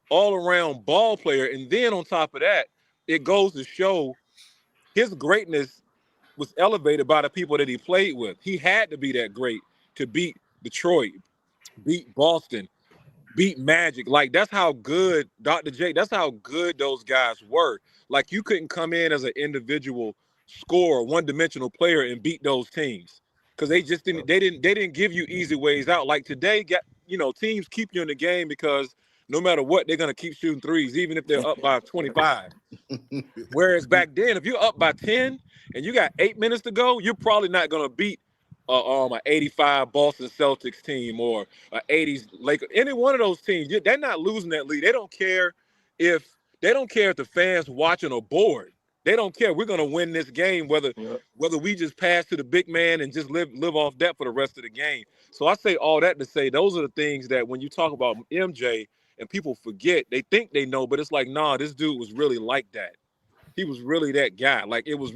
all-around ball player. And then on top of that, it goes to show his greatness was elevated by the people that he played with. He had to be that great to beat Detroit, beat Boston, beat Magic. Like that's how good Dr. J, that's how good those guys were. Like you couldn't come in as an individual scorer, one-dimensional player and beat those teams. Because they didn't give you easy ways out. Like today, teams keep you in the game because no matter what, they're gonna keep shooting threes, even if they're up by 25. Whereas back then, if you're up by 10 and you got 8 minutes to go, you're probably not gonna beat an 85 Boston Celtics team or an 80s Lakers. Any one of those teams, they're not losing that lead. They don't care if the fans watching are bored. They don't care. We're gonna win this game, whether we just pass to the big man and just live off that for the rest of the game. So I say all that to say those are the things that when you talk about MJ and people forget, they think they know, but it's like, nah, this dude was really like that. He was really that guy. Like it was.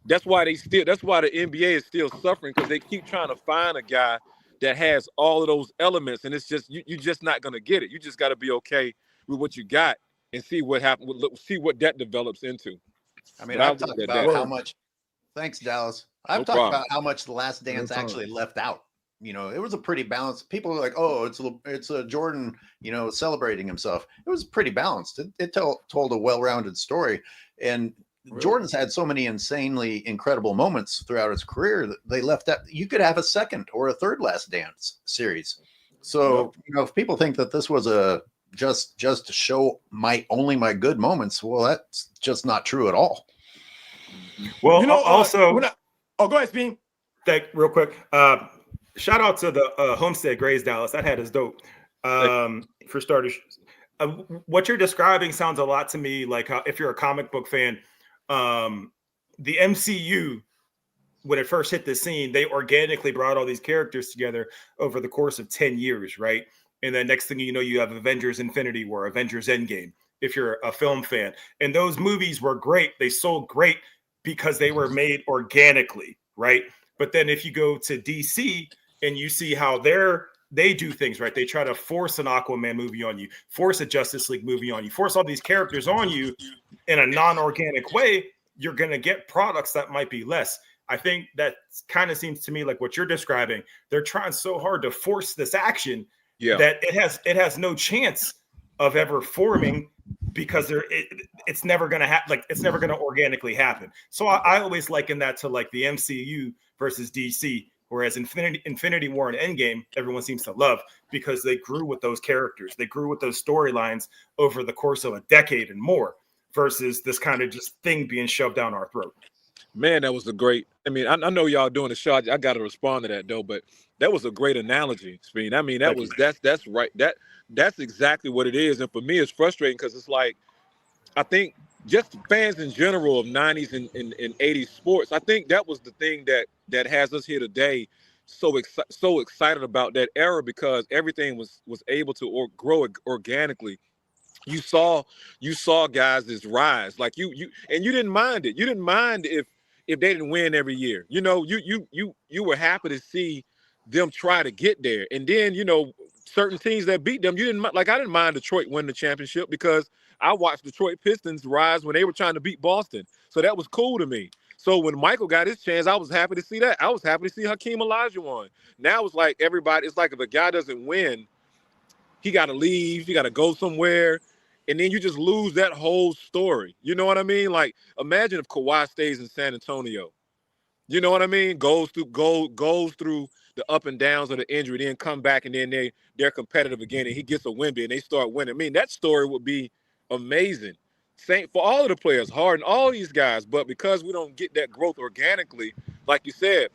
That's why the NBA is still suffering, because they keep trying to find a guy that has all of those elements, and it's just you're just not gonna get it. You just got to be okay with what you got and see what happens. See what that develops into. I mean, I've talked about how much. Thanks, Dallas. I've talked about how much The Last Dance actually left out. You know, it was a pretty balanced. People were like, "Oh, it's a Jordan," you know, celebrating himself. It was pretty balanced. It told a well-rounded story, and Jordan's had so many insanely incredible moments throughout his career that they left out. You could have a second or a third Last Dance series. So, you know, if people think that this was just to show only my good moments, well, that's just not true at all. Well, You know, also, go ahead, Speed. real quick. Shout out to the Homestead Grays Dallas. That hat is dope. For starters, what you're describing sounds a lot to me like how, if you're a comic book fan, the MCU, when it first hit the scene, they organically brought all these characters together over the course of 10 years, right? And then next thing you know, you have Avengers Infinity War, Avengers Endgame, if you're a film fan. And those movies were great. They sold great because they were made organically, right? But then if you go to DC and you see how they do things, right? They try to force an Aquaman movie on you, force a Justice League movie on you, force all these characters on you in a non-organic way, you're going to get products that might be less. I think that kind of seems to me like what you're describing. They're trying so hard to force this action that it has no chance of ever forming, because it's never going to happen. Like it's never going to organically happen. So I always liken that to like the MCU versus DC, whereas Infinity War and Endgame, everyone seems to love because they grew with those characters. They grew with those storylines over the course of a decade and more, versus this kind of just thing being shoved down our throat. Man, that was a great. I mean, I know y'all doing the show. I got to respond to that though, but that was a great analogy, Speed. I mean, that's right. That's exactly what it is. And for me, it's frustrating because it's like, I think just fans in general of 90s and 80s sports, I think that was the thing that has us here today so excited about that era, because everything was able to grow organically. You saw guys' rise, like you didn't mind it. You didn't mind if they didn't win every year. You know, you were happy to see them try to get there. And then, you know, certain teams that beat them, you didn't like. I didn't mind Detroit win the championship because I watched Detroit Pistons rise when they were trying to beat Boston. So that was cool to me. So when Michael got his chance, I was happy to see that. I was happy to see Hakeem Olajuwon. Now it's like everybody. It's like if a guy doesn't win, he got to leave. He got to go somewhere. And then you just lose that whole story. You know what I mean? Like, imagine if Kawhi stays in San Antonio. You know what I mean? Goes through the up and downs of the injury, then come back, and then they're competitive again, and he gets a win, and they start winning. I mean, that story would be amazing. Same for all of the players, Harden, all these guys. But because we don't get that growth organically, like you said,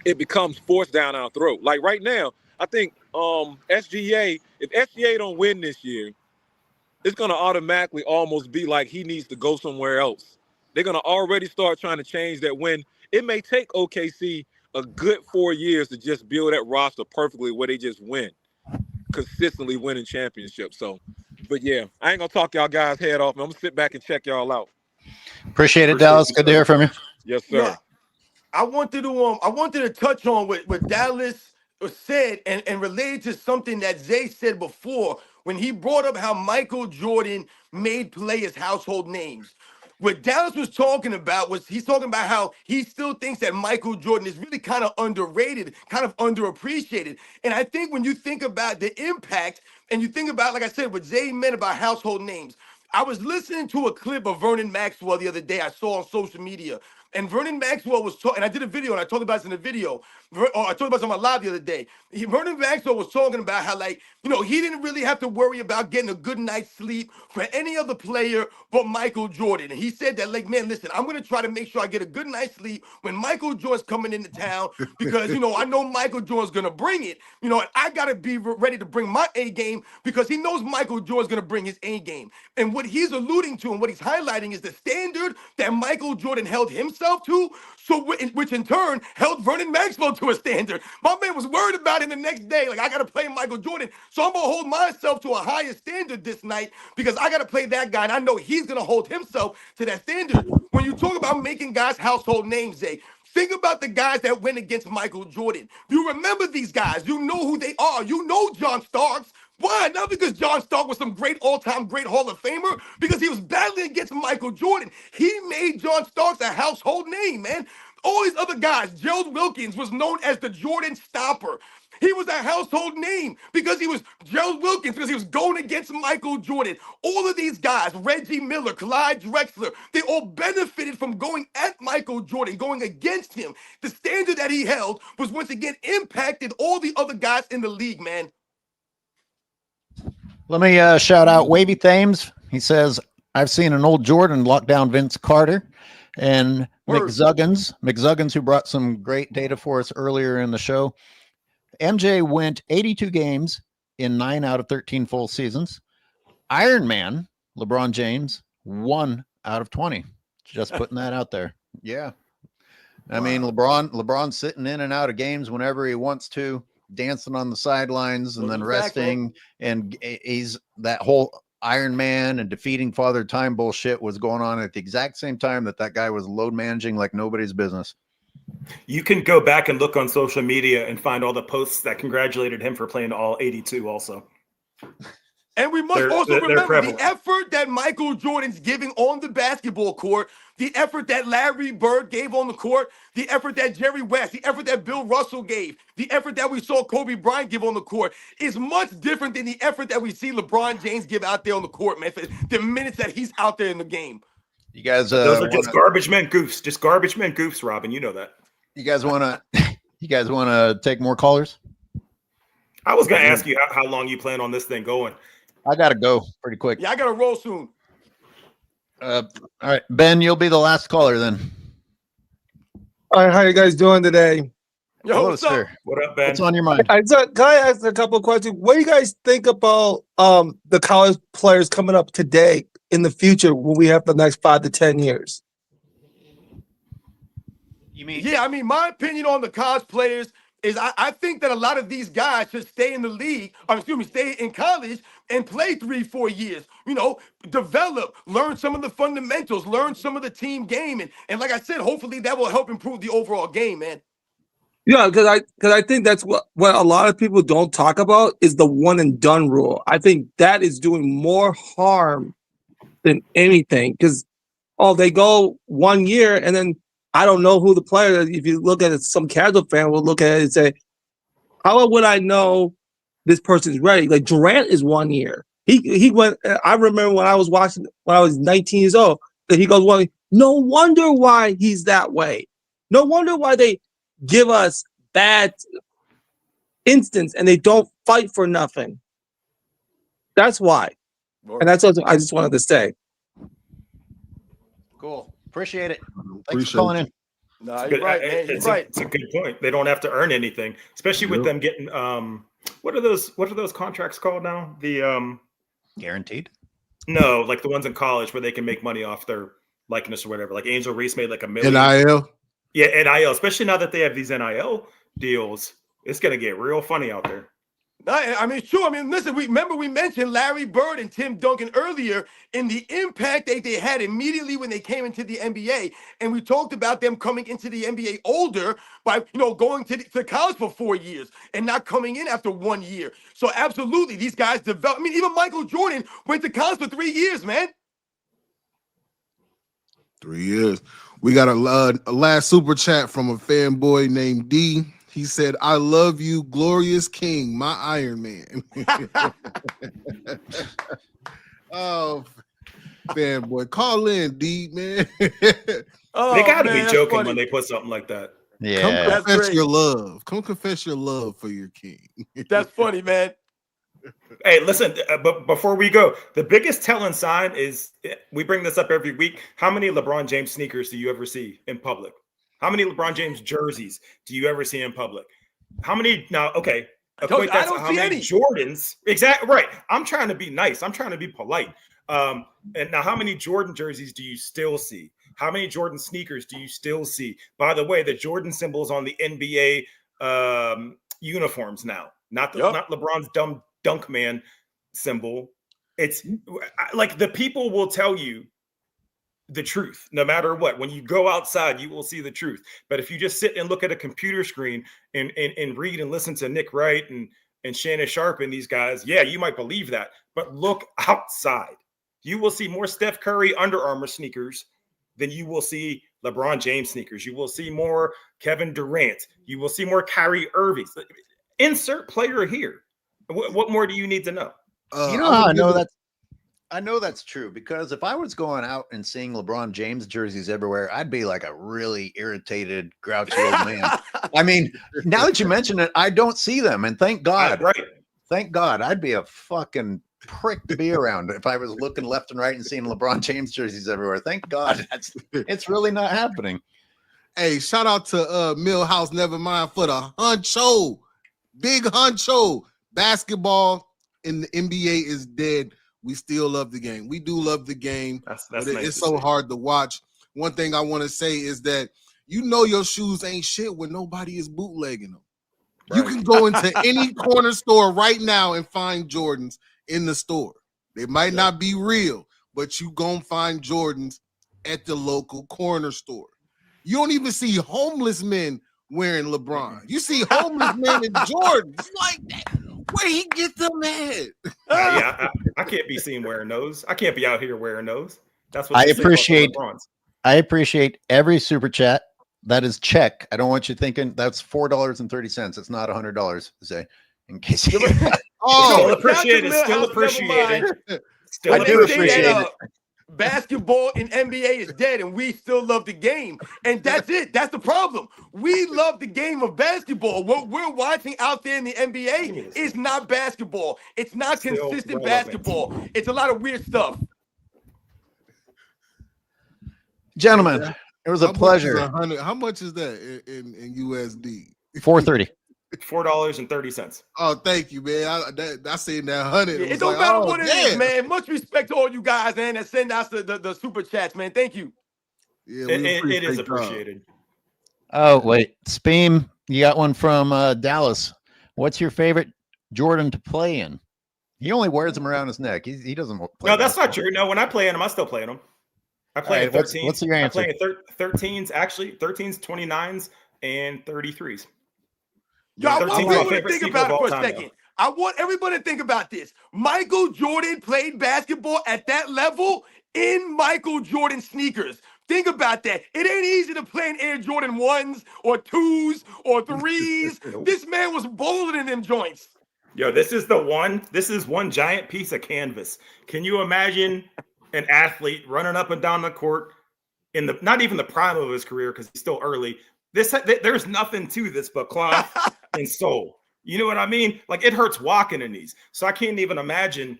it becomes forced down our throat. Like right now, I think SGA, if SGA don't win this year, it's going to automatically almost be like he needs to go somewhere else. They're going to already start trying to change that when it may take OKC a good 4 years to just build that roster perfectly where they just win, consistently winning championships. So, but yeah, I ain't going to talk y'all guys' head off. I'm going to sit back and check y'all out. Appreciate it, Dallas. Good to hear from you. Yes, sir. Yeah, I wanted to touch on what Dallas said and related to something that Zay said before when he brought up how Michael Jordan made players household names. What Dallas was talking about was he's talking about how he still thinks that Michael Jordan is really kind of underrated, kind of underappreciated. And I think when you think about the impact and you think about, like I said, what Zay meant about household names, I was listening to a clip of Vernon Maxwell the other day I saw on social media. And Vernon Maxwell was talking, and I did a video, and I talked about this in the video. I talked about this on my live the other day. Vernon Maxwell was talking about how, like, he didn't really have to worry about getting a good night's sleep for any other player but Michael Jordan. And he said that, like, man, listen, I'm going to try to make sure I get a good night's sleep when Michael Jordan's coming into town because, I know Michael Jordan's going to bring it, and I got to be ready to bring my A game because he knows Michael Jordan's going to bring his A game. And what he's alluding to and what he's highlighting is the standard that Michael Jordan held himself to, which in turn held Vernon Maxwell to a standard. My man was worried about him the next day. Like, I got to play Michael Jordan. So I'm going to hold myself to a higher standard this night because I got to play that guy. And I know he's going to hold himself to that standard. When you talk about making guys household names, Zay, think about the guys that went against Michael Jordan. You remember these guys. You know who they are. You know John Starks. Why? Not because John Stark was some great all-time great Hall of Famer, because he was battling against Michael Jordan. He made John Starks a household name, man. All these other guys, Gerald Wilkins was known as the Jordan Stopper. He was a household name because he was Gerald Wilkins, because he was going against Michael Jordan. All of these guys, Reggie Miller, Clyde Drexler, they all benefited from going at Michael Jordan, going against him. The standard that he held was once again impacted all the other guys in the league, man. Let me shout out Wavy Thames. He says, I've seen an old Jordan lock down Vince Carter. And McZuggins, who brought some great data for us earlier in the show. MJ went 82 games in 9 out of 13 full seasons. Iron Man, LeBron James, 1 out of 20. Just putting that out there. Yeah. I mean, LeBron's sitting in and out of games whenever he wants to, dancing on the sidelines and then resting. And he's that whole Iron Man and defeating Father Time bullshit was going on at the exact same time that guy was load managing like nobody's business. You can go back and look on social media and find all the posts that congratulated him for playing all 82 also. And we must also remember the effort that Michael Jordan's giving on the basketball court, the effort that Larry Bird gave on the court, the effort that Jerry West, the effort that Bill Russell gave, the effort that we saw Kobe Bryant give on the court is much different than the effort that we see LeBron James give out there on the court, man, for the minutes that he's out there in the game. You guys, those are just garbage men goofs, Robin. You know that. You guys want to take more callers? I was going to ask you how long you plan on this thing going. I got to go pretty quick. Yeah, I got to roll soon. All right, Ben, you'll be the last caller then. All right, how you guys doing today? Yo, hello, what's sir. up? What up, Ben? What's on your mind? Can I ask a couple of questions? What do you guys think about the college players coming up today in the future when we have the next 5 to 10 years? You mean? Yeah, I mean, my opinion on the college players is I think that a lot of these guys should stay in the league, stay in college and play 3-4 years, develop, learn some of the fundamentals, learn some of the team game. And like I said, hopefully that will help improve the overall game, man. Yeah, because I think that's what a lot of people don't talk about is the one and done rule. I think that is doing more harm than anything because, they go 1 year and then I don't know who the player is. If you look at it, some casual fan will look at it and say, how would I know this person's ready? Like Durant is 1 year. He went, I remember when I was watching, when I was 19 years old, that he goes, well, no wonder why he's that way. No wonder why they give us bad instance and they don't fight for nothing. That's why. And that's what I just wanted to say. Cool. Appreciate it. Thanks for calling in. No, you're right, man. You're right. It's a good point. They don't have to earn anything, especially with them getting what are those contracts called now? The guaranteed? No, like the ones in college where they can make money off their likeness or whatever. Like Angel Reese made like $1 million. NIL? Yeah, NIL, especially now that they have these NIL deals, it's gonna get real funny out there. I mean, sure. I mean, listen, we mentioned Larry Bird and Tim Duncan earlier in the impact they had immediately when they came into the NBA. And we talked about them coming into the NBA older by, going to college for 4 years and not coming in after 1 year. So absolutely, these guys develop. I mean, even Michael Jordan went to college for 3 years, man. 3 years. We got a last super chat from a fanboy named D. He said, I love you, glorious king, my Iron Man. Oh, fanboy. Call in, D, man. Oh, They got to man, be that's joking funny. when they put something like that. Come Yeah. That's confess great. your love. Come confess your love for your king. That's funny, man. Hey, listen, but before we go, the biggest telling sign is we bring this up every week. How many LeBron James sneakers do you ever see in public? How many LeBron James jerseys do you ever see in public? How many now? Okay, equate that to how many Jordans? Exactly right. I'm trying to be nice. I'm trying to be polite. And now, how many Jordan jerseys do you still see? How many Jordan sneakers do you still see? By the way, the Jordan symbols on the NBA uniforms now, not LeBron's dumb dunk man symbol. It's like the people will tell you the truth no matter what. When you go outside, you will see the truth. But if you just sit and look at a computer screen and read and listen to Nick Wright and Shannon Sharp and these guys, yeah, you might believe that. But look outside. You will see more Steph Curry Under Armour sneakers than you will see LeBron James sneakers. You will see more Kevin Durant. You will see more Kyrie Irving. Insert player here. What more do you need to know? You know how I know that's true, because if I was going out and seeing LeBron James jerseys everywhere, I'd be like a really irritated, grouchy old man. I mean, now that you mention it, I don't see them, and thank God. Right. Thank God. I'd be a fucking prick to be around if I was looking left and right and seeing LeBron James jerseys everywhere. Thank God it's really not happening. Hey, shout out to Millhouse Nevermind for the honcho. Big honcho. Basketball in the NBA is dead. We still love the game. We do love the game. That's but nice it's so hard to watch. One thing I want to say is that you know your shoes ain't shit when nobody is bootlegging them. Right. You can go into any corner store right now and find Jordans in the store. They might not be real, but you gonna find Jordans at the local corner store. You don't even see homeless men wearing LeBron. You see homeless men in Jordans. Like that. Where he get them at? I can't be seen wearing those. I can't be out here wearing those. That's what I appreciate every super chat. That is check. I don't want you thinking that's $4.30. It's not $100. Say, in case you still appreciate it. Still appreciate it. I do appreciate it. Basketball in NBA is dead, and we still love the game. And that's it. That's the problem. We love the game of basketball. What we're watching out there in the NBA is not basketball. It's not consistent basketball. It's a lot of weird stuff. Gentlemen, it was a pleasure. How much is that in USD? $4.30. $4.30. Oh, thank you, man. I seen that 100. It don't matter what it is, man. Much respect to all you guys, man, that send us the super chats, man. Thank you. Yeah, it is appreciated. Oh, wait. Speem, you got one from Dallas. What's your favorite Jordan to play in? He only wears them around his neck. He doesn't play. No, that's not true. No, when I play in them, I still play in them. I play in 13s. What's your answer? I play in 13s, actually. 13s, 29s, and 33s. Yo, I want everyone to think about it for a second. I want everybody to think about this. Michael Jordan played basketball at that level in Michael Jordan sneakers. Think about that. It ain't easy to play in Air Jordan 1s or 2s or 3s. This man was bowling in them joints. Yo, this is one giant piece of canvas. Can you imagine an athlete running up and down the court in the not even the prime of his career because he's still early? There's nothing to this but cloth and soul. You know what I mean? Like, it hurts walking in these. So I can't even imagine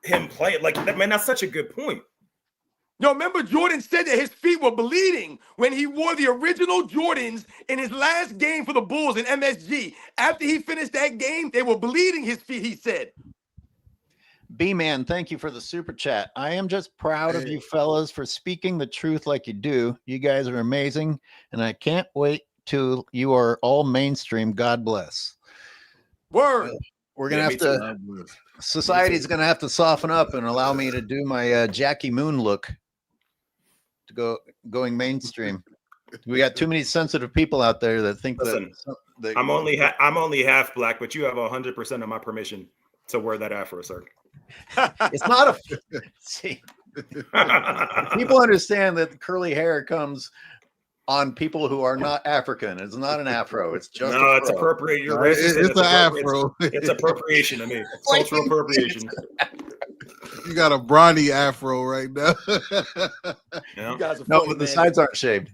him playing. Like, man, that's such a good point. Yo, remember Jordan said that his feet were bleeding when he wore the original Jordans in his last game for the Bulls in MSG. After he finished that game, they were bleeding his feet, he said. B-Man, thank you for the super chat. I am just proud of you fellas for speaking the truth like you do. You guys are amazing, and I can't wait till you are all mainstream. God bless. Word. We're going to have to, society's going to have to soften up and allow me to do my Jackie Moon look to going mainstream. We got too many sensitive people out there that think that I'm only half black, but you have 100% of my permission to wear that afro, sir. It's not a see. People understand that curly hair comes on people who are not African. It's not an afro. It's just it's appropriate. You're racist. It's an afro. It's appropriation to me. It's cultural appropriation. You got a Bronny afro right now. Yeah. You guys are No, funny, but the man. sides aren't shaved.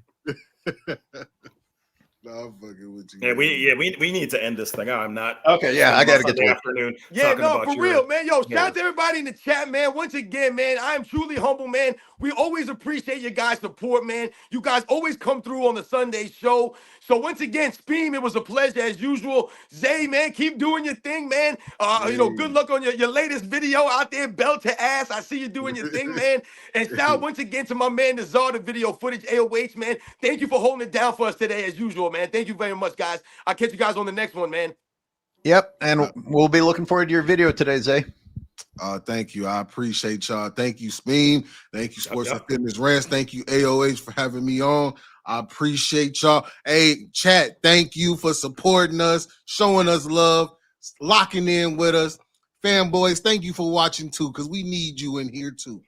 No, I'm fucking with you. Yeah, man. we need to end this thing. I'm not. Okay, yeah, I gotta get to Sunday it. afternoon. Yeah, talking no, about for your- real, man. Yo, shout yeah. out to everybody in the chat, man. Once again, man, I am truly humble, man. We always appreciate your guys' support, man. You guys always come through on the Sunday show. So once again, Speam, it was a pleasure as usual. Zay, man, keep doing your thing, man. You know, good luck on your latest video out there, belt to ass. I see you doing your thing, man. And shout out once again to my man, Nazar, the video footage, AOH, man. Thank you for holding it down for us today, as usual, man. Thank you very much, guys. I'll catch you guys on the next one, man. Yep, and we'll be looking forward to your video today, Zay. Thank you. I appreciate y'all. Thank you, Speam. Thank you, Sports Yep. and Fitness Rants. Thank you, AOH, for having me on. I appreciate y'all. Hey, chat, thank you for supporting us, showing us love, locking in with us. Fanboys, thank you for watching too, because we need you in here too.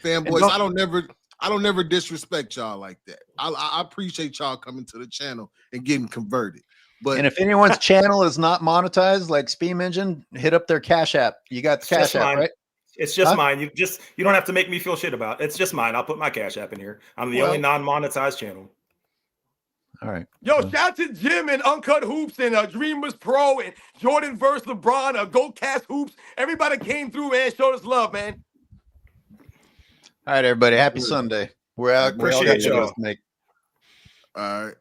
Fanboys, I don't never disrespect y'all like that. I appreciate y'all coming to the channel and getting converted. But And if anyone's channel is not monetized, like Steam Engine, hit up their Cash App. You got the It's Cash just App, mine. right? It's just Huh? mine. You don't have to make me feel shit about it. It's just mine. I'll put my Cash App in here. I'm the Well- only non-monetized channel. All right. Yo, shout out to Jim and Uncut Hoops and Dreamers Pro and Jordan versus LeBron, Go Cast Hoops. Everybody came through, man. Showed us love, man. All right, everybody. Happy Sunday. We're out. We all got Appreciate videos y'all. to make. all right.